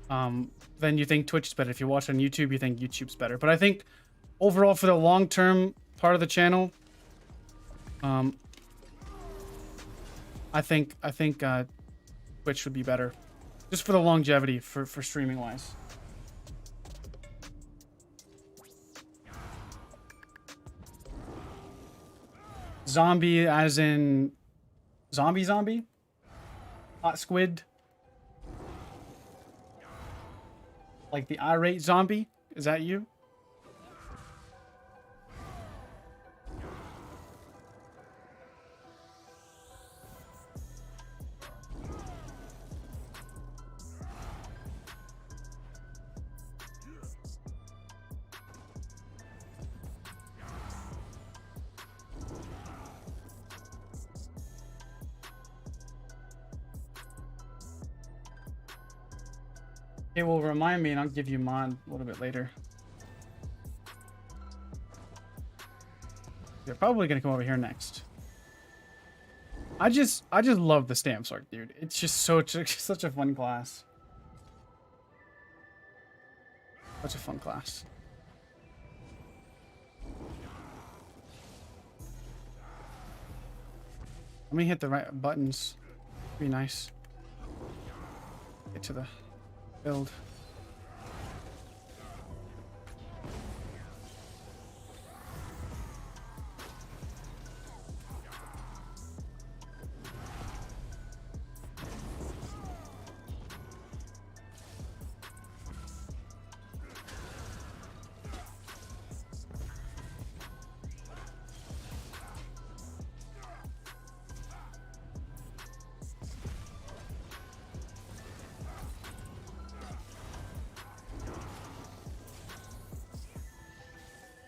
then you think Twitch is better. If you watch on YouTube, you think YouTube's better. But I think overall for the long-term part of the channel, I think Twitch would be better. Just for the longevity, for streaming wise. Zombie as in zombie? Hot squid? Like the irate zombie? Is that you? Okay, well, remind me and I'll give you mod a little bit later. They're probably gonna come over here next. I just love the Stam-Sorc, dude. It's just such a fun class. Such a fun class. Let me hit the right buttons. Be nice. Get to the build.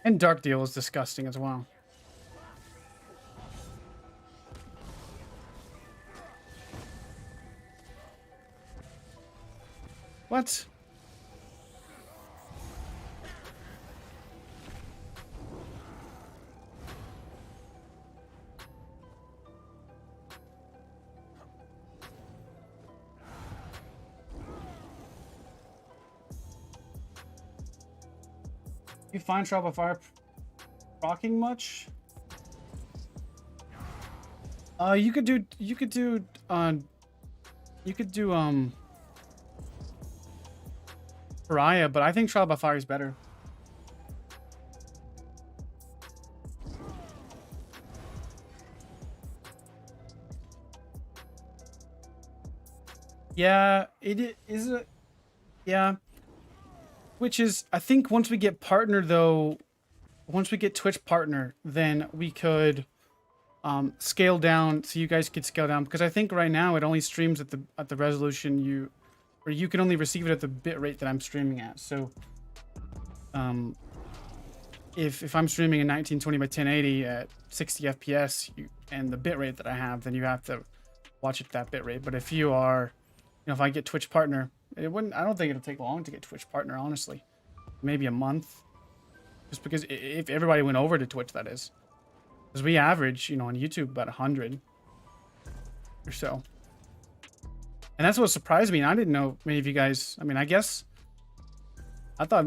And Dark Deal is disgusting as well. What? You find Trial by Fire rocking much? You could do Pariah, but I think Trial by Fire is better. Yeah, it is a yeah. Which is, I think once we get partner though, once we get Twitch partner, then we could scale down, so you guys could scale down, because I think right now it only streams at the resolution you can only receive it at the bit rate that I'm streaming at. So if I'm streaming in 1920 by 1080 at 60 FPS and the bit rate that I have, then you have to watch it at that bit rate. But if you are, if I get Twitch partner, I don't think it'll take long to get Twitch partner, honestly. Maybe a month. Just because if everybody went over to Twitch, that is. Because we average, on YouTube about 100 or so. And that's what surprised me. And I didn't know many of you guys, I guess I thought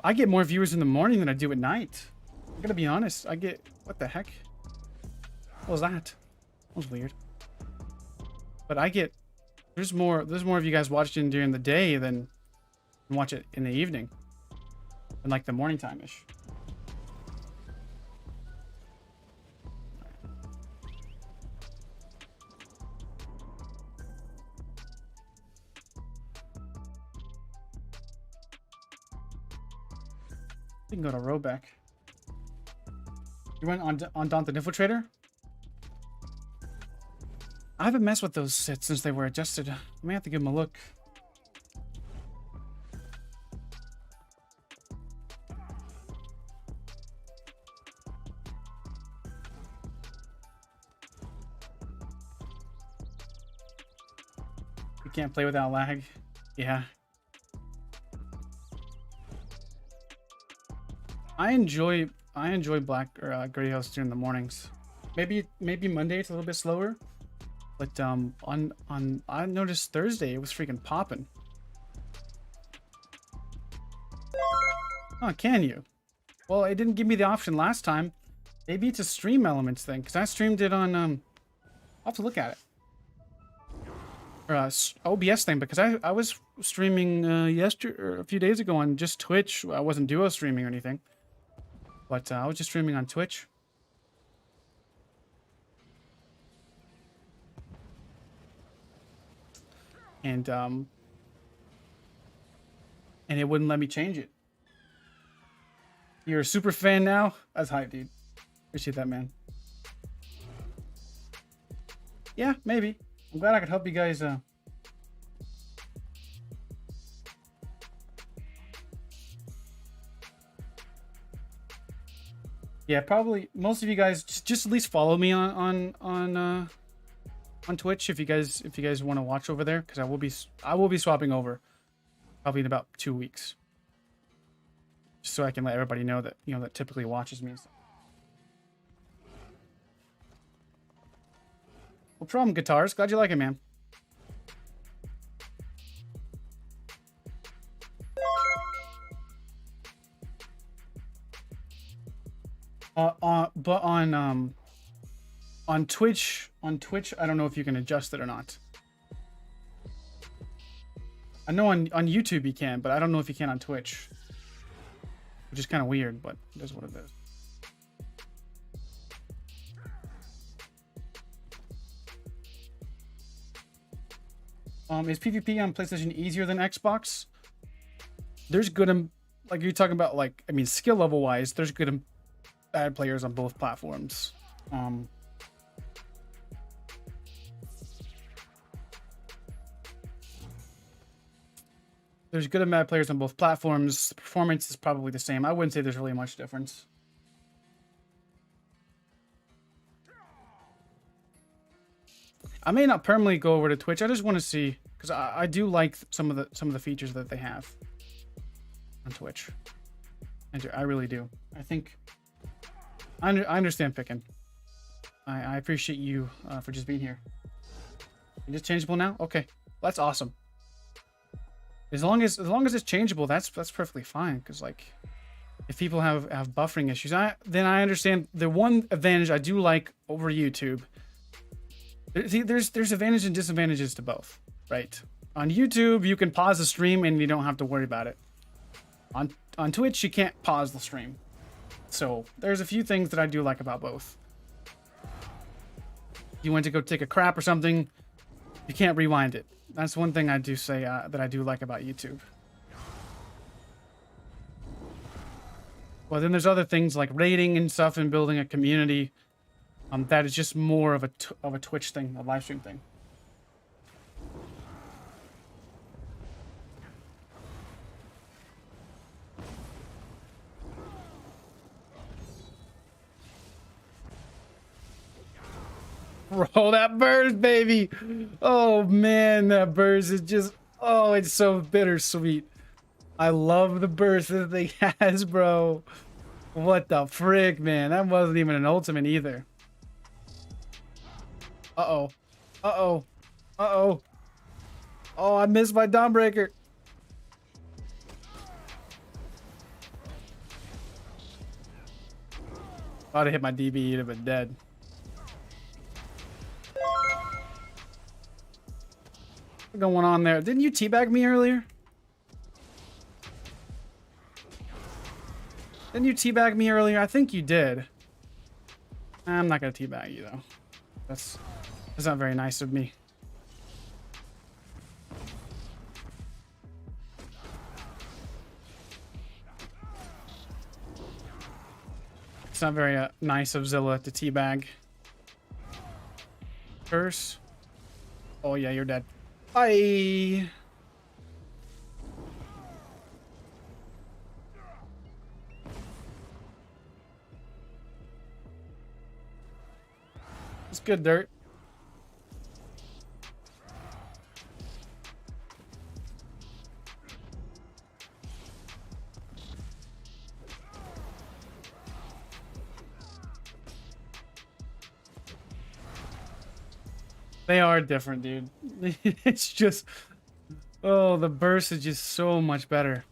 I get more viewers in the morning than I do at night. I'm gonna be honest. What the heck? What was that? That was weird. But there's more of you guys watching during the day than watch it in the evening. And like the morning time-ish. You can go to Robeck. You went on Daunt the Infiltrator? I haven't messed with those sets since they were adjusted. I may have to give them a look. You can't play without lag. Yeah. I enjoy Black or Gray House during the mornings. Maybe Monday it's a little bit slower. But I noticed Thursday it was freaking popping. Oh, can you? Well, it didn't give me the option last time. Maybe it's a stream elements thing, because I streamed it on I'll have to look at it. or OBS thing, because I was streaming yesterday or a few days ago on just Twitch. I wasn't duo streaming or anything, but I was just streaming on Twitch. And it wouldn't let me change it. You're a super fan now? That's hype, dude. Appreciate that, man. Yeah, maybe. I'm glad I could help you guys. Yeah, probably most of you guys just at least follow me on Twitch if you guys want to watch over there, because I will be swapping over probably in about 2 weeks, just so I can let everybody know that that typically watches me. No problem, guitars. Glad you like it, man. But on Twitch, I don't know if you can adjust it or not. I know on YouTube you can, but I don't know if you can on Twitch, which is kind of weird, but it is what it is. Is PvP on PlayStation easier than Xbox? There's good and, like you're talking about, like, I mean, skill level wise, there's good and bad players on both platforms. There's good and bad players on both platforms. The performance is probably the same. I wouldn't say there's really much difference. I may not permanently go over to Twitch. I just want to see, because I do like some of the features that they have on Twitch. I really do. I think I understand picking. I appreciate you for just being here. It's just changeable now. Okay, that's awesome. As long as it's changeable, that's perfectly fine. Because, like, if people have buffering issues, then I understand. The one advantage I do like over YouTube. There's advantages and disadvantages to both, right? On YouTube, you can pause the stream and you don't have to worry about it. On Twitch, you can't pause the stream. So there's a few things that I do like about both. You went to go take a crap or something, you can't rewind it. That's one thing I do say that I do like about YouTube. Well, then there's other things like raiding and stuff and building a community. That is just more of a Twitch thing, a live stream thing. Bro, that burst, baby. Oh man, that burst is just, oh, it's so bittersweet. I love the burst that thing has, bro. What the frick, man? That wasn't even an ultimate either. Uh-oh. Uh-oh. Uh-oh. Oh, I missed my Dawnbreaker. I'd have hit my DB, he'd have been dead. What's going on there? Didn't you teabag me earlier? Didn't you teabag me earlier? I think you did. I'm not gonna teabag you though. That's not very nice of me. It's not very nice of Zilla to teabag. Curse. Oh yeah, you're dead. Bye. It's good dirt. They are different, dude. It's just, oh, the burst is just so much better.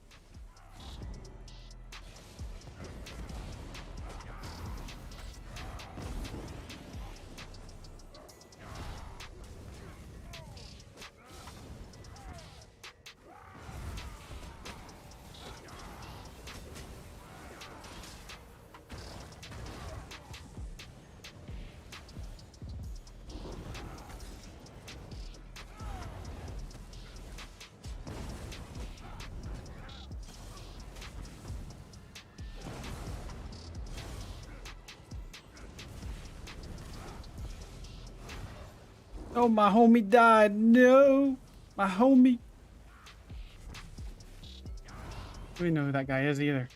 Oh, my homie died. No, my homie. I don't know who that guy is either.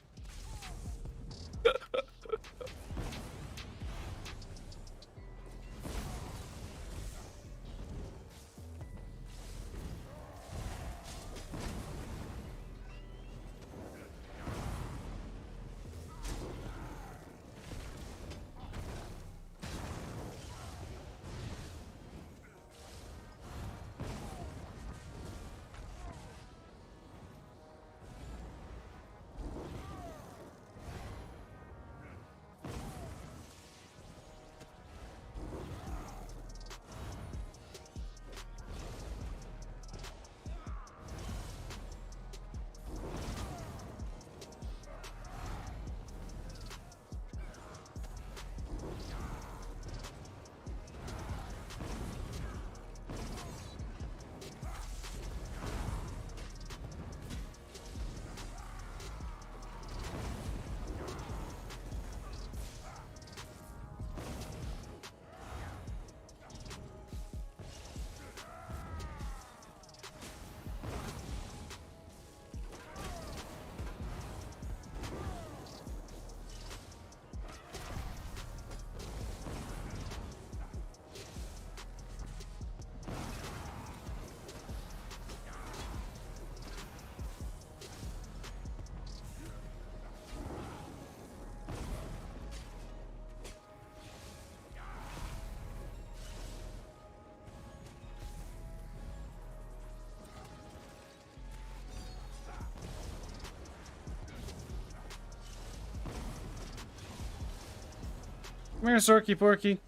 Come here, Sorky Porky.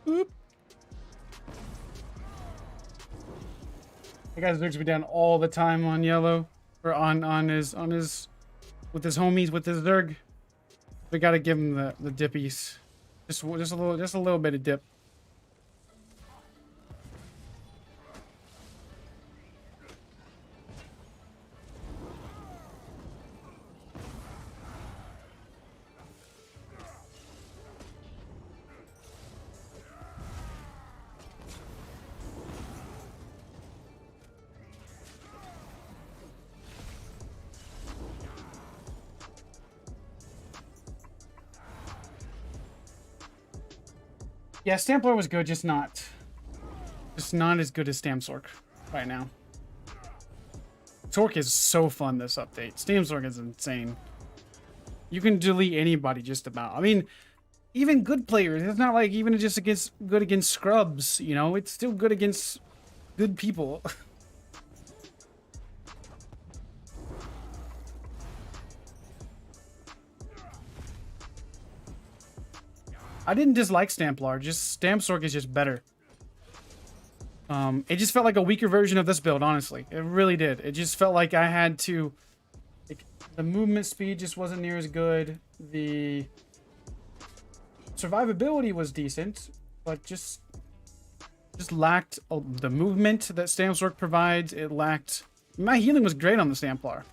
Oop. That guy's looks me down all the time on yellow, or on his with his homies with his Zerg. We gotta give him the dippies, just a little bit of dip. Yeah, Templar was good, just not as good as Stam-Sorc right now. Sorc is so fun this update. Stam-Sorc is insane. You can delete anybody just about. I mean, even good players. It's not like even just good against scrubs, you know? It's still good against good people. I didn't dislike Templar, just Stam-Sorc is just better. It just felt like a weaker version of this build, honestly. It really did. It just felt like I had to... Like, the movement speed just wasn't near as good. The survivability was decent, but just lacked the movement that Stam-Sorc provides. It lacked... My healing was great on the Templar.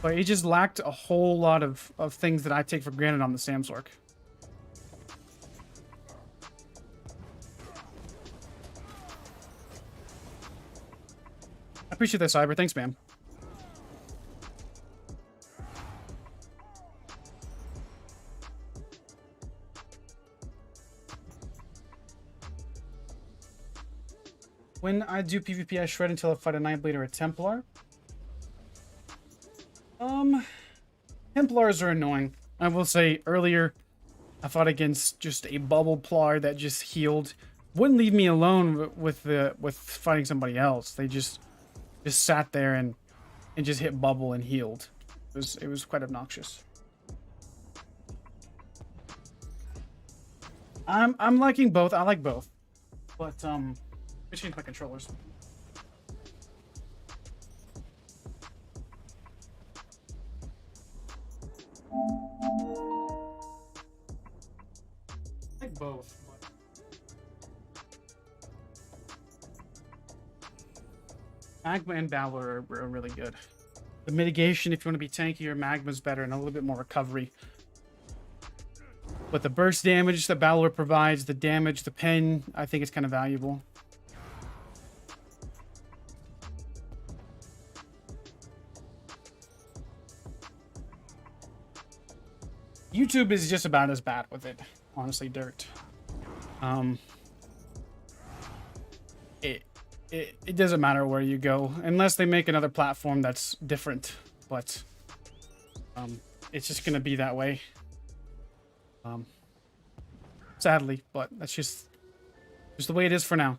But it just lacked a whole lot of things that I take for granted on the Stam-Sorc. I appreciate that, Cyber. Thanks, man. When I do PvP, I shred until I fight a Nightblade or a Templar. Templars are annoying. I will say earlier, I fought against just a bubble plar that just healed. Wouldn't leave me alone with fighting somebody else. They just sat there and just hit bubble and healed. It was quite obnoxious. I'm liking both. I like both, but let me change my controllers. I like both. Magma and Valor are really good. The mitigation, if you want to be tankier, Magma's better and a little bit more recovery. But the burst damage that Valor provides, the damage, the pen, I think it's kind of valuable. YouTube is just about as bad with it, honestly, dirt. It doesn't matter where you go, unless they make another platform that's different, but it's just gonna be that way. Sadly, but that's just the way it is for now.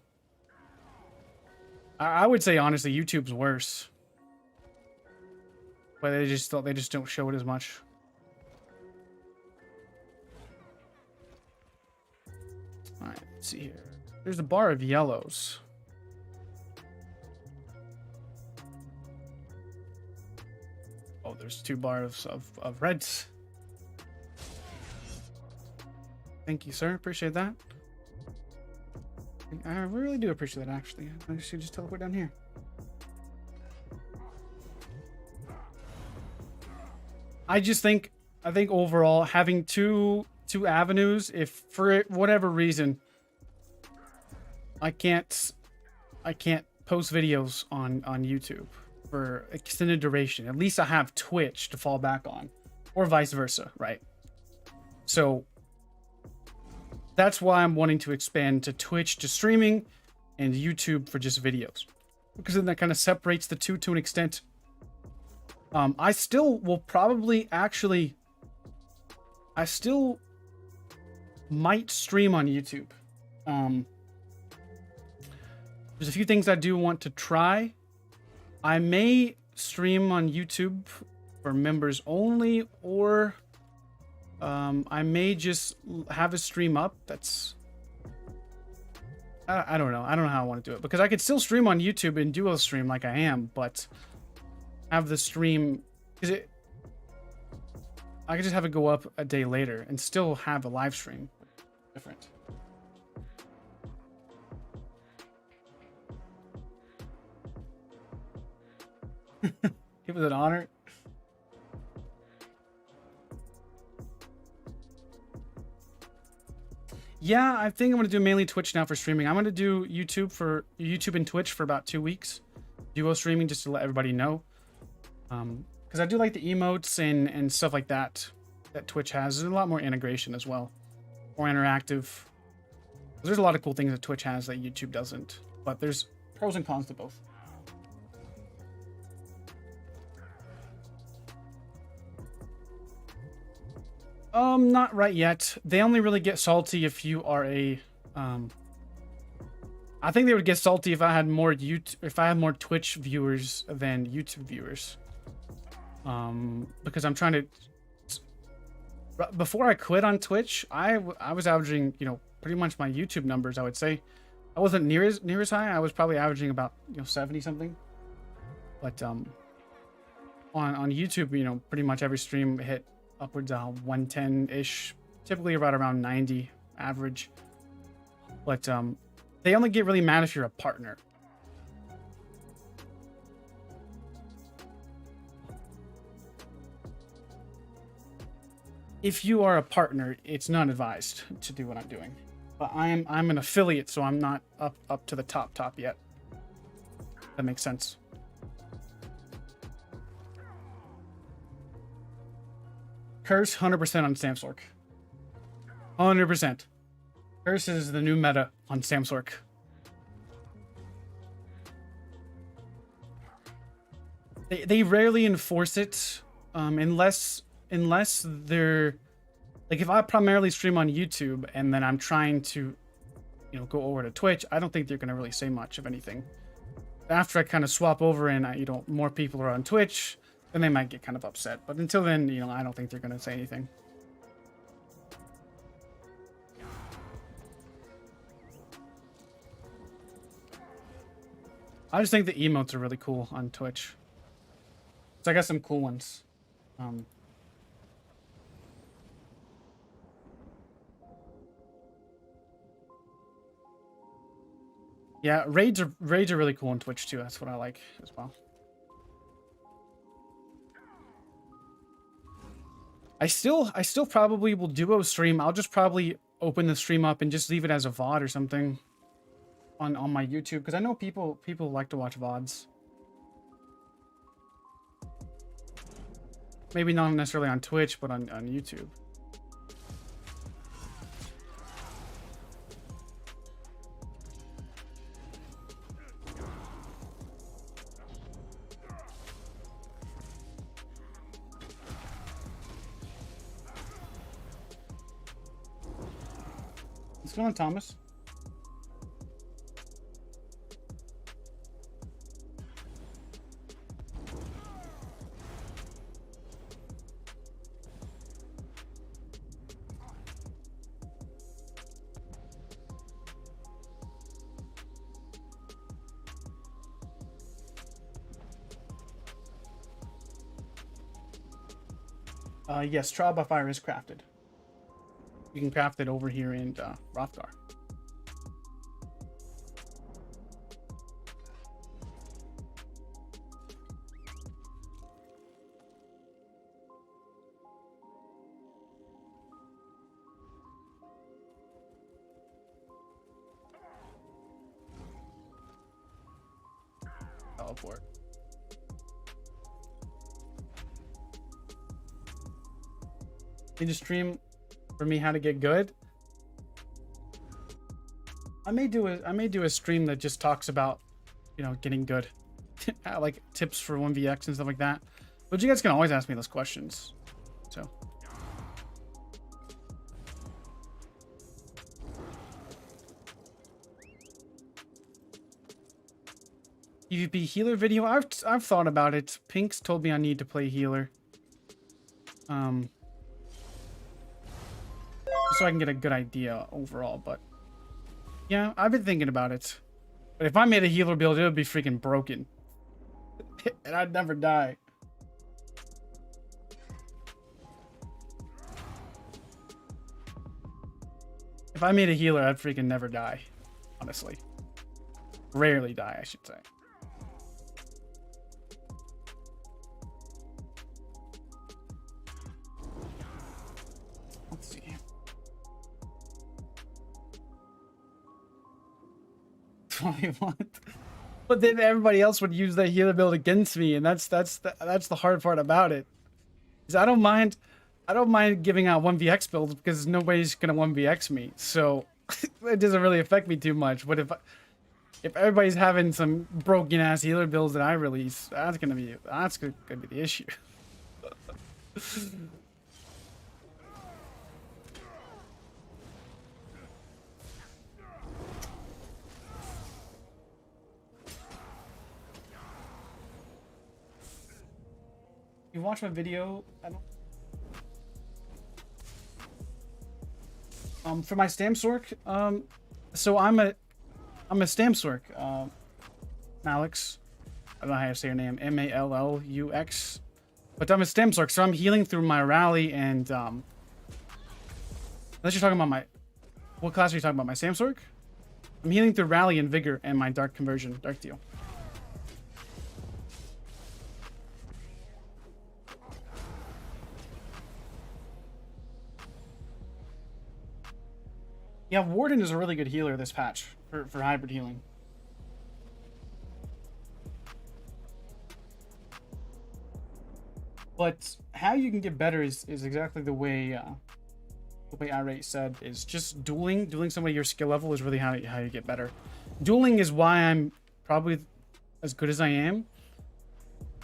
I would say honestly, YouTube's worse, but they just don't show it as much. All right, let's see here. There's a bar of yellows. Oh, there's 2 bars of reds. Thank you, sir. Appreciate that. I really do appreciate that, actually. I should just teleport down here. I think overall, having two avenues, if for whatever reason I can't post videos on YouTube for extended duration, at least I have Twitch to fall back on, or vice versa, right? So that's why I'm wanting to expand to Twitch to streaming and YouTube for just videos, because then that kind of separates the two to an extent. I still will probably actually, I still might stream on YouTube. There's a few things I do want to try. I may stream on YouTube for members only, or I may just have a stream up that's, I don't know. I don't know how I want to do it, because I could still stream on YouTube and dual stream like I am, but have the stream, because I could just have it go up a day later and still have a live stream. Different. It was an honor. Yeah, I think I'm going to do mainly Twitch now for streaming. I'm going to do YouTube and Twitch for about 2 weeks. Duo streaming, just to let everybody know. Because I do like the emotes and stuff like that Twitch has. There's a lot more integration as well. More interactive. There's a lot of cool things that Twitch has that YouTube doesn't. But there's pros and cons to both. Not right yet. They only really get salty if you are a, I think they would get salty if I had more Twitch viewers than YouTube viewers. Because I'm trying to, before I quit on Twitch, I was averaging, pretty much my YouTube numbers, I would say. I wasn't near as high. I was probably averaging about, 70 something. But, on YouTube, pretty much every stream hit upwards of 110-ish, typically right around 90 average. But they only get really mad if you're a partner. If you are a partner, it's not advised to do what I'm doing. But I'm an affiliate, so I'm not up to the top yet. That makes sense. Curse 100% on Stam-Sorc. 100%. Curse is the new meta on Stam-Sorc. They rarely enforce it, unless they're like, if I primarily stream on YouTube and then I'm trying to, you know, go over to Twitch, I don't think they're gonna really say much of anything. After I kind of swap over and you know, more people are on Twitch, then they might get kind of upset. But until then, you know, I don't think they're gonna say anything. I just think the emotes are really cool on Twitch. So I got some cool ones. Yeah, raids are really cool on Twitch too. That's what I like as well. I still probably will duo stream. I'll just probably open the stream up and just leave it as a VOD or something on my YouTube, because I know people like to watch VODs. Maybe not necessarily on Twitch, but on YouTube. What's going on, Thomas? Yes, Trial by Fire is crafted. You can craft it over here in Hrothgar. Teleport. Need to stream for me how to get good. I may do a stream that just talks about, you know, getting good. Like tips for 1vx and stuff like that. But you guys can always ask me those questions. So PvP healer video. I've thought about it. Pink's told me I need to play healer. So I can get a good idea overall, but yeah, I've been thinking about it. But if I made a healer build, it would be freaking broken. And I'd never die. If I made a healer, I'd freaking never die. Honestly. Rarely die, I should say. Let's see. But then everybody else would use that healer build against me, and that's the hard part about it. Is I don't mind giving out 1vx builds because nobody's gonna 1vx me, so it doesn't really affect me too much. But if everybody's having some broken ass healer builds that I release, that's gonna be the issue. You watch my video? I don't. For my Stam-Sorc, so I'm a Stam-Sorc, Alex. I don't know how to say your name, Mallux. But I'm a Stam-Sorc, so I'm healing through my rally and unless you're talking about what class are you talking about? My Stam-Sorc? I'm healing through rally and vigor and my dark conversion, dark deal. Yeah, Warden is a really good healer this patch for hybrid healing. But how you can get better is exactly the way Irate said, is just dueling. Dueling somebody your skill level is really how you get better. Dueling is why I'm probably as good as I am.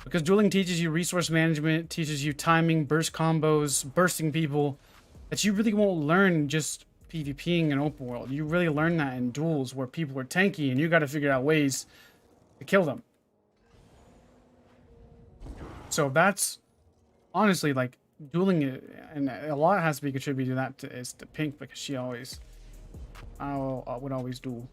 Because dueling teaches you resource management, teaches you timing, burst combos, bursting people, that you really won't learn just PvPing in open world. You really learn that in duels where people are tanky and you got to figure out ways to kill them. So that's honestly like dueling it, and a lot has to be contributed to that is to Pink, because she always would always duel.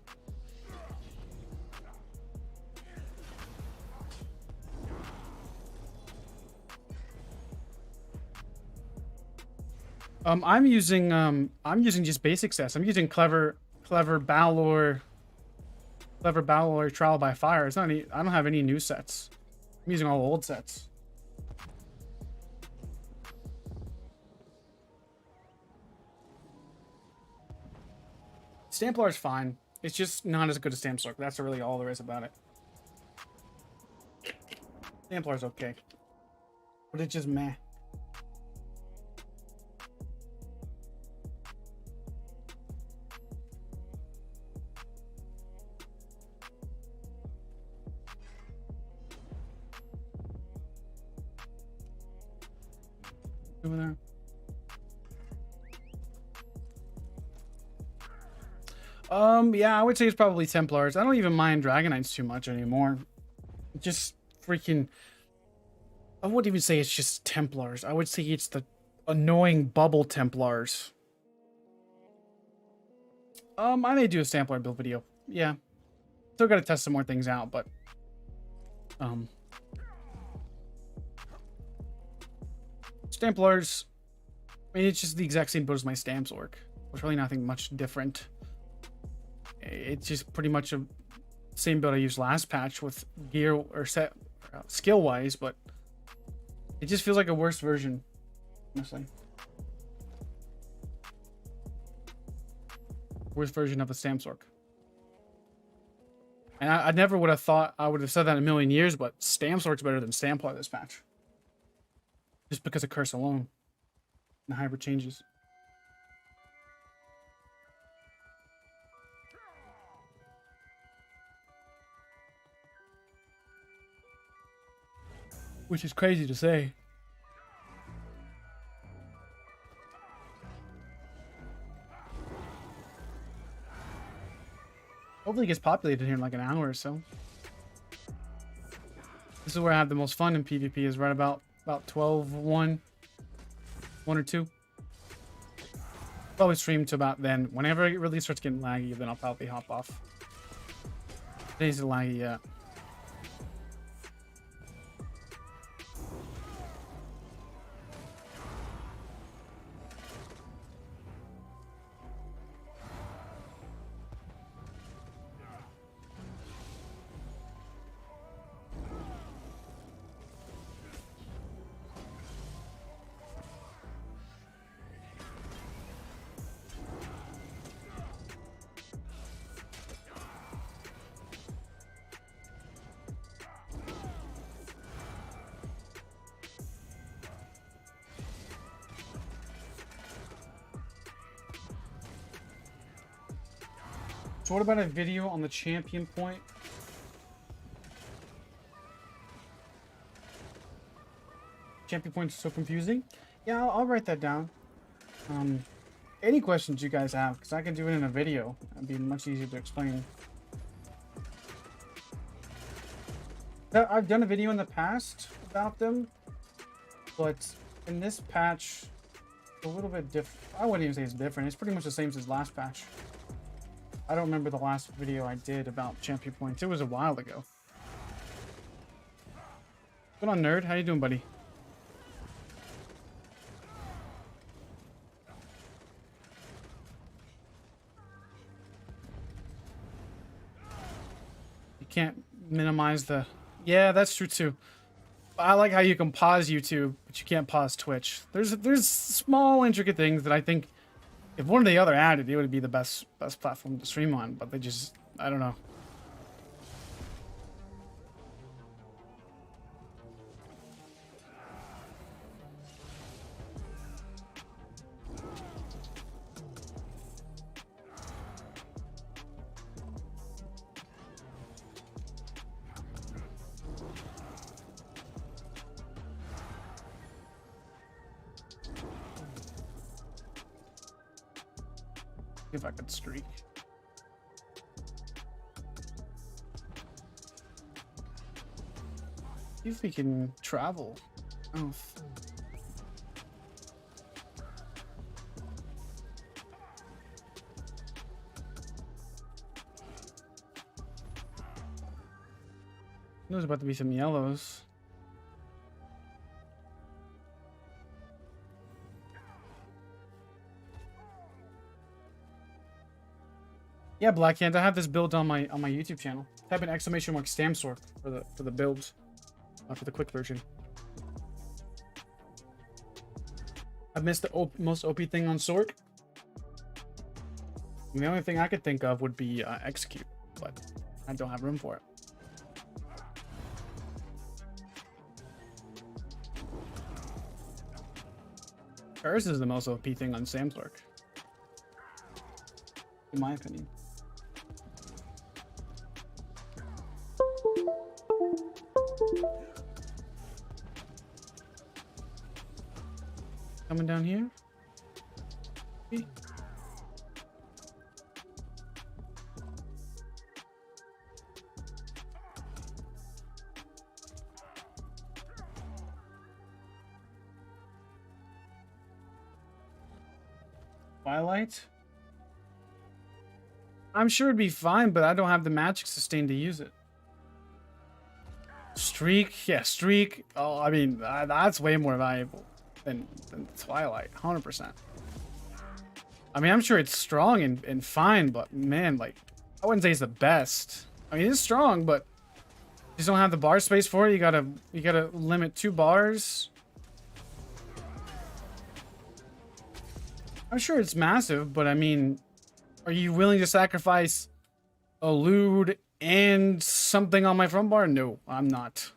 I'm using just basic sets. I'm using clever Balor Trial by Fire. It's not any, I don't have any new sets. I'm using all old sets. Templar is fine. It's just not as good as Stam-Sorc. That's really all there is about it. Templar's okay, but it's just meh. Over there. Yeah, I would say it's probably Templars. I don't even mind Dragonites too much anymore. Just freaking, I wouldn't even say it's just Templars. I would say it's the annoying bubble Templars. I may do a Templar build video. Yeah. Still gotta test some more things out, but Templars, I mean, it's just the exact same build as my Stam-Sorc. There's really nothing much different. It's just pretty much a same build I used last patch with gear or set skill wise, but it just feels like a worse version, honestly. Worst version of the Stam-Sorc. And I never would have thought I would have said that in a million years, but Stam-Sorc's better than Stamplar this patch. Just because of curse alone and hybrid changes. Which is crazy to say. Hopefully it gets populated here in like an hour or so. This is where I have the most fun in PvP, is right about 12, 1 or 2. Probably stream to about then. Whenever it really starts getting laggy, then I'll probably hop off. Today's laggy yet. So what about a video on the champion point? Champion point is so confusing. Yeah, I'll write that down. Any questions you guys have, because I can do it in a video. It'd be much easier to explain. I've done a video in the past about them, but in this patch, it's a little bit different. I wouldn't even say it's different. It's pretty much the same as last patch. I don't remember the last video I did about champion points. It was a while ago. What's going on, nerd? How you doing, buddy? You can't minimize the... Yeah, that's true too. I like how you can pause YouTube, but you can't pause Twitch. There's small intricate things that I think if one or the other added, it would be the best platform to stream on, but they just, I don't know. See if I could streak. See if we can travel. Oh. There's about to be some yellows. Yeah, Blackhand, I have this build on my YouTube channel. Type in !mark Stam-Sorc for the builds, for the quick version. I missed the most OP thing on Sorc. The only thing I could think of would be execute, but I don't have room for it. Hers is the most OP thing on Stam-Sorc, in my opinion. Coming down here. Okay. Twilight. I'm sure it'd be fine, but I don't have the magic sustain to use it. Streak, yeah, streak. Oh, I mean, that's way more valuable than Twilight, 100%. I mean, I'm sure it's strong and fine, but man, like, I wouldn't say it's the best. I mean, it's strong, but you just don't have the bar space for it. You gotta limit 2 bars. I'm sure it's massive, but I mean, are you willing to sacrifice elude and something on my front bar? No, I'm not.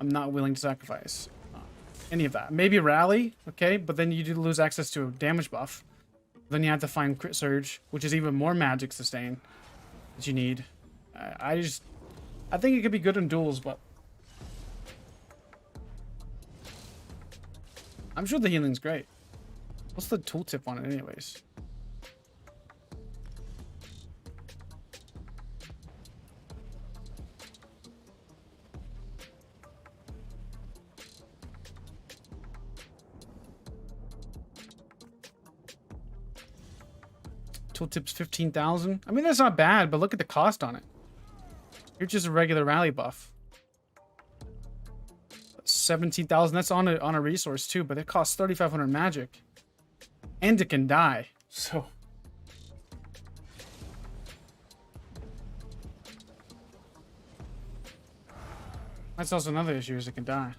I'm not willing to sacrifice any of that. Maybe rally, okay, but then you do lose access to a damage buff. Then you have to find crit surge, which is even more magic sustain that you need. I think it could be good in duels, but I'm sure the healing's great. What's the tooltip on it anyways? Tooltip's 15,000. I mean, that's not bad, but look at the cost on it. You're just a regular rally buff. 17,000. That's on a resource too, but it costs 3,500 magic, and it can die. So that's also another issue, is it can die.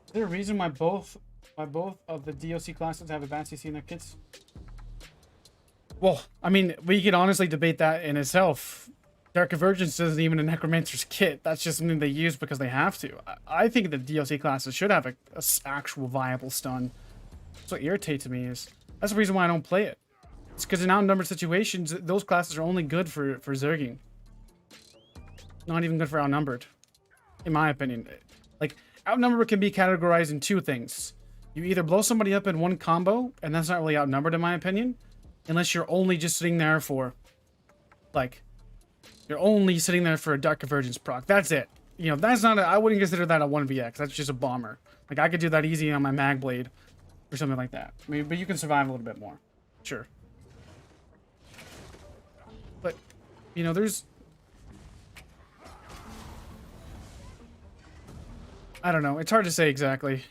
Is there a reason why both of the DLC classes have advanced CC in their kits? Well, I mean, we could honestly debate that in itself. Dark Convergence isn't even a Necromancer's kit. That's just something they use because they have to. I think the DLC classes should have a actual viable stun. That's what irritates me is that's the reason why I don't play it. It's because in outnumbered situations, those classes are only good for zerging. Not even good for outnumbered, in my opinion. Like, outnumbered can be categorized in 2 things. You either blow somebody up in one combo, and that's not really outnumbered in my opinion, unless you're only just sitting there for, like, you're only sitting there for a Dark Convergence proc. That's it. You know, that's not I wouldn't consider that a 1vx. That's just a bomber. Like, I could do that easy on my mag blade or something like that. I mean, but you can survive a little bit more. Sure. But, you know, there's... I don't know. It's hard to say exactly.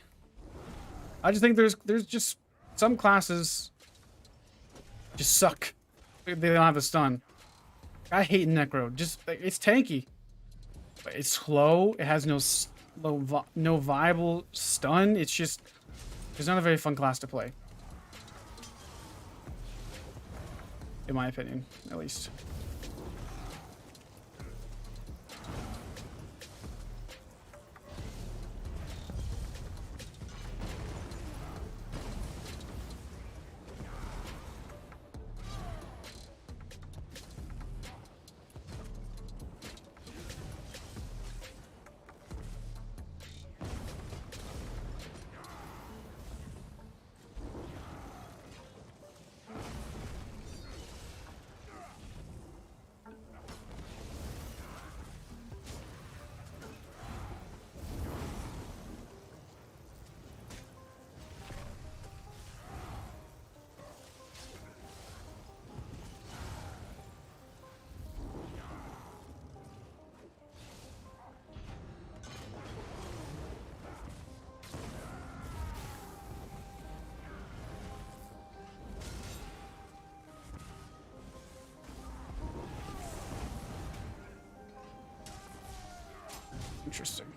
I just think there's just some classes just suck. They don't have a stun. I hate Necro. Just it's tanky. It's slow. It has no viable stun. It's just it's not a very fun class to play. in my opinion, at least. Interesting.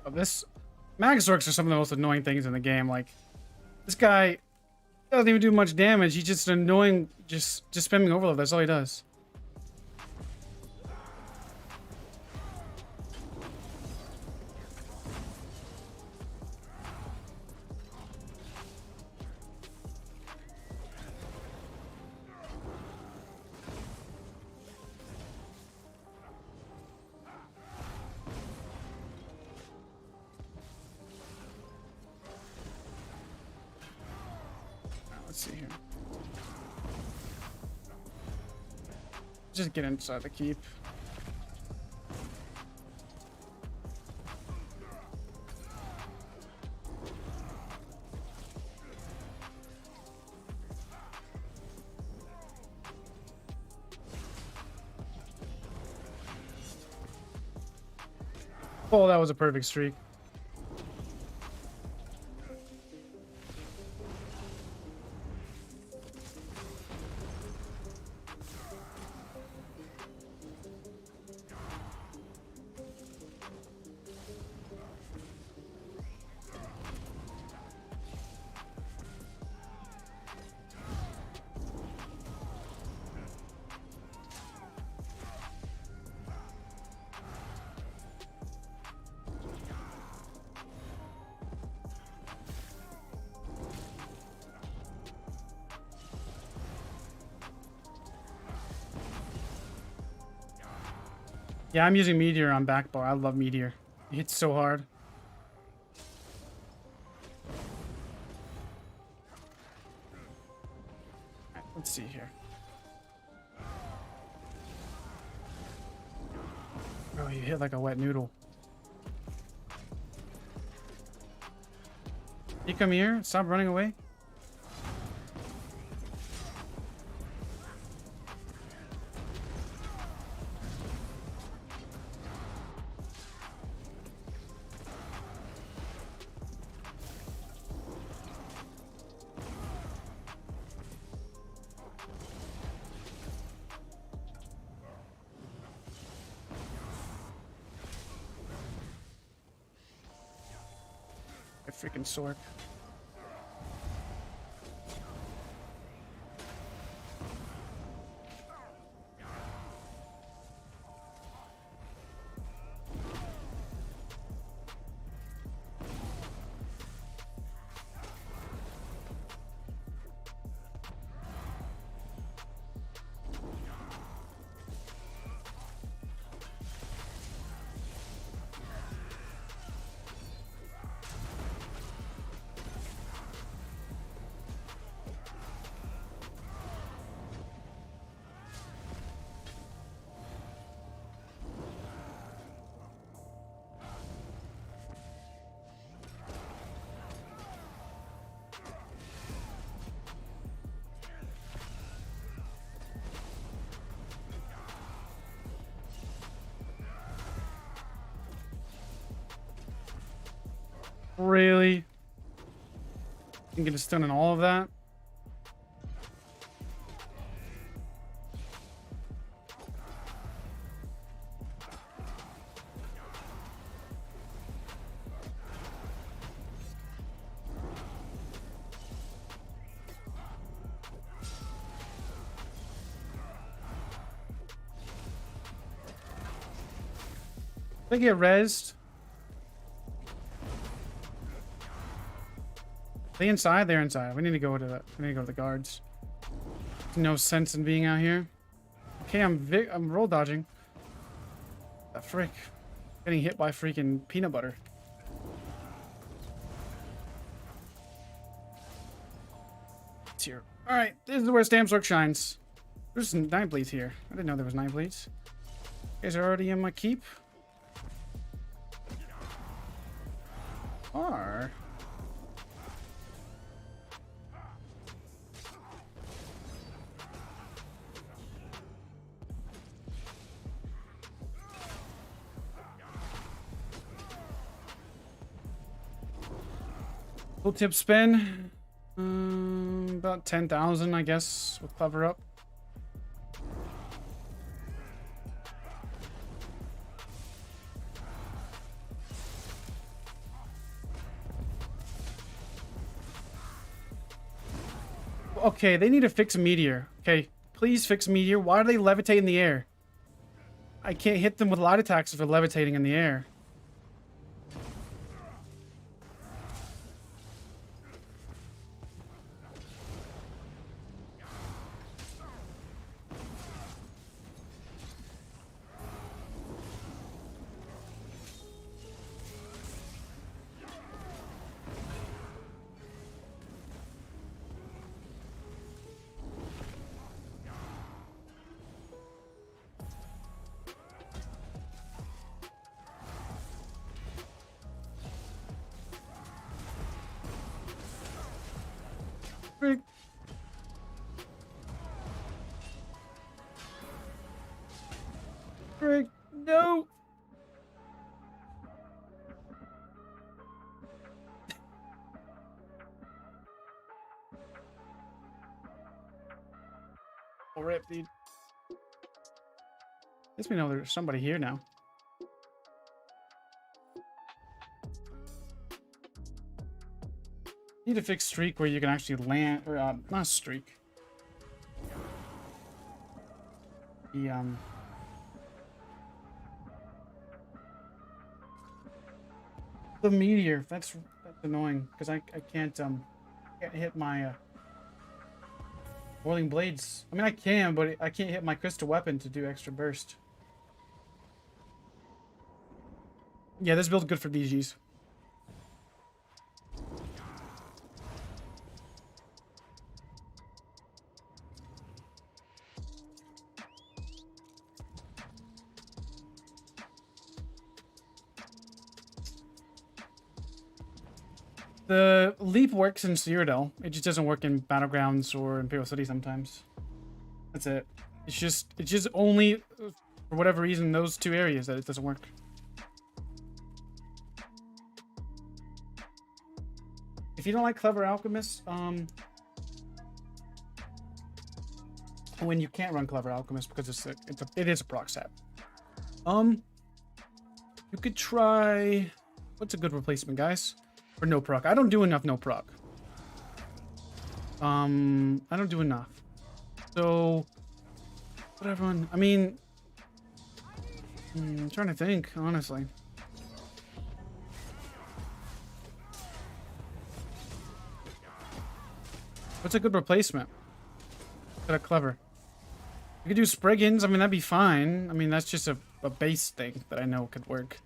This MagSorcs are some of the most annoying things in the game. Like, this guy doesn't even do much damage. He's just annoying, just spamming overload. That's all he does. Let's see here. Just get inside the keep. Oh, that was a perfect streak. Yeah, I'm using Meteor on back bar. I love Meteor. It hits so hard. Alright, let's see here. Oh, you hit like a wet noodle. You come here. Stop running away. Freaking Sorc. Really? You can get a stun on all of that? They get rezzed. They inside? They're inside. We need to go to the guards. There's no sense in being out here. Okay, I'm roll dodging. The frick. Getting hit by freaking peanut butter. It's here. Alright, this is where Stam-Sorc shines. There's some Nightbleeds here. I didn't know there was Nightbleeds. You guys are already in my keep? Are... Full tip spin. About 10,000, I guess. We'll cover up. Okay, they need to fix Meteor. Okay, please fix Meteor. Why do they levitate in the air? I can't hit them with light attacks if they're levitating in the air. Frick. Frick, no! Oh, rip, dude. At least we know there's somebody here now. Need to fix streak where you can actually land, or not streak. The meteor. That's annoying because I can't hit my boiling blades. I mean I can, but I can't hit my crystal weapon to do extra burst. Yeah, this build's good for DGs. The leap works in Cyrodiil. It just doesn't work in Battlegrounds or Imperial City sometimes. That's it. It's just only, for whatever reason, those two areas that it doesn't work. If you don't like Clever Alchemist, when you can't run Clever Alchemist because it is a proc set. You could try, what's a good replacement, guys? For no proc. I don't do enough no proc. I don't do enough. So, whatever one. I mean, I'm trying to think, honestly. What's a good replacement? That clever. You could do Spriggans. I mean, that'd be fine. I mean, that's just a base thing that I know could work.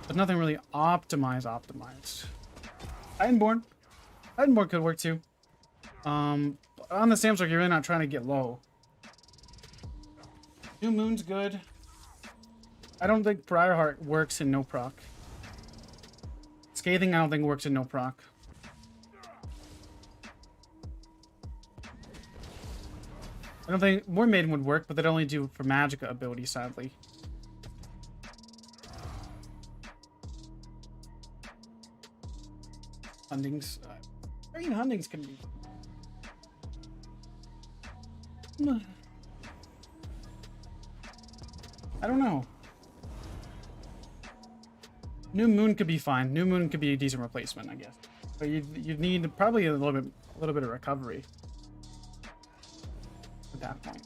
But nothing really optimized. Titanborn could work too. On the Stam-Sorc, you're really not trying to get low. New Moon's good. I don't think Briarheart works in no proc. Scathing, I don't think works in no proc. I don't think War Maiden would work, but they'd only do for Magicka ability, sadly. Hundings. Green Hundings can be. I don't know. New Moon could be fine. New Moon could be a decent replacement, I guess. But you'd need probably a little bit of recovery at that point.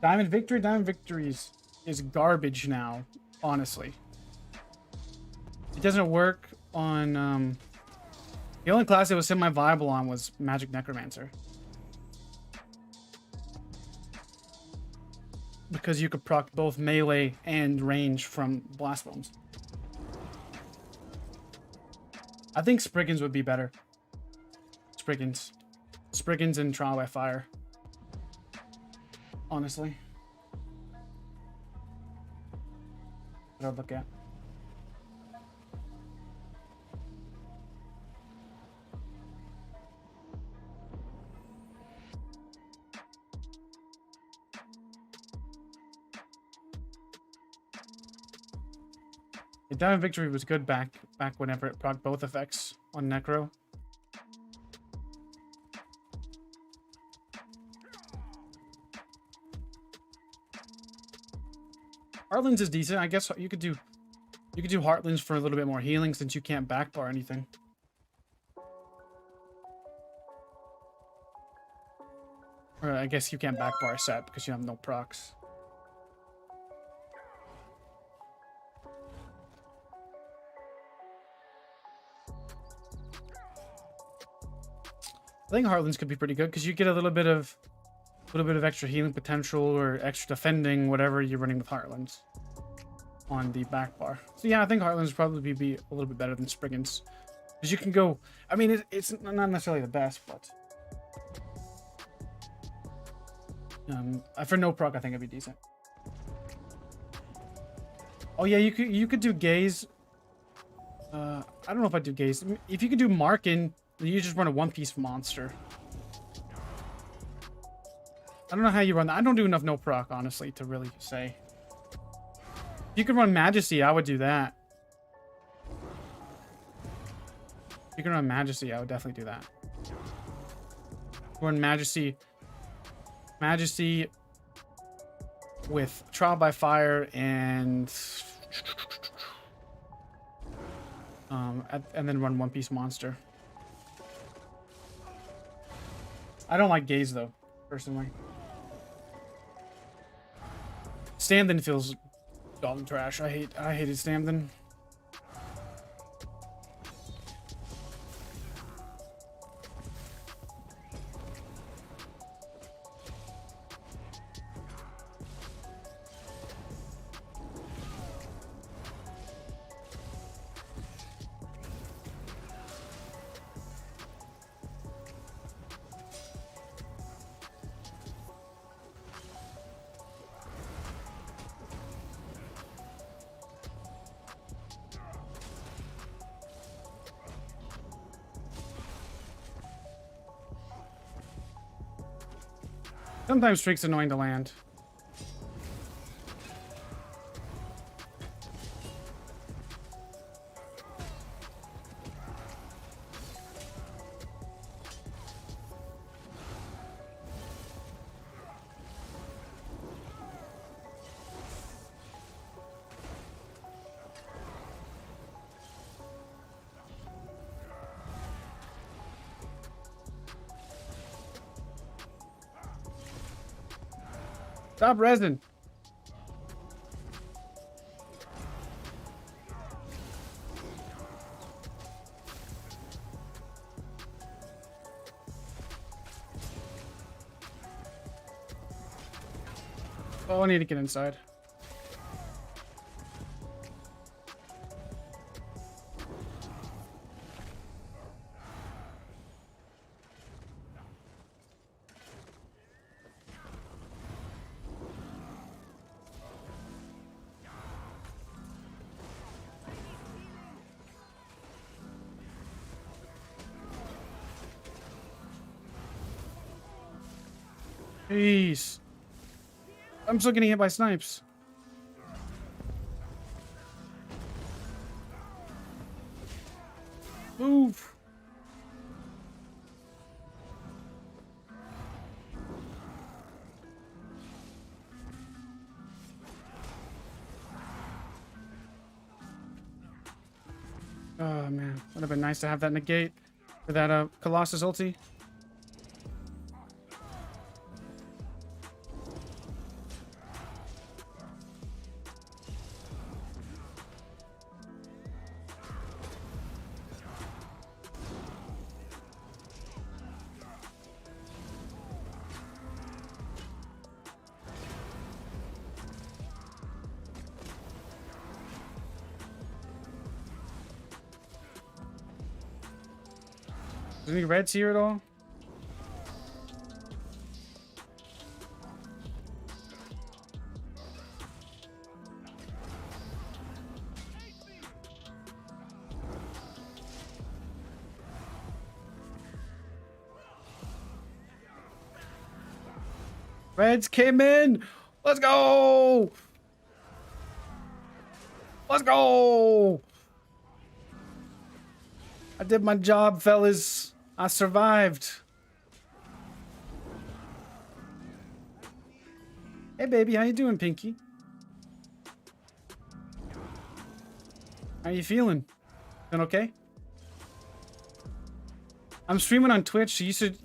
Diamond Victories is garbage now, honestly. It doesn't work on the only class it was semi-viable on was Magic Necromancer. Because you could proc both melee and range from blast bombs. I think Spriggans would be better. Spriggans and Trial by Fire. Honestly. What I'd look at. The Diamond Victory was good back whenever it proc both effects on Necro. Heartlands is decent. I guess you could do Heartlands for a little bit more healing since you can't backbar anything. Or I guess you can't backbar a set because you have no procs. I think Heartlands could be pretty good because you get a little bit of extra healing potential or extra defending, whatever you're running with Heartlands on the back bar. So yeah, I think Heartlands would probably be a little bit better than Spriggans because you can go. I mean, it's not necessarily the best, but for no proc, I think it'd be decent. Oh yeah, you could do Gaze. I don't know if I do Gaze. If you could do Markin, you just run a one-piece monster. I don't know how you run that. I don't do enough no proc, honestly, to really say. If you could run Majesty, I would do that. If you can run Majesty, I would definitely do that. Run Majesty with Trial by Fire and then run one-piece monster. I don't like Gaze though, personally. Stamden feels dog trash. I hated Stamden. Sometimes Streak's annoying to land. Stop resin. Oh, I need to get inside. Jeez. I'm still getting hit by snipes. move. Oh man, would have been nice to have that negate for that Colossus ulti. Is any reds here at all? Reds came in. Let's go. Let's go. I did my job, fellas. I survived. Hey, baby. How you doing, Pinky? How you feeling? Feeling okay? I'm streaming on Twitch, so you should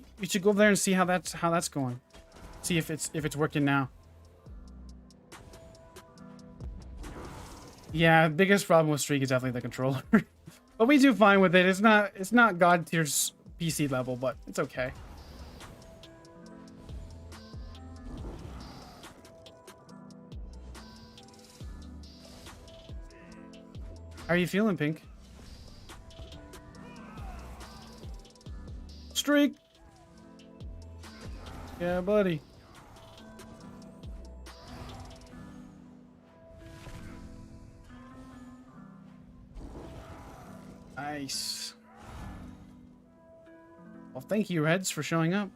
go over there and see how that's going. See if it's working now. Yeah, the biggest problem with Streak is definitely the controller. But we do fine with it. It's not god tier PC level, but it's okay. How are you feeling, Pink? Streak. Yeah, buddy. Nice. Well, thank you, Reds, for showing up.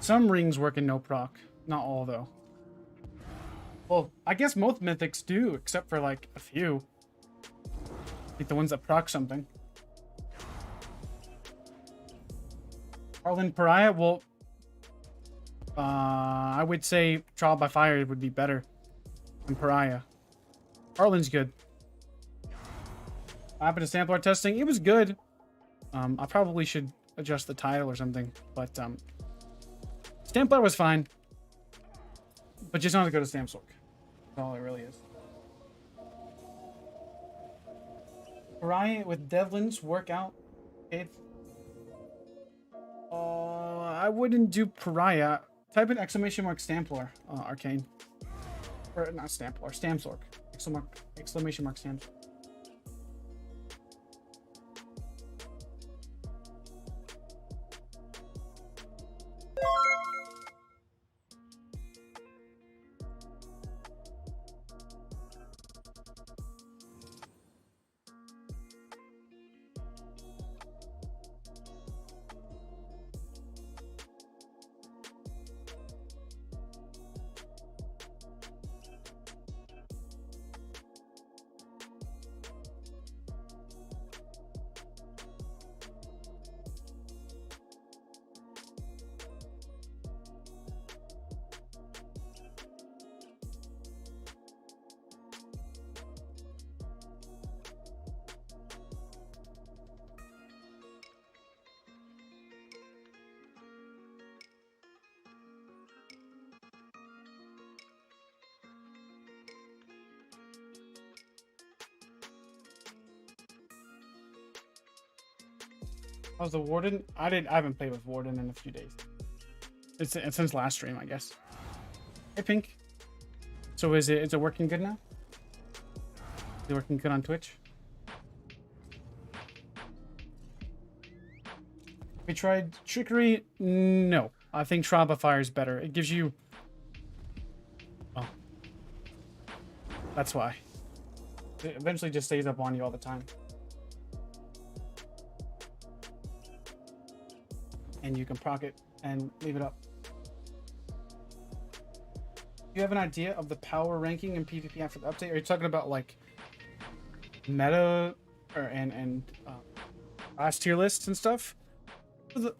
Some rings work in no proc. Not all, though. Well, I guess most mythics do, except for, like, a few. Like the ones that proc something. Arlen Pariah? Well, I would say Trial by Fire would be better than Pariah. Arlen's good. What happened to Templar testing? It was good. I probably should adjust the tile or something, but, Templar was fine, but just not to go to Stam-Sorc. That's all it really is. Pariah with Devlin's workout. I wouldn't do Pariah. Type in exclamation mark Stamplar, Arcane. Or not Stamplar, Stam-Sorc. Exclamation mark Stam-Sorc. How's the Warden? I haven't played with Warden in a few days. It's since last stream, I guess. Hey, Pink. So is it working good now? Is it working good on Twitch? We tried Trickery. No, I think Trial by Fire is better. It gives you... Oh. That's why. It eventually just stays up on you all the time. And you can proc it and leave it up. Do you have an idea of the power ranking in PvP after the update? Are you talking about like meta or and last tier lists and stuff?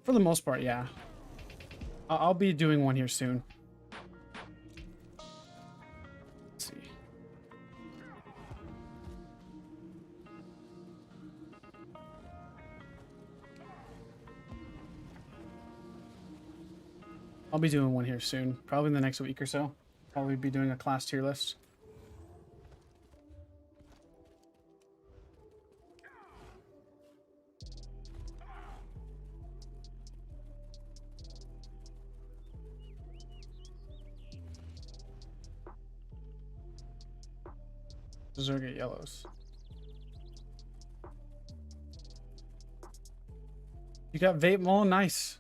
For the most part, yeah. I'll be doing one here soon. Let's see. I'll be doing one here soon, probably in the next week or so. Probably be doing a class tier list. Zerga yellows. You got vape maul, nice.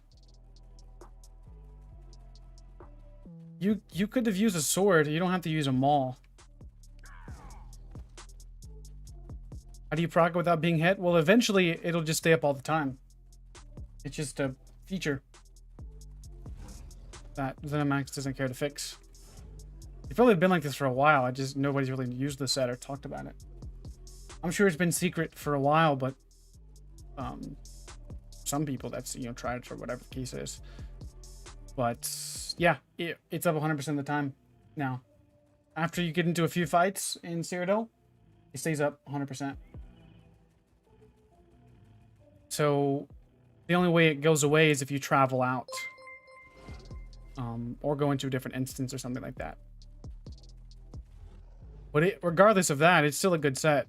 You could have used a sword. You don't have to use a maul. How do you proc it without being hit? Well, eventually it'll just stay up all the time. It's just a feature that ZeniMax doesn't care to fix. It's probably been like this for a while. Nobody's really used the set or talked about it. I'm sure it's been secret for a while, but some people that's tried it or whatever the case is. But yeah, it's up 100% of the time now. After you get into a few fights in Cyrodiil, it stays up 100%. So the only way it goes away is if you travel out, or go into a different instance or something like that. But regardless of that, it's still a good set.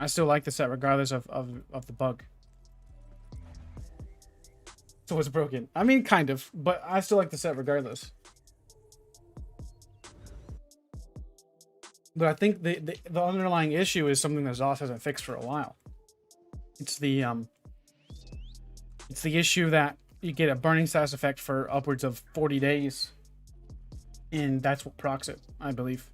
I still like the set regardless of the bug. So it's broken. I mean, kind of, but I still like the set regardless. But I think the underlying issue is something that ZOS hasn't fixed for a while. It's the issue that you get a burning status effect for upwards of 40 days. And that's what procs it, I believe.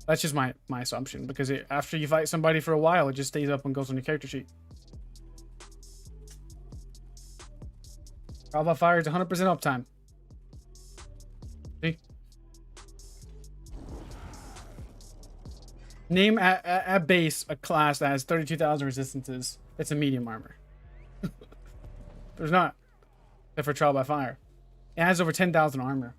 That's just my assumption, because after you fight somebody for a while, it just stays up and goes on your character sheet. Trial by Fire is 100% uptime. See? Name at base a class that has 32,000 resistances. It's a medium armor. There's not. Except for Trial by Fire. It has over 10,000 armor.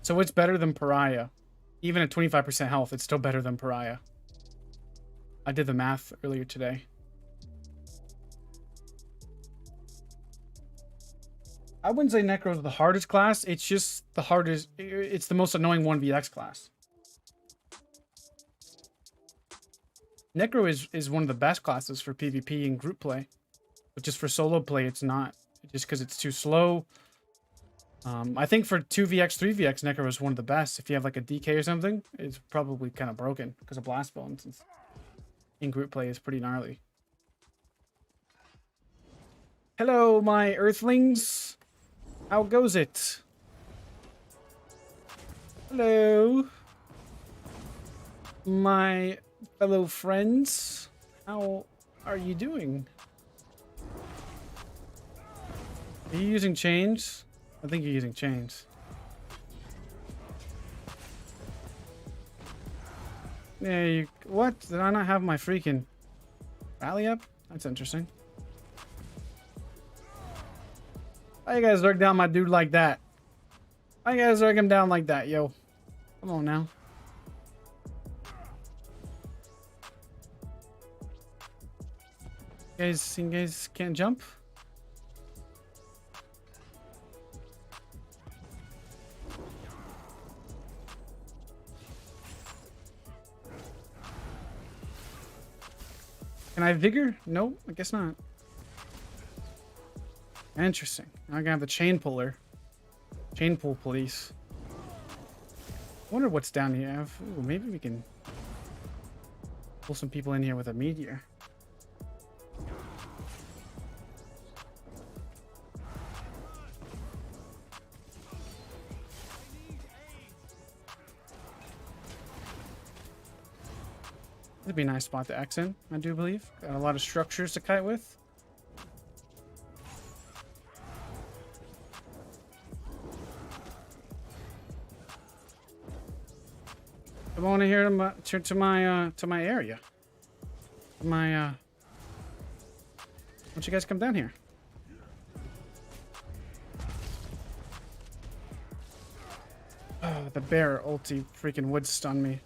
So it's better than Pariah. Even at 25% health, it's still better than Pariah. I did the math earlier today. I wouldn't say Necro is the hardest class. It's just the hardest. It's the most annoying 1vx class. Necro is one of the best classes for PvP and group play. But just for solo play, it's not. Just because it's too slow. I think for 2vx, 3vx, Necro is one of the best. If you have like a DK or something, it's probably kind of broken because of blast bones. In group play is pretty gnarly. Hello, my earthlings. How goes it? Hello, my fellow friends. How are you doing? Are you using chains? I think you're using chains. Yeah, you... What? Did I not have my freaking rally up? That's interesting. Why you guys zerg down my dude like that? Why you guys zerg him down like that, yo? Come on now. You guys can't jump? Can I vigor? Nope, I guess not. Interesting. I'm gonna have the chain puller. Chain pull police. wonder what's down here. Ooh, maybe we can pull some people in here with a meteor. That'd be a nice spot to X in, I do believe. Got a lot of structures to kite with. Come on in here to my area. Why don't you guys come down here? Oh, the bear ulti freaking would stun me.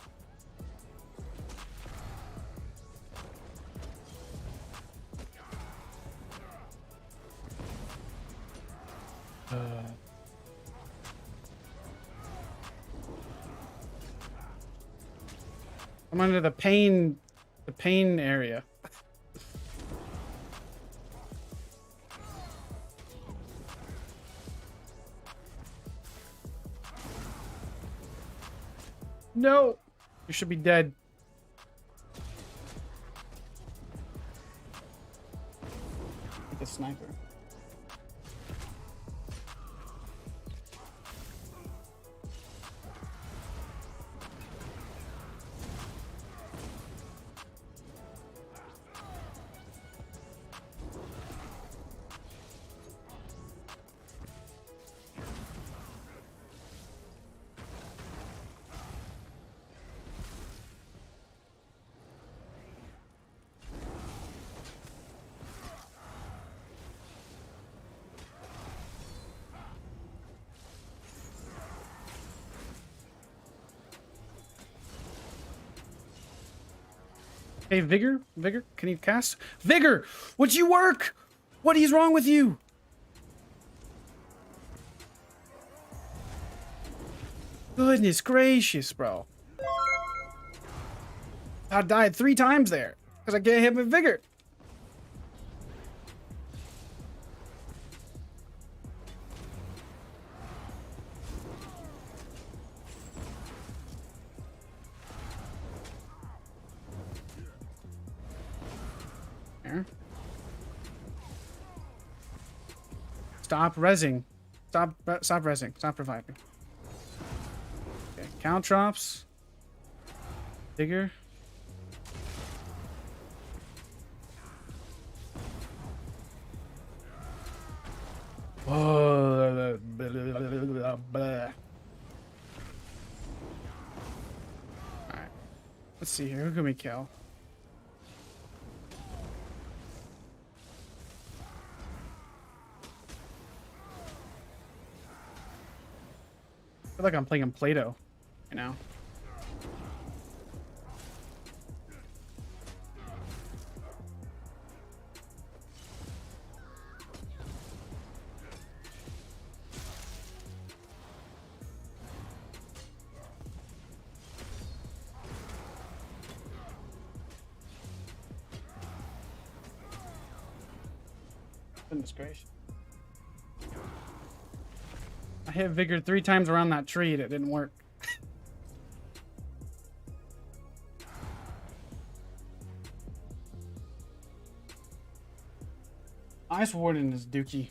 I'm under the pain area. No, you should be dead. Like a sniper. Hey, Vigor, can you cast? Vigor, would you work? What is wrong with you? Goodness gracious, bro. I died 3 times there because I can't hit with Vigor. Stop rezzing. Stop rezzing. Stop reviving. Okay, count drops. Bigger. Oh. Alright. Let's see here. Who can we kill? I feel like I'm playing in Play-Doh right now. Goodness gracious. I hit Vigor 3 times around that tree and it didn't work. Ice Warden is dookie.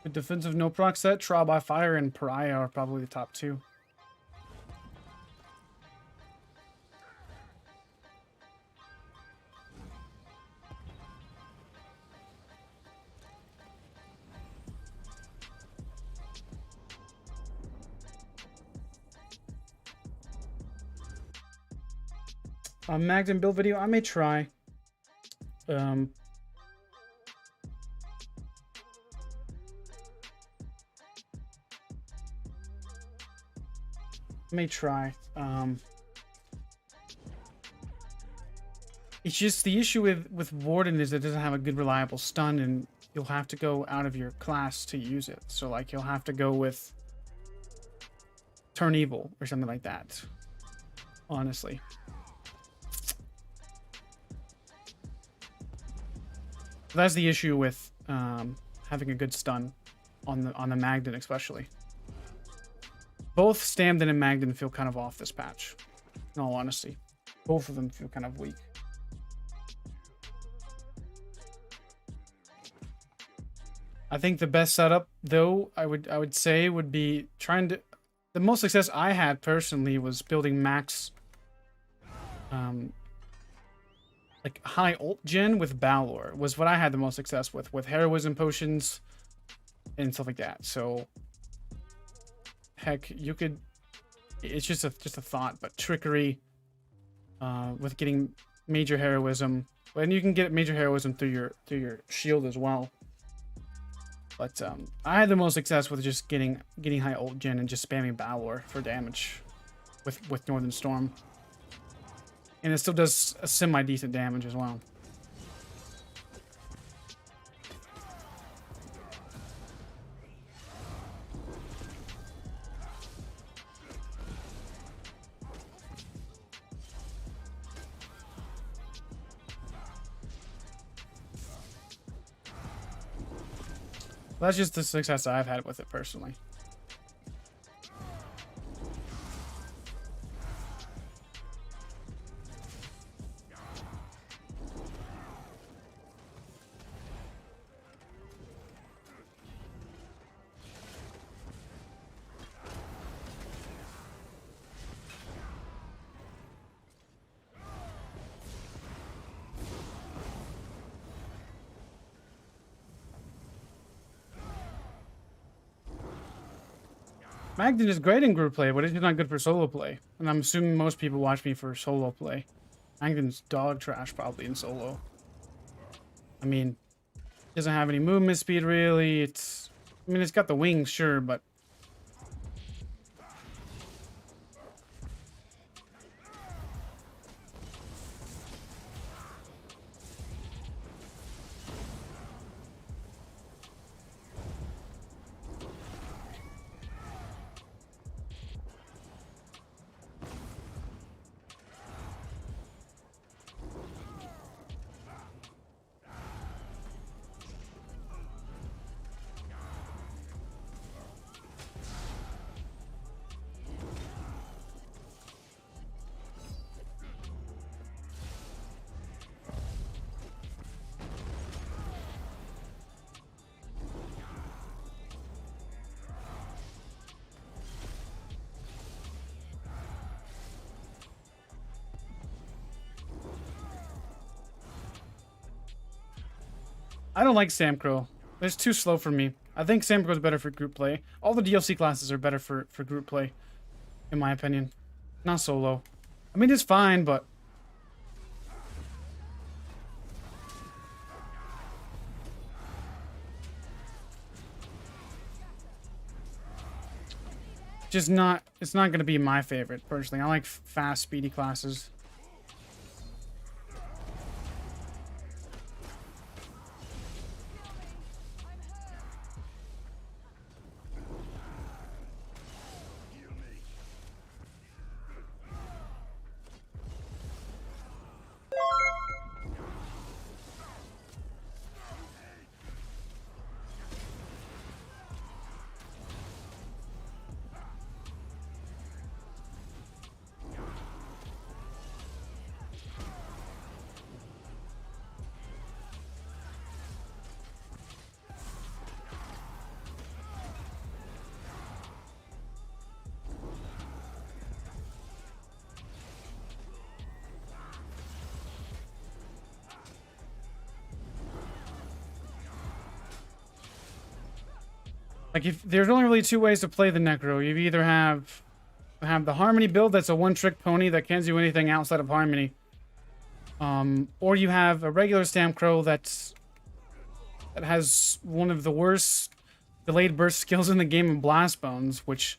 Good defensive no proc set, Trial by Fire, and Pariah are probably the top 2. Magden build video, I may try. may try. It's just the issue with Warden is it doesn't have a good reliable stun, and you'll have to go out of your class to use it. So like you'll have to go with Turn Evil or something like that. Honestly. That's the issue with having a good stun on the Magden especially. Both Stamden and Magden feel kind of off this patch. In all honesty. Both of them feel kind of weak. I think the best setup, though, I would say would be trying to... The most success I had personally was building max... like high ult gen with Balor was what I had the most success with heroism potions and stuff like that. So heck, you could, it's just a thought, but trickery with getting major heroism, and you can get major heroism through your shield as well. But I had the most success with just getting high ult gen and just spamming Balor for damage with Northern Storm. And it still does a semi-decent damage as well. That's just the success I've had with it personally. Magden is great in group play, but it's not good for solo play. And I'm assuming most people watch me for solo play. Magden's dog trash probably in solo. I mean, doesn't have any movement speed really. It's got the wings, sure, but I don't like Samcro. It's too slow for me. I think Samcro is better for group play. All the DLC classes are better for group play, in my opinion. Not solo. I mean, it's fine, but just not. It's not going to be my favorite personally. I like fast, speedy classes. Like, if there's only really two ways to play the Necro. You either have the Harmony build that's a one-trick pony that can't do anything outside of Harmony. Or you have a regular Stamcro that has one of the worst delayed burst skills in the game in Blast Bones, which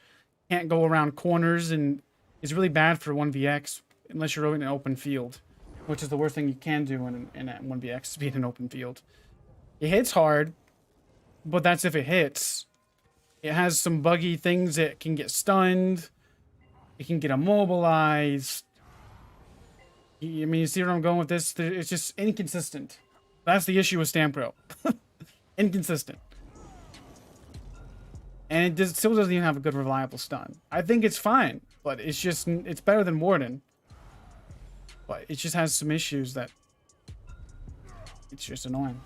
can't go around corners, and is really bad for 1vx unless you're in an open field, which is the worst thing you can do in a 1vx, is be in an open field. It hits hard, but that's if it hits. It has some buggy things that can get stunned. It can get immobilized. I mean, you see where I'm going with this? It's just inconsistent. That's the issue with Stam-Pro. Inconsistent. And it still doesn't even have a good reliable stun. I think it's fine, but it's better than Warden. But it just has some issues that it's just annoying.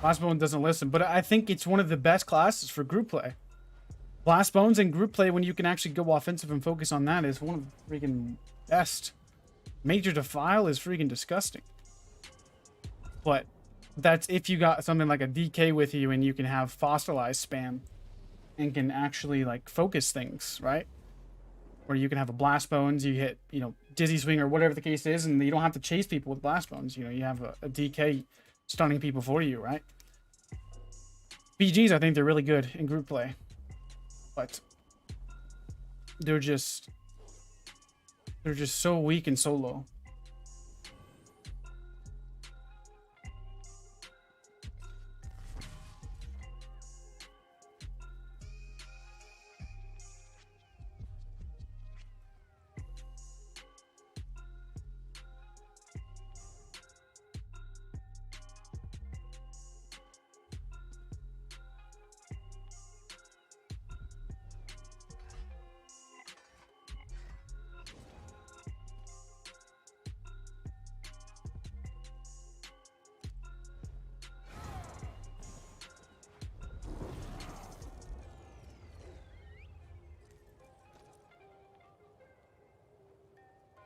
Blastbone doesn't listen, but I think it's one of the best classes for group play. Blastbones and group play, when you can actually go offensive and focus on that, is one of the freaking best. Major Defile is freaking disgusting. But that's if you got something like a DK with you and you can have Fossilize spam and can actually like focus things, right? Where you can have a Blastbones, you hit, you know, Dizzy Swing or whatever the case is, and you don't have to chase people with Blastbones. You know, you have a DK stunning people for you, right? BGs, I think they're really good in group play, but they're just so weak in solo.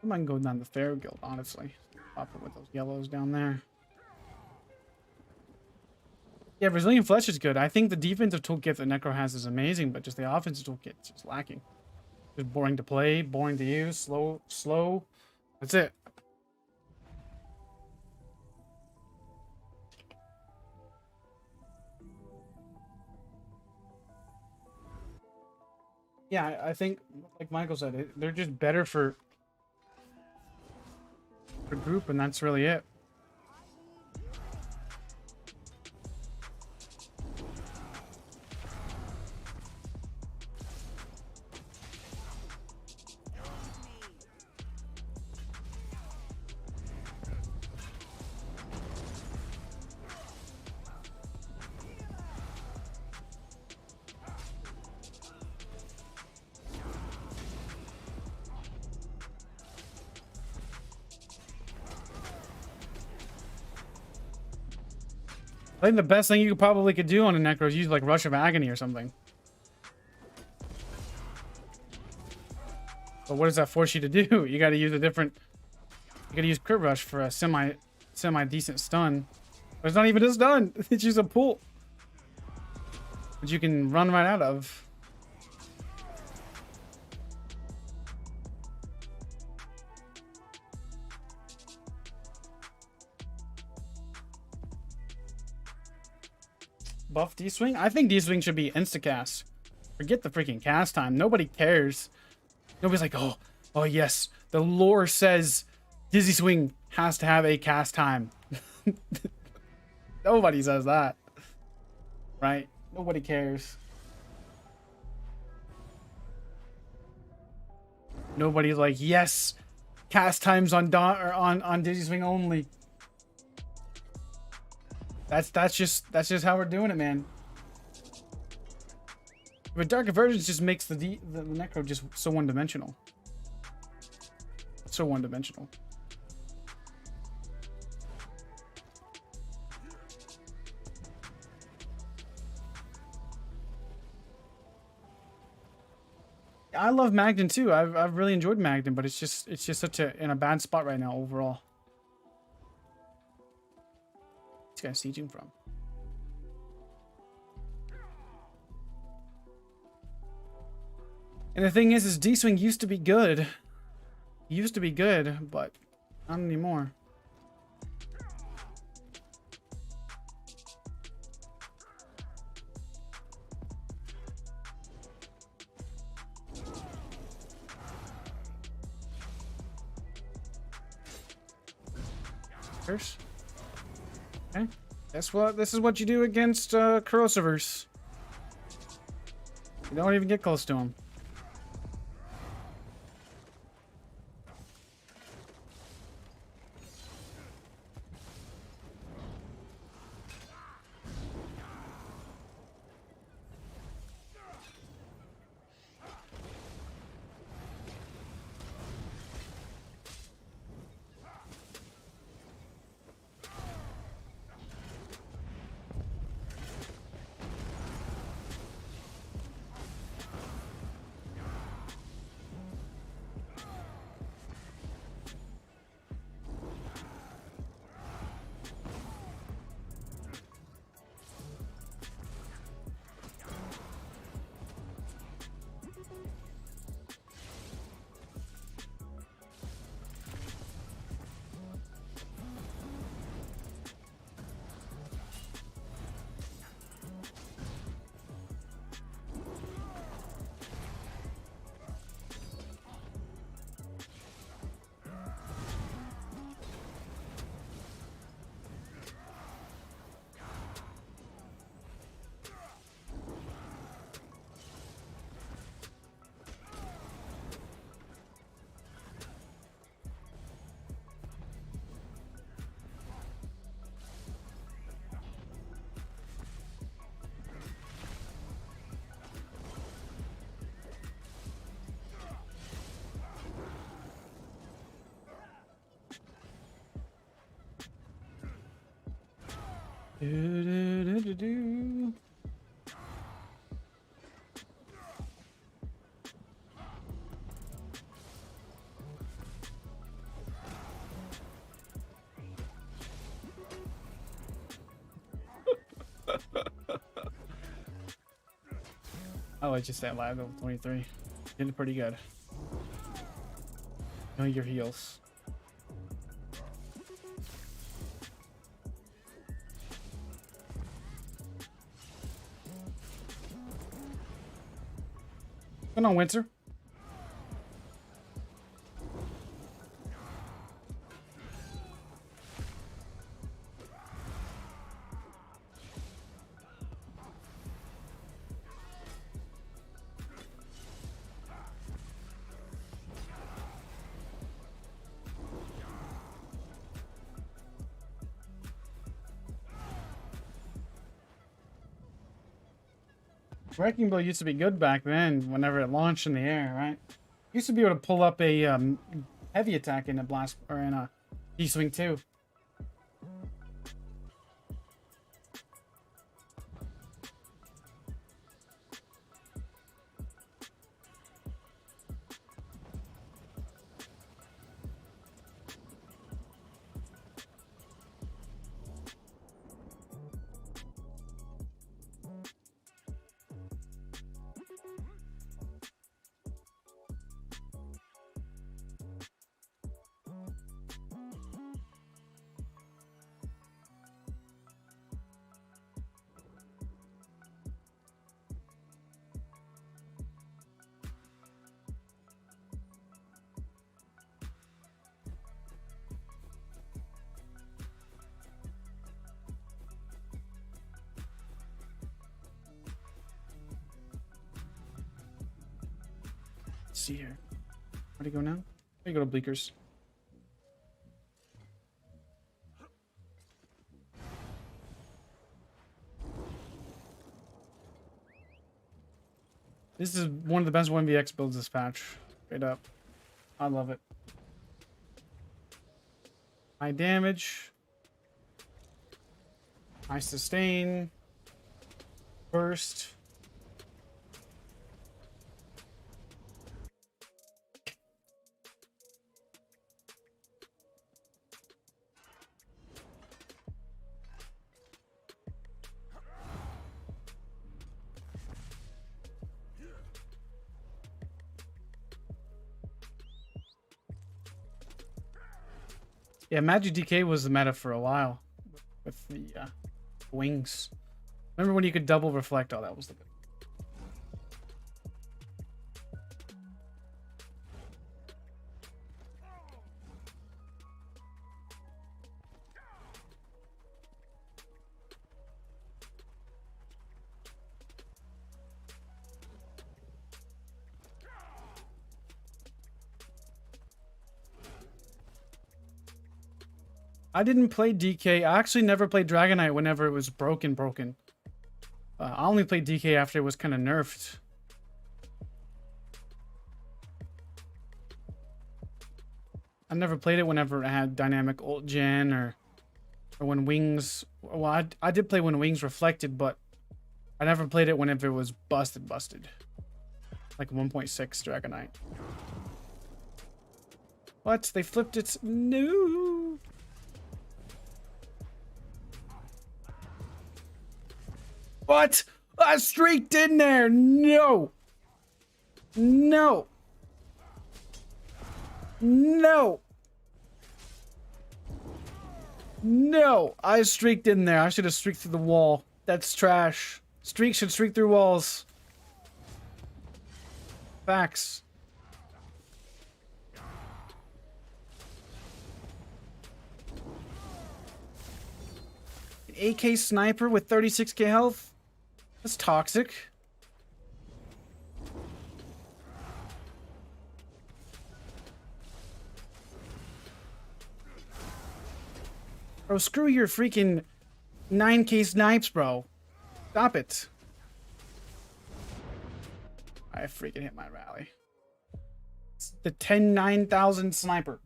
I might go down the Pharaoh Guild, honestly. Pop it with those yellows down there. Yeah, Brazilian Flesh is good. I think the defensive toolkit that Necro has is amazing, but just the offensive toolkit is just lacking. Just boring to play, boring to use, slow. That's it. Yeah, I think, like Michael said, they're just better for group, and that's really it. I think the best thing you probably could do on a Necro is use like Rush of Agony or something. But what does that force you to do? You got to use a different. You got to use Crit Rush for a semi decent stun. But it's not even a stun. It's just a pull, which you can run right out of. Buff D-Swing? I think D-Swing should be insta-cast. Forget the freaking cast time. Nobody cares. Nobody's like, oh yes. The lore says Dizzy Swing has to have a cast time. Nobody says that. Right? Nobody cares. Nobody's like, yes, cast times on on Dizzy Swing only. That's just how we're doing it, man. But Dark Convergence just makes the Necro just so one-dimensional. So one-dimensional. I love Magden too. I've really enjoyed Magden, but it's just such in a bad spot right now overall. This guy's sieging from. And the thing is D-Swing used to be good. Used to be good, but Not anymore. Okay. Guess what? This is what you do against Corrosiverse. You don't even get close to him. Do. Oh, I just at live level 23. Did pretty good. Know your heals. Come on, Winter. Wrecking Blow used to be good back then, whenever it launched in the air, right? Used to be able to pull up a heavy attack in a blast or in a D-swing too. Let's see here. Where'd he go now? Where'd he go to Bleakers? This is one of the best 1vx builds this patch. Straight up. I love it. High damage. High sustain. Burst. Yeah, Magic DK was the meta for a while with the wings. Remember when you could double reflect? Oh, that was the bit. I didn't play DK. I actually never played Dragonite whenever it was broken. I only played DK after it was kind of nerfed. I never played it whenever it had dynamic ult gen or when wings. Well, I did play when wings reflected, but I never played it whenever it was busted. Like 1.6 Dragonite. What? They flipped it? No. What? I streaked in there. No. No. No. No. I streaked in there. I should have streaked through the wall. That's trash. Streak should streak through walls. Facts. An AK sniper with 36k health? That's toxic. Bro, screw your freaking 9k snipes, bro. Stop it. I freaking hit my rally. It's the 10-9,000 sniper.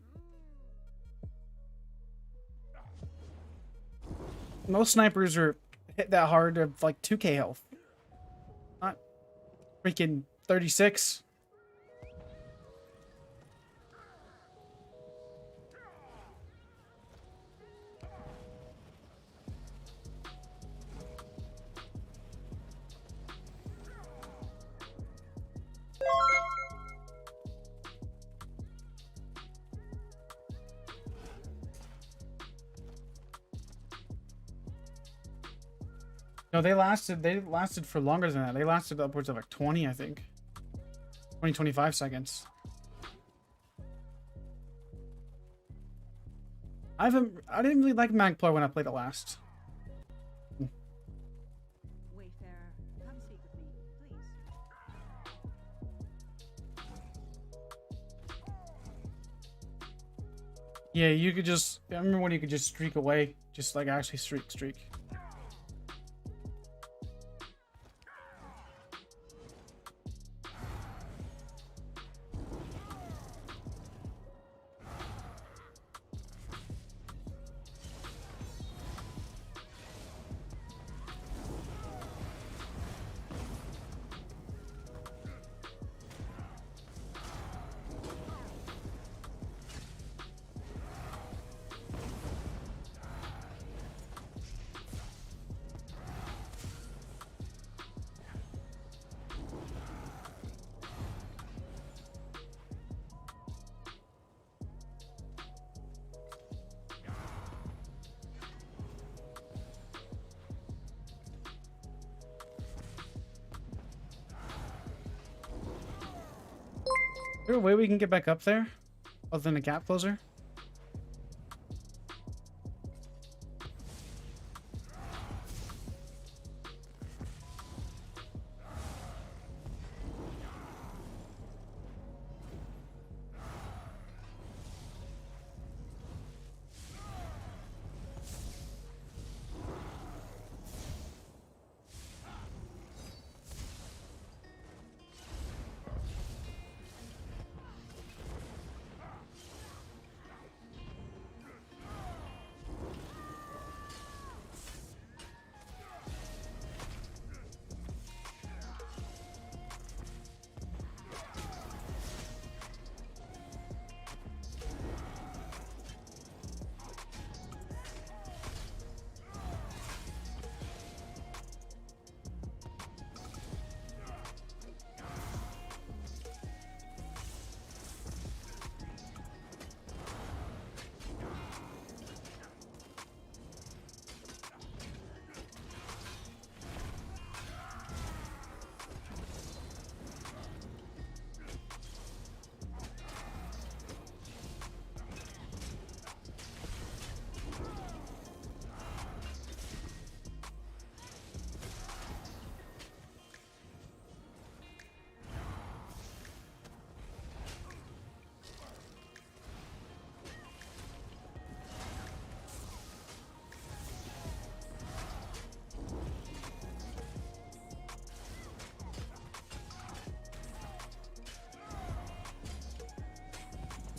Most snipers are hit that hard of like 2k health. Not freaking 36. No, they lasted for longer than that. They lasted upwards of like 20, I think. 20, 25 seconds. I didn't really like Magplar when I played it last. Wayfarer, come speak with me, please. Yeah, you could just, I remember when you could just streak away. Just like actually streak. Is there a way we can get back up there? Other than a gap closer?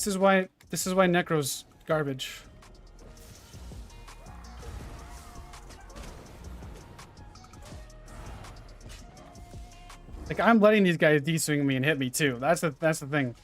This is why Necro's garbage. Like, I'm letting these guys de-swing me and hit me too. That's the thing.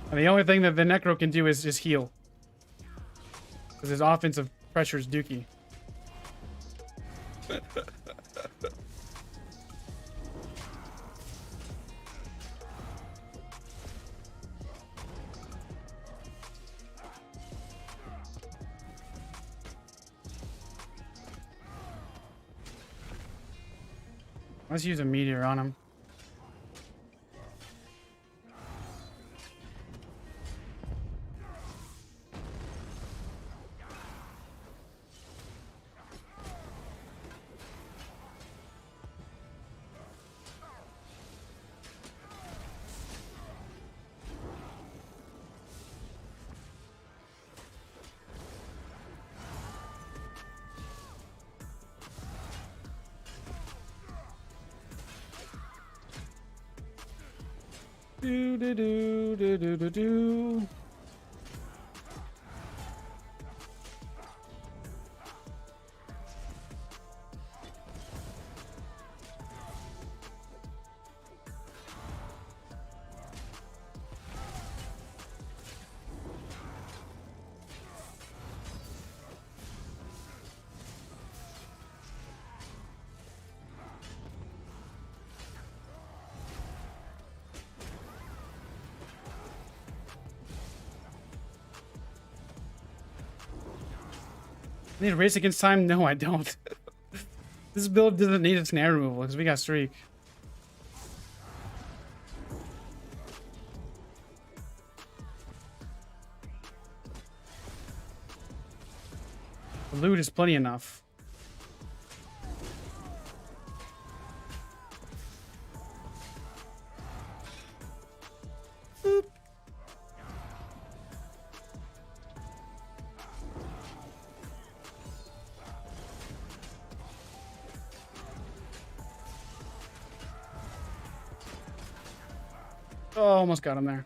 And the only thing that the Necro can do is just heal. Because his offensive pressure is dookie. Let's use a meteor on him. Do do do do do do do. I need a race against time? No, I don't. This build doesn't need a snare removal because we got streak. The loot is plenty enough. Boop. Oh, almost got him there.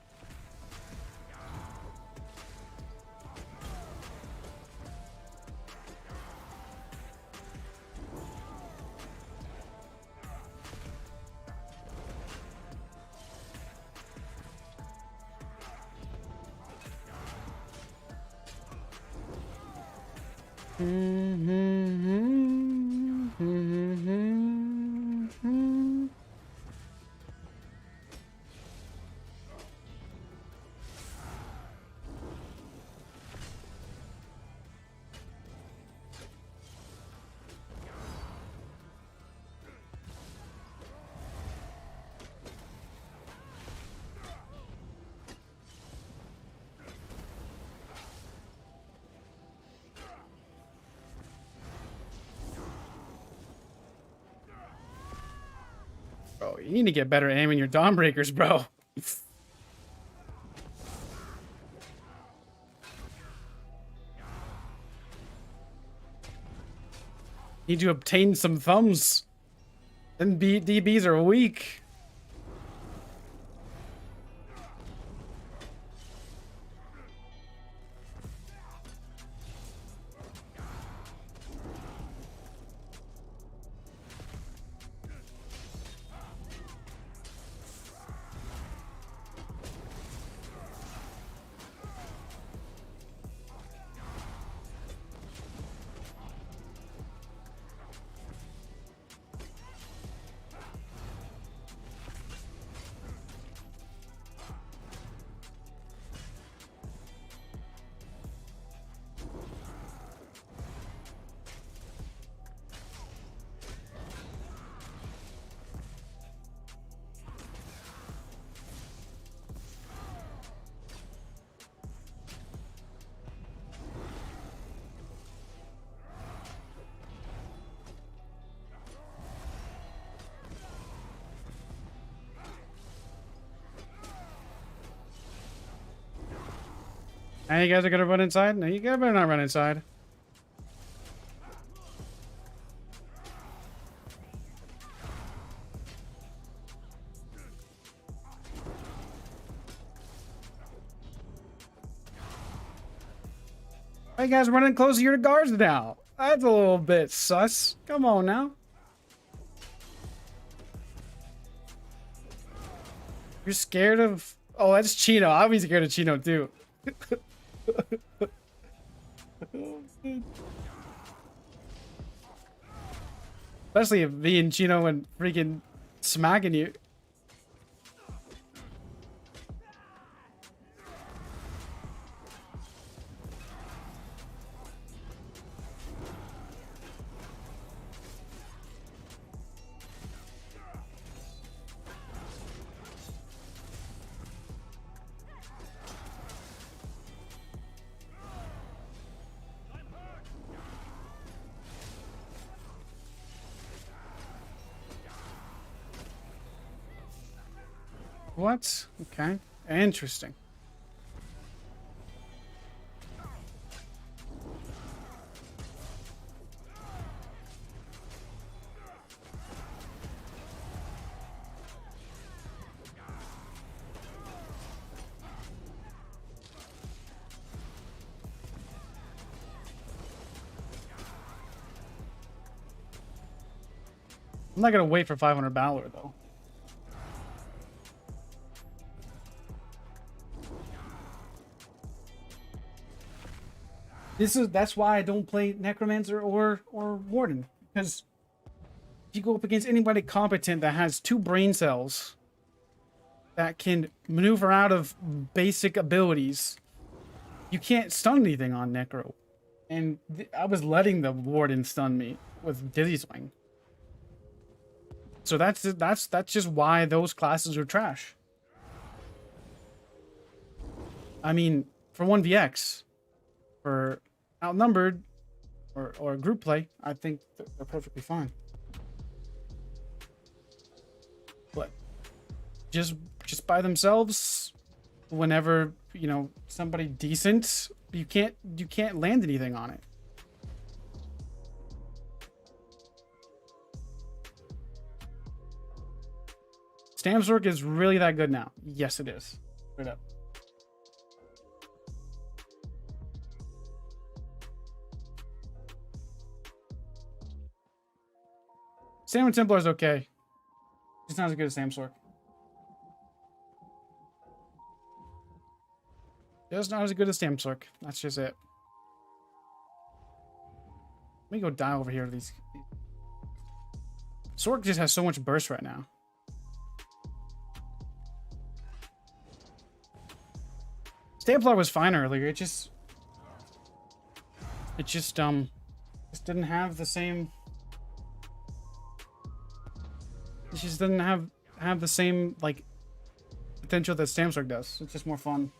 Bro, you need to get better aiming your dawn breakers, bro. Need to obtain some thumbs. And DBs are weak. Now you guys are gonna run inside? No, you guys better not run inside. Why you guys running close to your guards now? That's a little bit sus. Come on now. You're scared of... Oh, that's Chino. I'll be scared of Chino too. Especially if me and Chino and freaking smacking you. What? Okay. Interesting. I'm not gonna wait for 500 Balor though. That's why I don't play Necromancer or Warden, because if you go up against anybody competent that has 2 brain cells that can maneuver out of basic abilities, you can't stun anything on Necro. And I was letting the Warden stun me with Dizzy Swing. So that's just why those classes are trash. I mean, for 1vx, for outnumbered or group play, I think they're perfectly fine. But just by themselves, whenever, you know, somebody decent, you can't land anything on it. Stam-Sorc is really that good now. Yes, it is. Straight up. Stam and Templar is okay. It's not as good as Stam-Sorc. It's not as good as Stam-Sorc. That's just it. Let me go die over here to these. Sorc just has so much burst right now. Templar was fine earlier. It just didn't have the same. It just didn't have the same like potential that Stam-Sorc does. It's just more fun.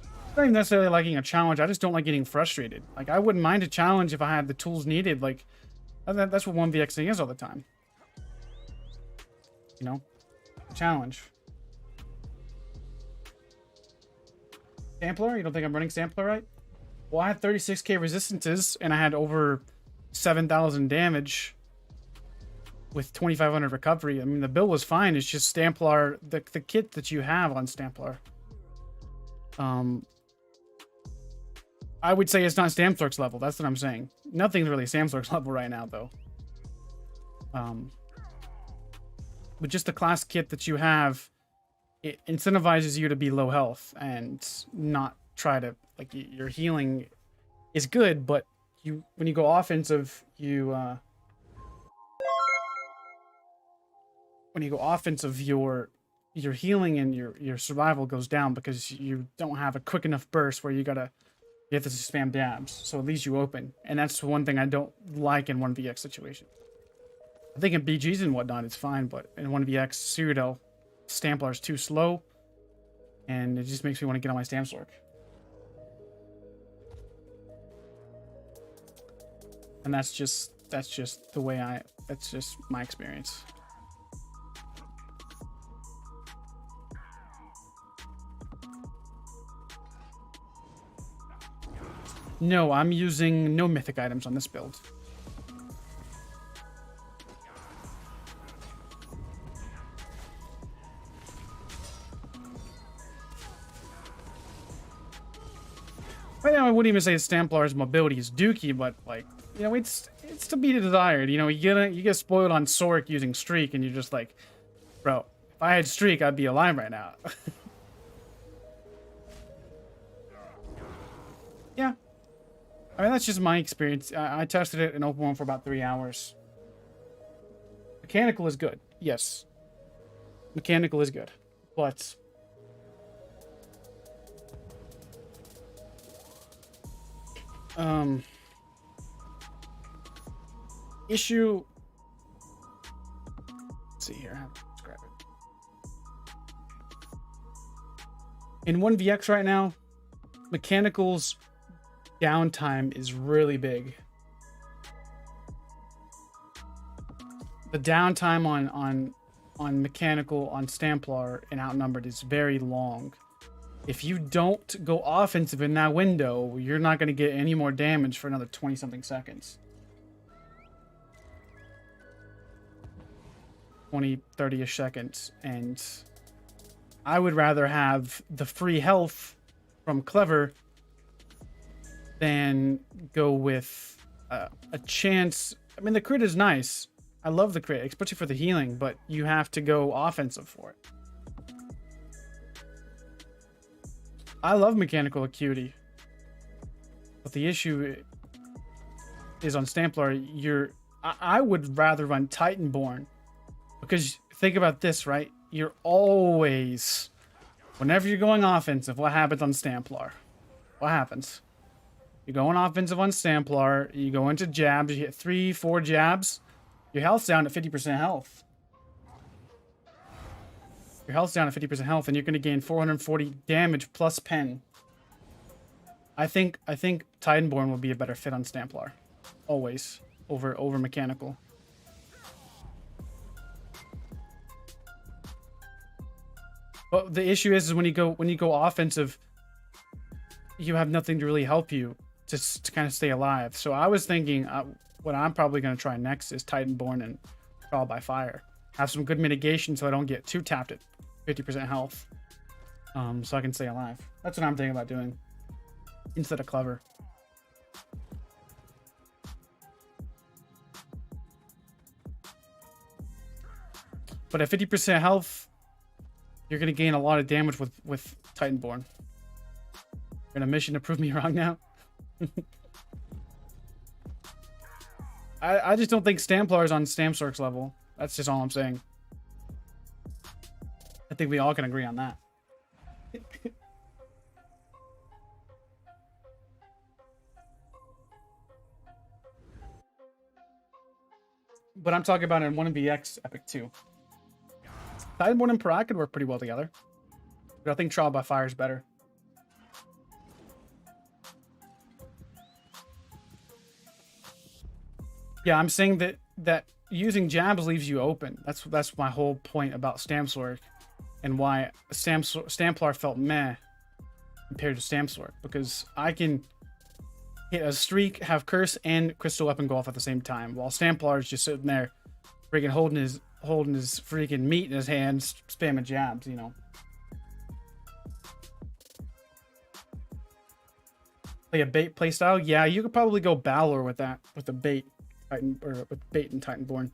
I'm not even necessarily liking a challenge. I just don't like getting frustrated. Like, I wouldn't mind a challenge if I had the tools needed. Like, that's what 1vxing is all the time. You know, a challenge. Templar? You don't think I'm running Templar right? Well, I had 36k resistances and I had over 7,000 damage with 2,500 recovery. I mean, the build was fine. It's just Templar, the kit that you have on Templar. I would say it's not Stam-Sorc's level. That's what I'm saying. Nothing's really Stam-Sorc's level right now, though. But just the class kit that you have, it incentivizes you to be low health and not try to, like, your healing is good, but when you go offensive, when you go offensive, your healing and your survival goes down because you don't have a quick enough burst where you have to spam dabs, so it leaves you open. And that's one thing I don't like in 1vx situation. I think in BGs and whatnot it's fine, but in 1vx Cyrodiil, Templar is too slow, and it just makes me want to get on my Stam-Sorc. And that's just the way that's just my experience. No, I'm using no mythic items on this build. Right now, I wouldn't even say Templar's mobility is dookie, but like, you know, it's to be desired. You know, you get spoiled on Sorc using Streak, and you're just like, bro, if I had Streak, I'd be alive right now. Yeah, I mean that's just my experience. I tested it in open world for about 3 hours. Mechanical is good, yes. Mechanical is good, but issue. Let's see here. Let's grab it. In 1vx right now, mechanical's downtime is really big. The downtime on mechanical on Templar and outnumbered is very long. If you don't go offensive in that window, you're not going to get any more damage for another 20-something seconds. 20, 30-ish seconds. And I would rather have the free health from Clever than go with a chance. I mean, the crit is nice. I love the crit, especially for the healing, but you have to go offensive for it. I love mechanical acuity, but the issue is on Templar. I would rather run Titanborn, because think about this, right? You're always, whenever you're going offensive, what happens on Templar? What happens? You're going offensive on Templar. You go into jabs. You hit 3, 4 jabs. Your health's down to 50% health. Your health's down to 50% health, and you're going to gain 440 damage plus pen. I think Titanborn would be a better fit on Templar, always over mechanical. But the issue is when you go offensive, you have nothing to really help you to kind of stay alive. So I was thinking what I'm probably going to try next is Titanborn and Trial by Fire. Have some good mitigation so I don't get too tapped at 50% health. So I can stay alive. That's what I'm thinking about doing instead of Clever. But at 50% health, you're going to gain a lot of damage with Titanborn. You're in a mission to prove me wrong now. I just don't think Templar is on Stam-Sorc's level. That's just all I'm saying. I think we all can agree on that. But I'm talking about in 1vx Epic 2. Titanborn and PACKATK could work pretty well together. But I think Trial by Fire is better. Yeah, I'm saying that using jabs leaves you open. That's my whole point about Stam-Sorc and why Templar felt meh compared to Stam-Sorc, because I can hit a streak, have curse and crystal weapon go off at the same time, while Templar is just sitting there freaking holding his freaking meat in his hands, spamming jabs, you know. Play a bait playstyle? Yeah, you could probably go Balor with that, with the bait. With bait and Titanborn.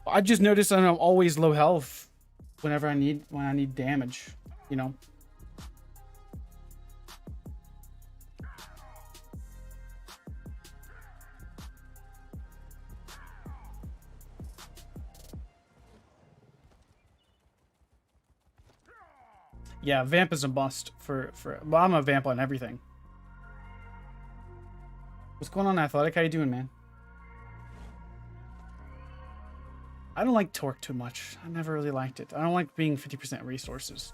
I just noticed that I'm always low health when I need damage, you know. Yeah, Vamp is a must for well, I'm a Vamp on everything. What's going on, Athletic? How you doing, man? I don't like Torque too much. I never really liked it. I don't like being 50% resources.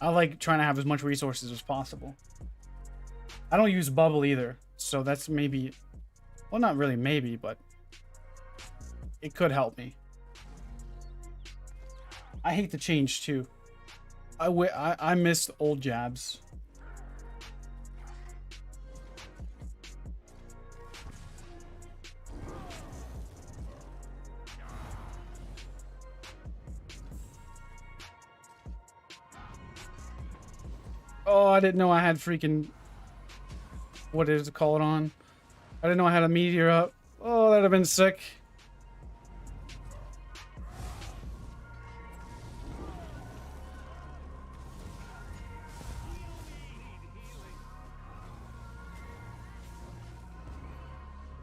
I like trying to have as much resources as possible. I don't use Bubble either, so that's maybe... Well, not really maybe, but... It could help me. I hate the change, too. I miss the old jabs. Oh, I didn't know I had freaking... What is it called on? I didn't know I had a meteor up. Oh, that'd have been sick.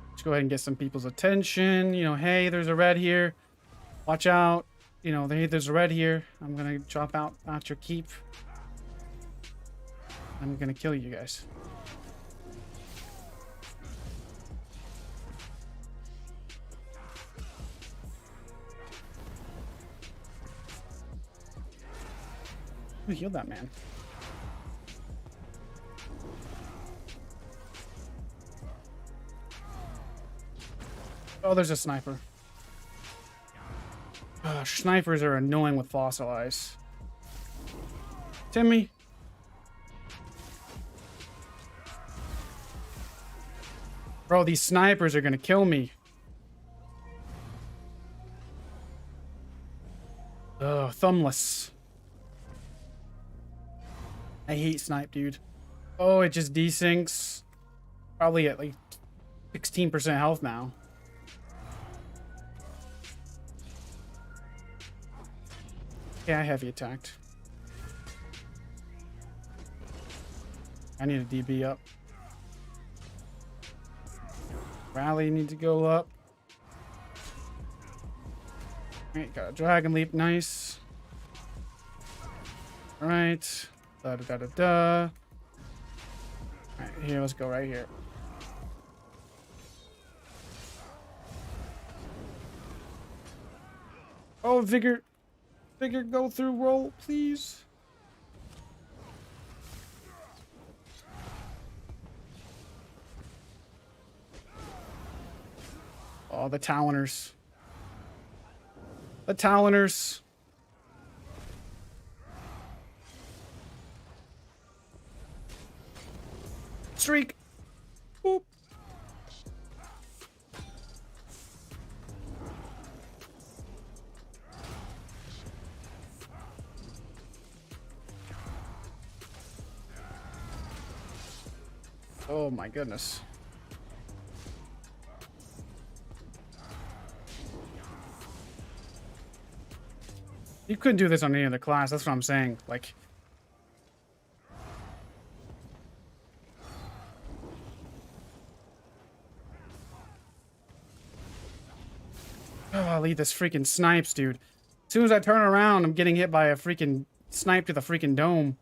Let's go ahead and get some people's attention. You know, hey, there's a red here. Watch out. You know, hey, there's a red here. I'm gonna drop out your keep. I'm gonna kill you guys. Who healed that man? Oh, there's a sniper. Snipers are annoying with fossilized. Timmy. Bro, these snipers are gonna kill me. Ugh, thumbless. I hate snipe, dude. Oh, it just desyncs. Probably at like 16% health now. Yeah, I heavy attacked. I need a DB up. Rally need to go up. Alright, got a dragon leap, nice. Alright. Da da da da da. Alright, here, let's go right here. Oh, Vigor. Vigor, go through roll, please. Oh, the Taloners. The Taloners. Streak. Boop. Oh my goodness. You couldn't do this on any other class, that's what I'm saying. Like... Oh, I'll lead this freaking snipes, dude. As soon as I turn around, I'm getting hit by a freaking snipe to the freaking dome.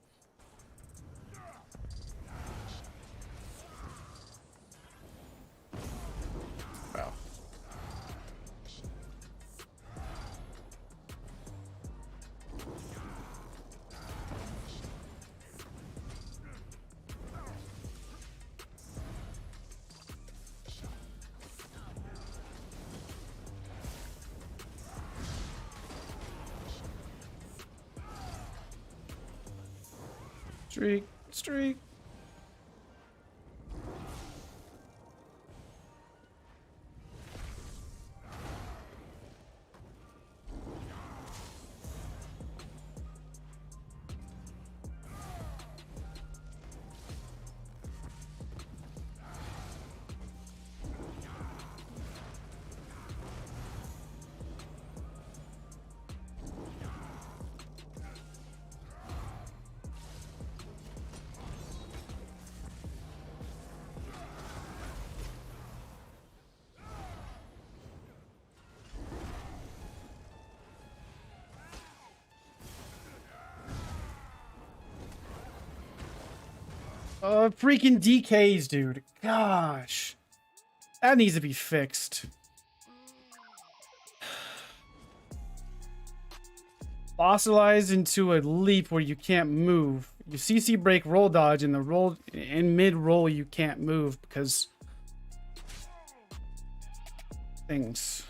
Wow. Streak, streak. Freaking DKs, dude. Gosh. That needs to be fixed. Fossilized into a leap where you can't move. You CC break roll dodge and the roll in mid roll you can't move because things.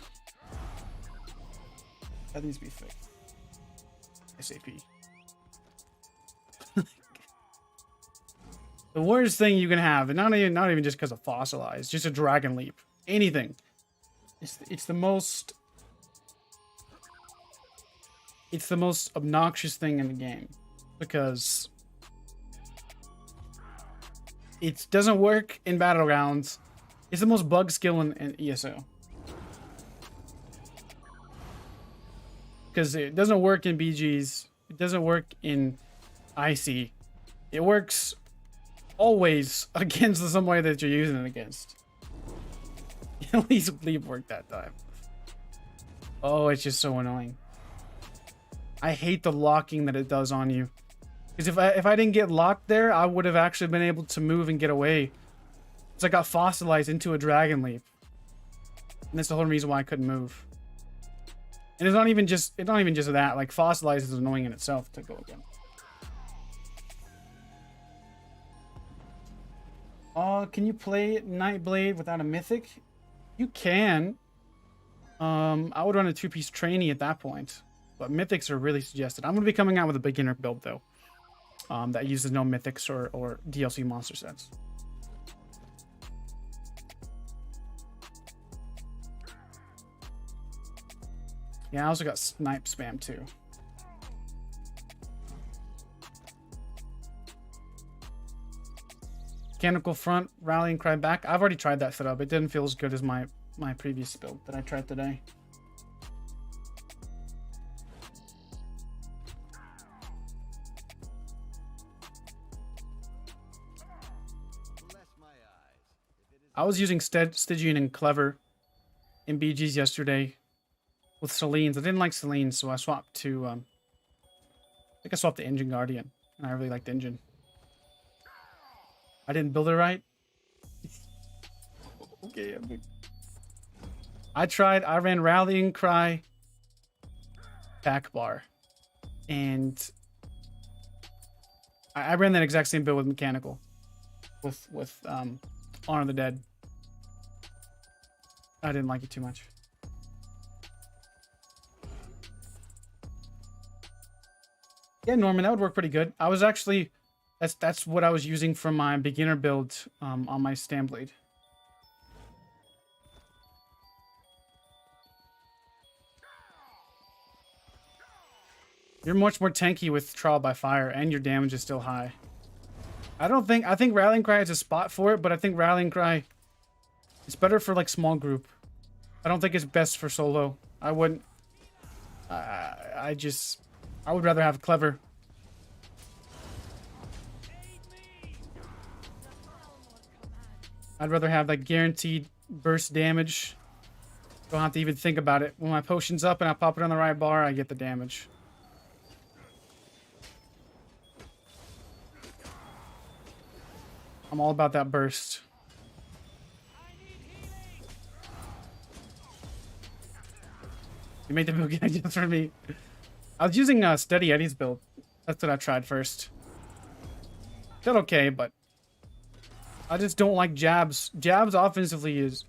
That needs to be fixed. SAP. The worst thing you can have, and not even just because of fossilized, just a dragon leap. Anything. It's the most obnoxious thing in the game. Because it doesn't work in battlegrounds. It's the most bug skill in ESO. Because it doesn't work in BGs. It doesn't work in IC. It works always against somebody that you're using it against. At least leave work that time. Oh, it's just so annoying. I hate the locking that it does on you. Because if I didn't get locked there, I would have actually been able to move and get away. So I got fossilized into a Dragon Leap. And that's the whole reason why I couldn't move. And it's not even just that. Like, fossilized is annoying in itself to go again. Can you play Nightblade without a mythic? You can. I would run a 2-piece trainee at that point. But mythics are really suggested. I'm going to be coming out with a beginner build, though. That uses no mythics or DLC monster sets. Yeah, I also got snipe spam, too. Mechanical front, rallying cry back. I've already tried that setup. It didn't feel as good as my previous build that I tried today. I was using Stygian and Clever in BGs yesterday with Selene. I didn't like Selene, so I swapped to, I think I swapped to Engine Guardian, and I really liked Engine. I didn't build it right. Okay, I ran Rallying Cry, Pack Bar, and I ran that exact same build with Mechanical, with Honor of the Dead. I didn't like it too much. Yeah, Norman, that would work pretty good. I was actually, that's what I was using for my beginner build on my Stamblade. You're much more tanky with Trial by Fire, and your damage is still high. I think Rallying Cry is a spot for it, but I think Rallying Cry is better for like small group. I don't think it's best for solo. I wouldn't. I would rather have Clever. I'd rather have like guaranteed burst damage. Don't have to even think about it. When my potion's up and I pop it on the right bar, I get the damage. I'm all about that burst. You made the build just for me. I was using Steady Eddie's build. That's what I tried first. Felt okay, but I just don't like jabs. Jabs offensively is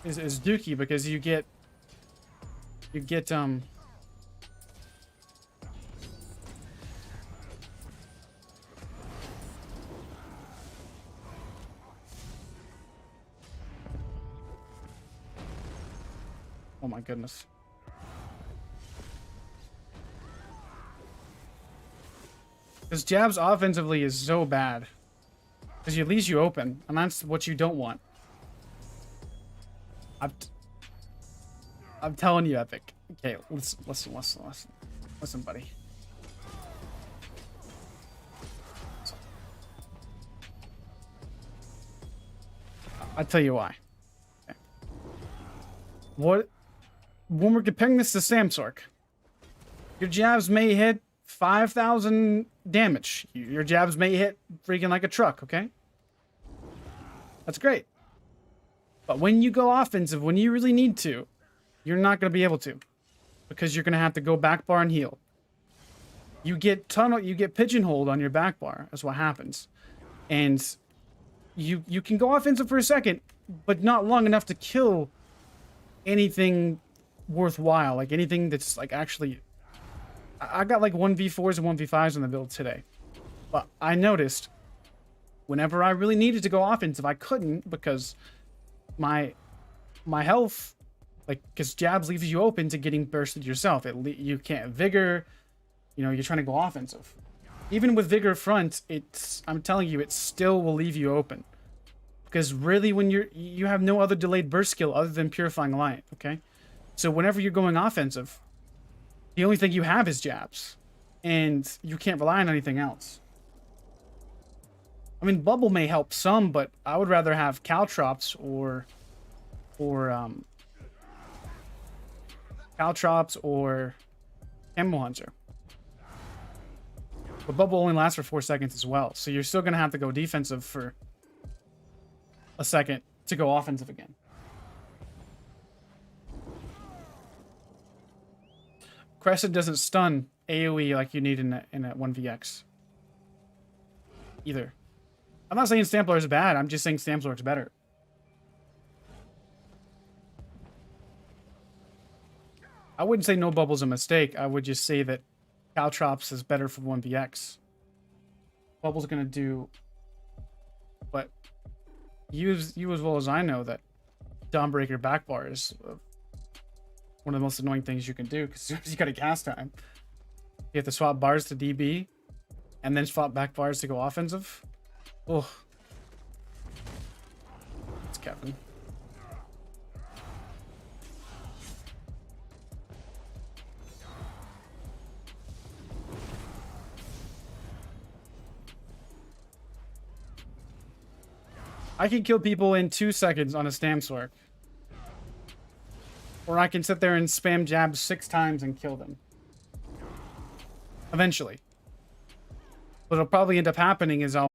dookie because you get oh my goodness. Because jabs offensively is so bad. Because it leaves you open, and that's what you don't want. I'm telling you, Epic. Okay, listen, buddy. I'll tell you why. Okay. When we're comparing this to Stam-Sorc, your jabs may hit 5,000 damage. Your jabs may hit freaking like a truck, okay? That's great. But when you go offensive, when you really need to, you're not going to be able to. Because you're going to have to go back bar and heal. You get pigeonholed on your back bar. That's what happens. And you can go offensive for a second, but not long enough to kill anything worthwhile. Like anything that's like actually... I got like 1v4s and 1v5s on the build today. But I noticed whenever I really needed to go offensive, I couldn't because my health, like, because jabs leaves you open to getting bursted yourself. You can't vigor, you know, you're trying to go offensive. even with Vigor Front, I'm telling you, it still will leave you open. Because really, when you have no other delayed burst skill other than Purifying Light, okay? So whenever you're going offensive, the only thing you have is jabs. And you can't rely on anything else. I mean, Bubble may help some, but I would rather have Caltrops or Caltrops or Camel Hunter. But Bubble only lasts for 4 seconds as well, so you're still gonna have to go defensive for a second to go offensive again. Crescent doesn't stun AoE like you need in a 1vx. Either. I'm not saying Templar is bad, I'm just saying Stam-Sorc's better. I wouldn't say no bubble's a mistake, I would just say that Caltrops is better for 1vx. Bubble's gonna do... But you as well as I know that Dawnbreaker backbar is one of the most annoying things you can do, because as soon as you got a cast time, you have to swap bars to DB, and then swap back bars to go offensive. Oh. It's Kevin. I can kill people in 2 seconds on a Stam-Sorc. Or I can sit there and spam jabs 6 times and kill them. Eventually. What'll probably end up happening is I'll...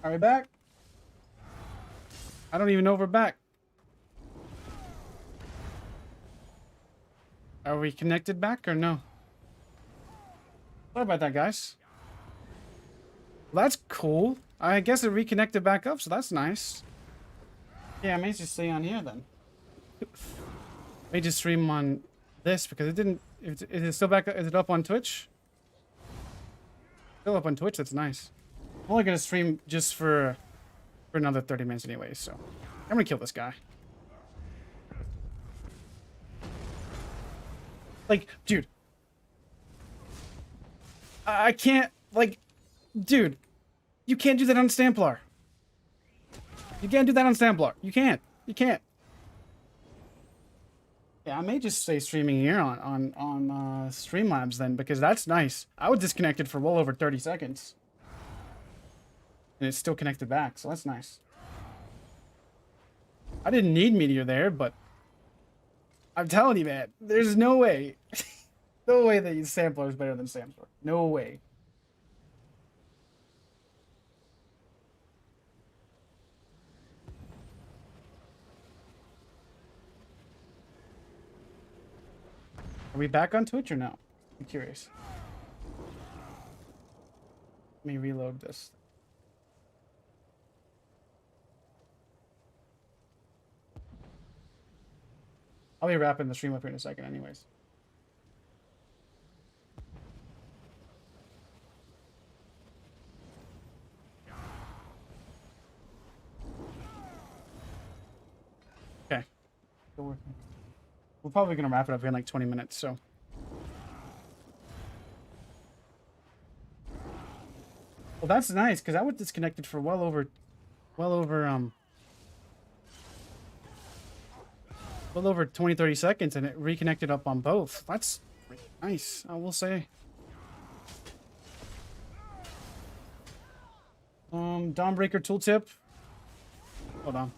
Are we back? I don't even know if we're back. Are we connected back or no? Sorry about that, guys. Well, that's cool. I guess it reconnected back up, so that's nice. Yeah, I may just stay on here then. May just stream on this because it didn't... Is it still back? Is it up on Twitch? Still up on Twitch, that's nice. I'm only gonna stream just for another 30 minutes anyway, so I'm gonna kill this guy. Like, dude, I can't, like, dude, you can't do that on Templar. You can't do that on Templar. You can't. You can't. Yeah, I may just stay streaming here on Streamlabs then, because that's nice. I was disconnected for well over 30 seconds. And it's still connected back, so that's nice. I didn't need Meteor there, but I'm telling you, man, there's no way. No way that Templar is better than Stam-Sorc. No way. Are we back on Twitch or no? I'm curious. Let me reload this. I'll be wrapping the stream up here in a second anyways. Okay. Still working. We're probably going to wrap it up here in like 20 minutes, so. Well, that's nice, because I was disconnected for well over 20, 30 seconds, and it reconnected up on both. That's really nice, I will say. Dawnbreaker tooltip. Hold on.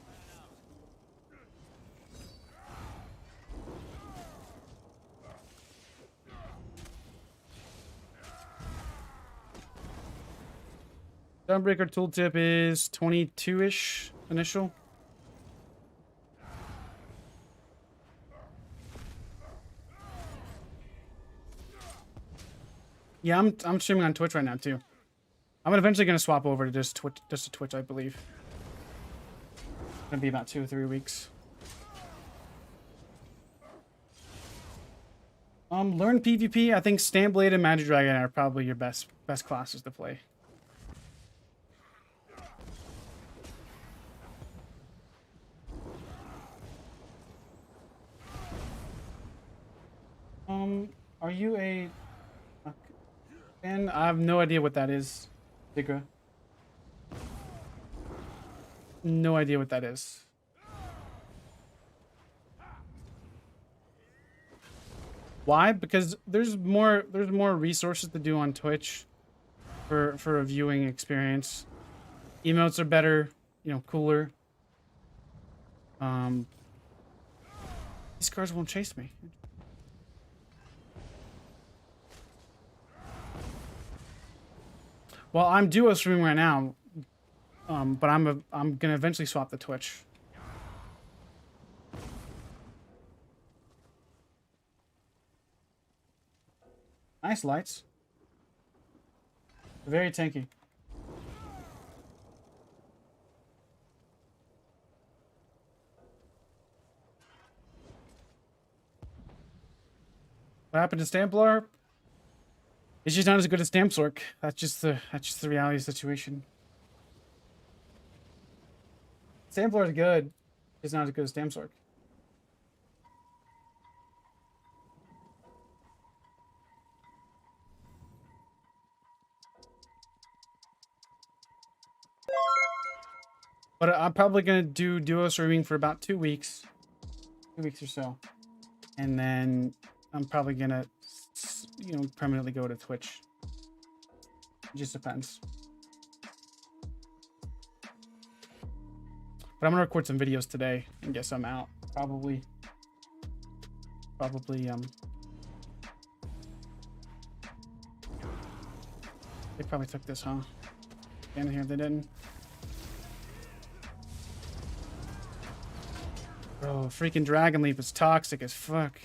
Dawnbreaker tooltip is 22-ish initial. Yeah, I'm streaming on Twitch right now too. I'm eventually gonna swap over to just Twitch, I believe. Gonna be about 2 or 3 weeks. Learn PvP. I think Stamblade and Magic Dragon are probably your best classes to play. Are you a fan? I have no idea what that is, Digra. No idea what that is. Why? Because there's more resources to do on Twitch for a viewing experience. Emotes are better, you know, cooler. These cars won't chase me. Well, I'm duo streaming right now, but I'm gonna eventually swap to Twitch. Nice lights. Very tanky. What happened to Templar? It's just not as good as Stam-Sorc. That's just the reality of the situation. Templar is good. It's not as good as Stam-Sorc. But I'm probably gonna do duo streaming for about 2 weeks, 2 weeks or so, and then I'm probably gonna, you know, permanently go to Twitch. It just depends. But I'm gonna record some videos today and get some out. Probably. They probably took this, huh? In here, they didn't. Bro, freaking Dragon Leap is toxic as fuck.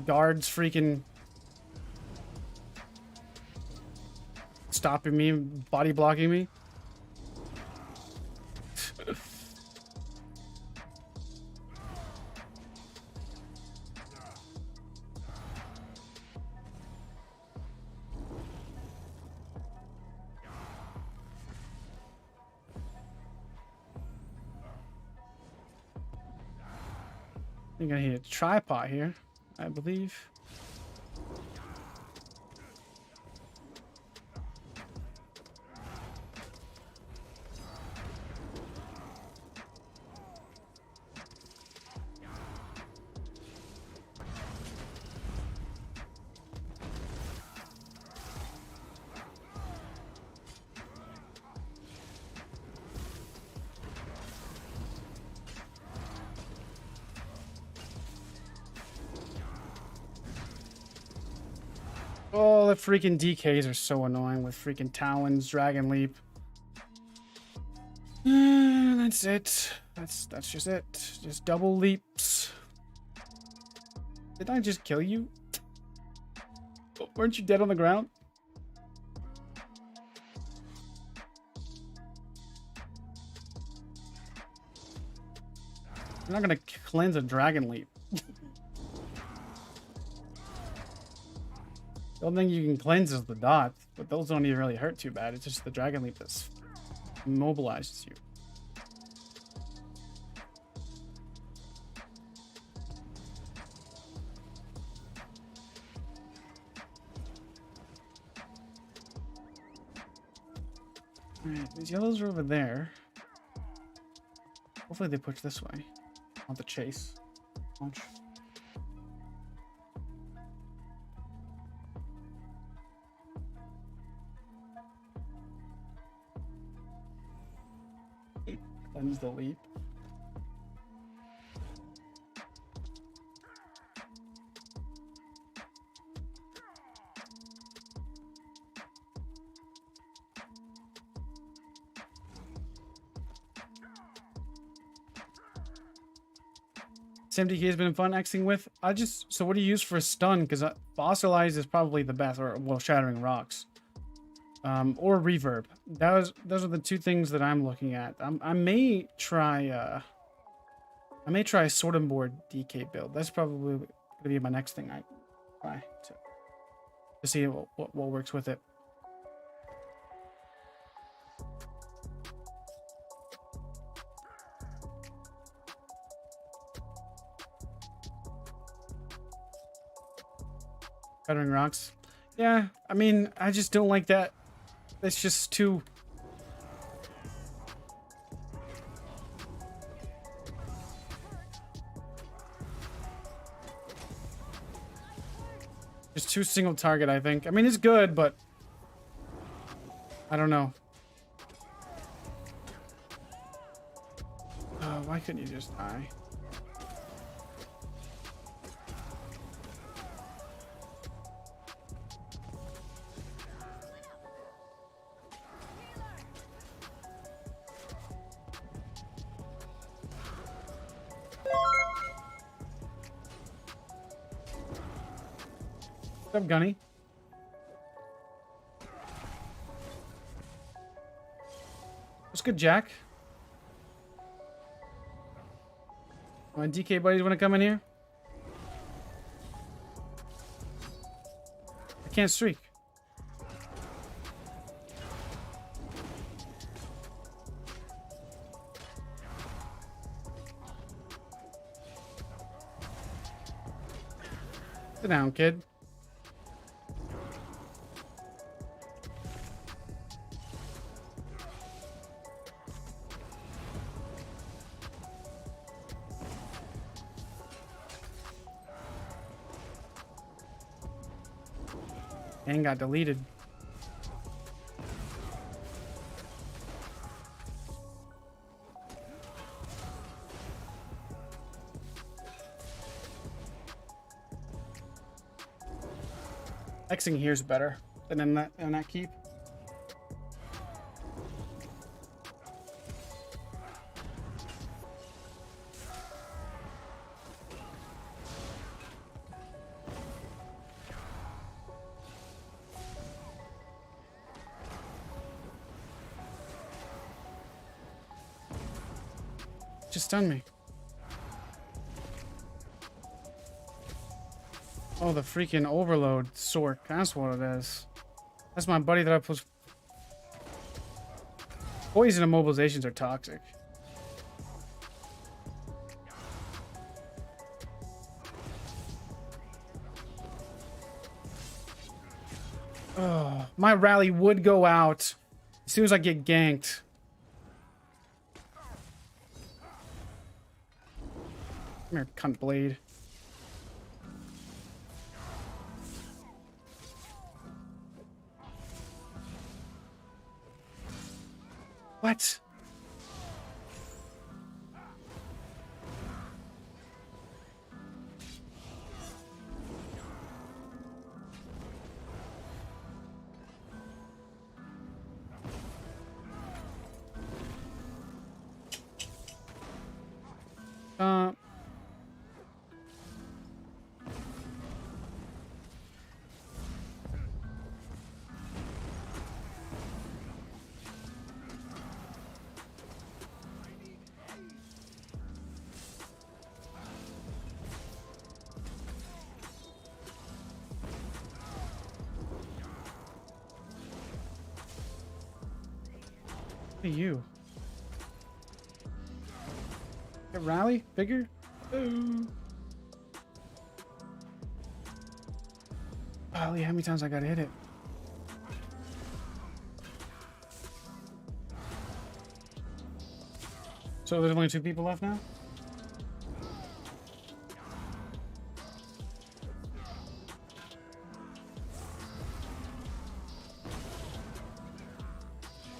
Guards freaking stopping me, body blocking me. I'm gonna hit a tripod here, I believe. Oh, the freaking DKs are so annoying with freaking Talons, Dragon Leap. That's it. That's just it. Just double leaps. Did I just kill you? Weren't you dead on the ground? I'm not gonna cleanse a Dragon Leap. The only thing you can cleanse is the dots, but those don't even really hurt too bad. It's just the Dragon Leap that immobilizes you. Alright, these yellows are over there. Hopefully they push this way. I want the chase. Launch. Cleanse the leap. SMDK has been fun Xing with. So what do you use for a stun? Because Fossilize is probably the best, or well, Shattering Rocks. Or Reverb. Those are the two things that I'm looking at. I may try Sorting Board DK build. That's probably gonna be my next thing I try to see what works with it. Shattering Rocks. Yeah, I mean, I just don't like that. That's just too... Just too single target, I think. I mean, it's good, but... I don't know. Oh, why couldn't you just die? What's up, Gunny? What's good, Jack? My DK buddies want to come in here? I can't streak. Sit down, kid. And got deleted. Xing here's better than in that keep. Just stun me. Oh, the freaking overload Sorc. That's what it is. That's my buddy that I put. Poison immobilizations are toxic. Oh, my rally would go out as soon as I get ganked. Come here, cunt blade. What? You get rally bigger. Ooh. Golly, how many times I gotta hit it? So there's only 2 people left now.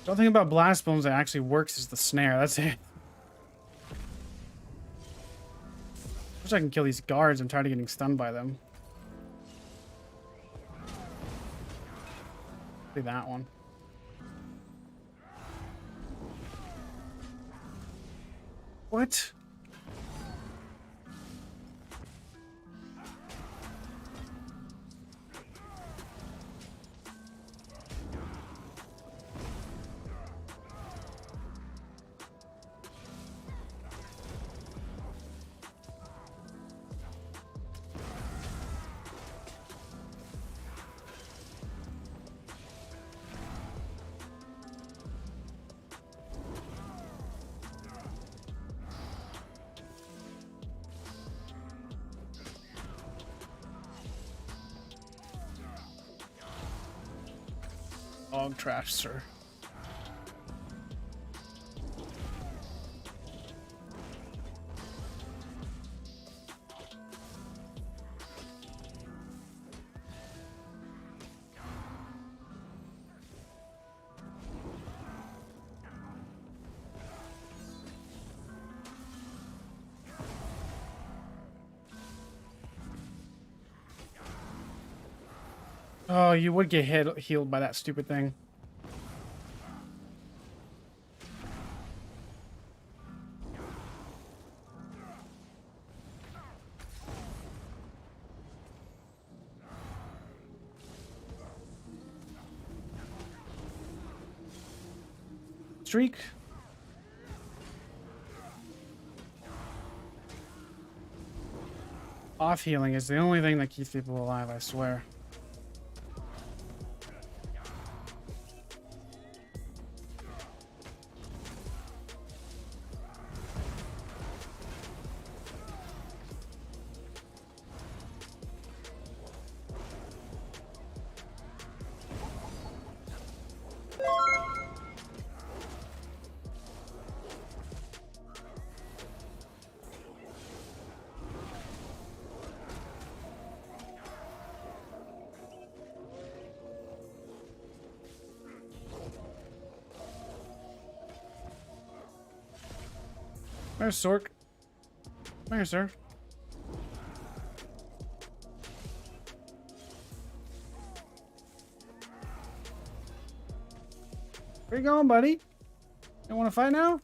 The only thing about blast bombs that actually works is the snare. That's it. Wish I can kill these guards. I'm tired of getting stunned by them. See that one. What? Dog trash, sir. Oh, you would get healed by that stupid thing. Streak. Off healing is the only thing that keeps people alive, I swear. There's Sorc. Come here, sir. Where you going, buddy? You want to fight now?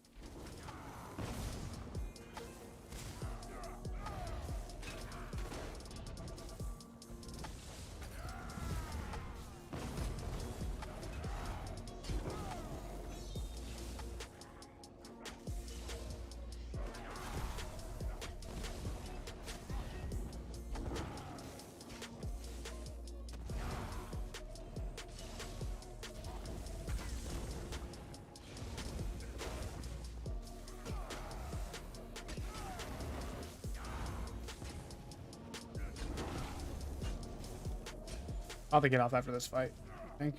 I'll have to get off after this fight, I think.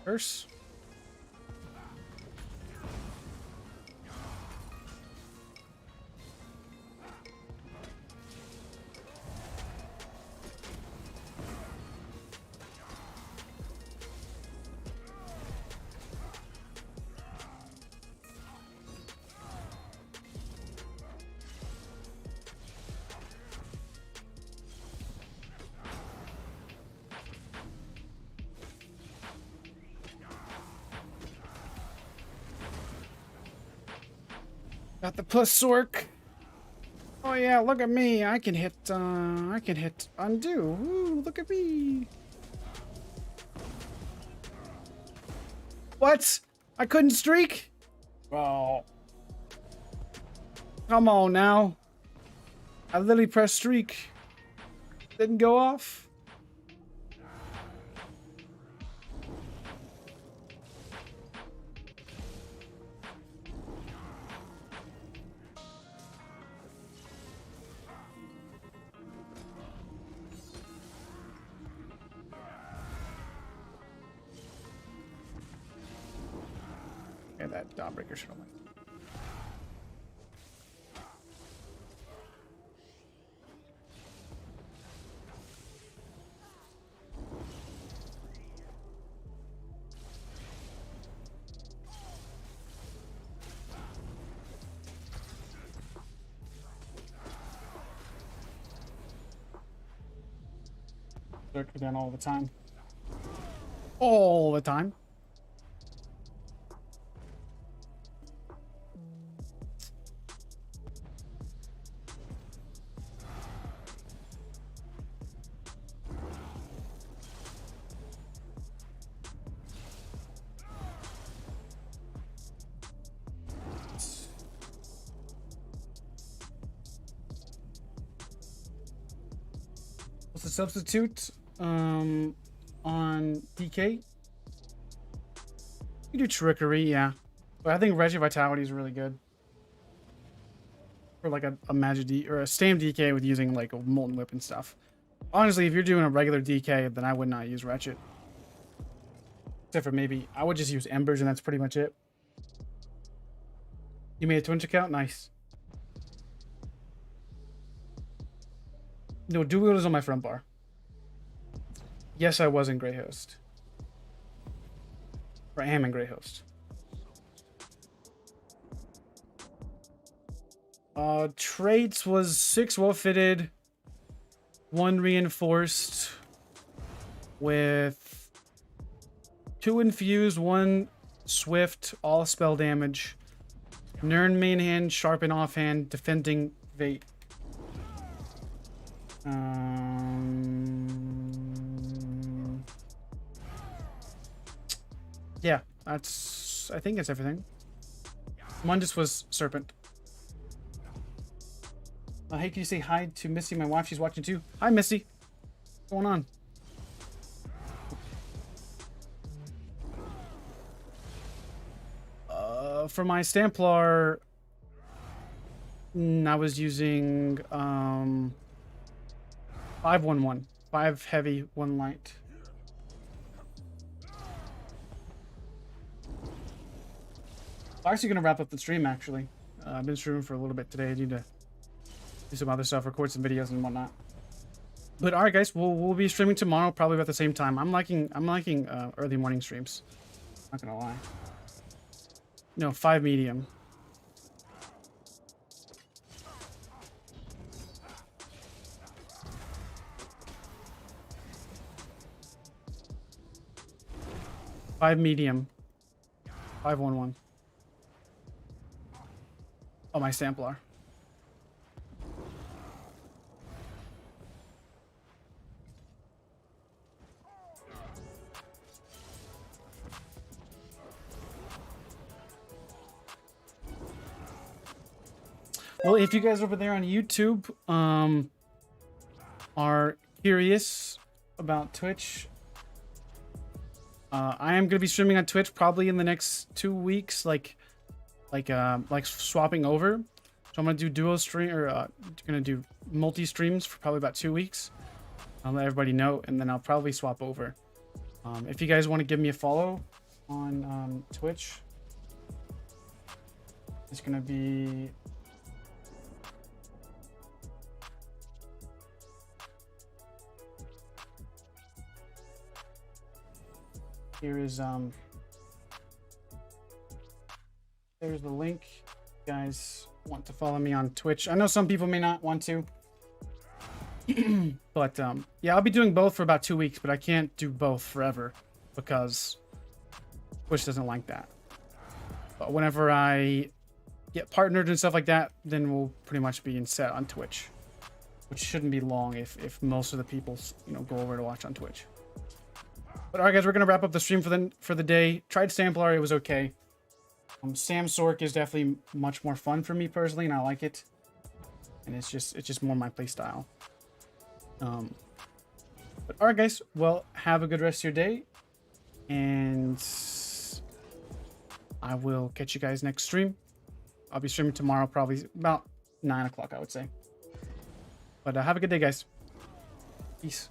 Curse. Got the plus Sorc. Oh yeah, look at me. I can hit undo. Ooh, look at me. What? I couldn't streak? Oh. Come on now. I literally pressed streak. Didn't go off. Okay, that Dawnbreaker should have went. Lurk down all the time. All the time. What's the substitute on DK? You do trickery, yeah. But I think Regi Vitality is really good. For like a magic D or a Stam DK with using like a Molten Whip and stuff. Honestly, if you're doing a regular DK, then I would not use Wretched. Except for maybe I would just use embers and that's pretty much it. You made a Twitch account? Nice. No, Duo is on my front bar. Yes, I was in Grey Host. Or I am in Grey Host. Traits was 6 well-fitted, 1 reinforced, with 2 infused, 1 swift, all spell damage. Eyr0n main hand, sharpen offhand, defending Vate. Yeah, I think that's everything. Mundus was Serpent. Hey, can you say hi to Missy, my wife? She's watching too. Hi, Missy. What's going on? For my Templar, I was using 5-1-1. 5 heavy, 1 light. I'm actually going to wrap up the stream, actually. I've been streaming for a little bit today. I need to do some other stuff, record some videos and whatnot. But alright guys, we'll be streaming tomorrow, probably about the same time. I'm liking early morning streams. Not gonna lie. No, 5 medium. Five medium. 5-1-1. Oh, my Templar. Well, if you guys over there on YouTube are curious about Twitch, I am going to be streaming on Twitch probably in the next 2 weeks, like swapping over. So I'm going to do duo stream, or going to do multi streams for probably about 2 weeks. I'll let everybody know, and then I'll probably swap over. If you guys want to give me a follow on Twitch, it's going to be... Here is there's the link. You guys want to follow me on Twitch? I know some people may not want to. But yeah, I'll be doing both for about 2 weeks, but I can't do both forever because Twitch doesn't like that. But whenever I get partnered and stuff like that, then we'll pretty much be in set on Twitch, which shouldn't be long if most of the people, you know, go over to watch on Twitch. But alright guys, we're gonna wrap up the stream for the day. Tried Templar, it was okay. Stam-Sorc is definitely much more fun for me personally, and I like it. And it's just more my play style. But alright guys, well, have a good rest of your day, and I will catch you guys next stream. I'll be streaming tomorrow, probably about 9 o'clock, I would say. But have a good day, guys. Peace.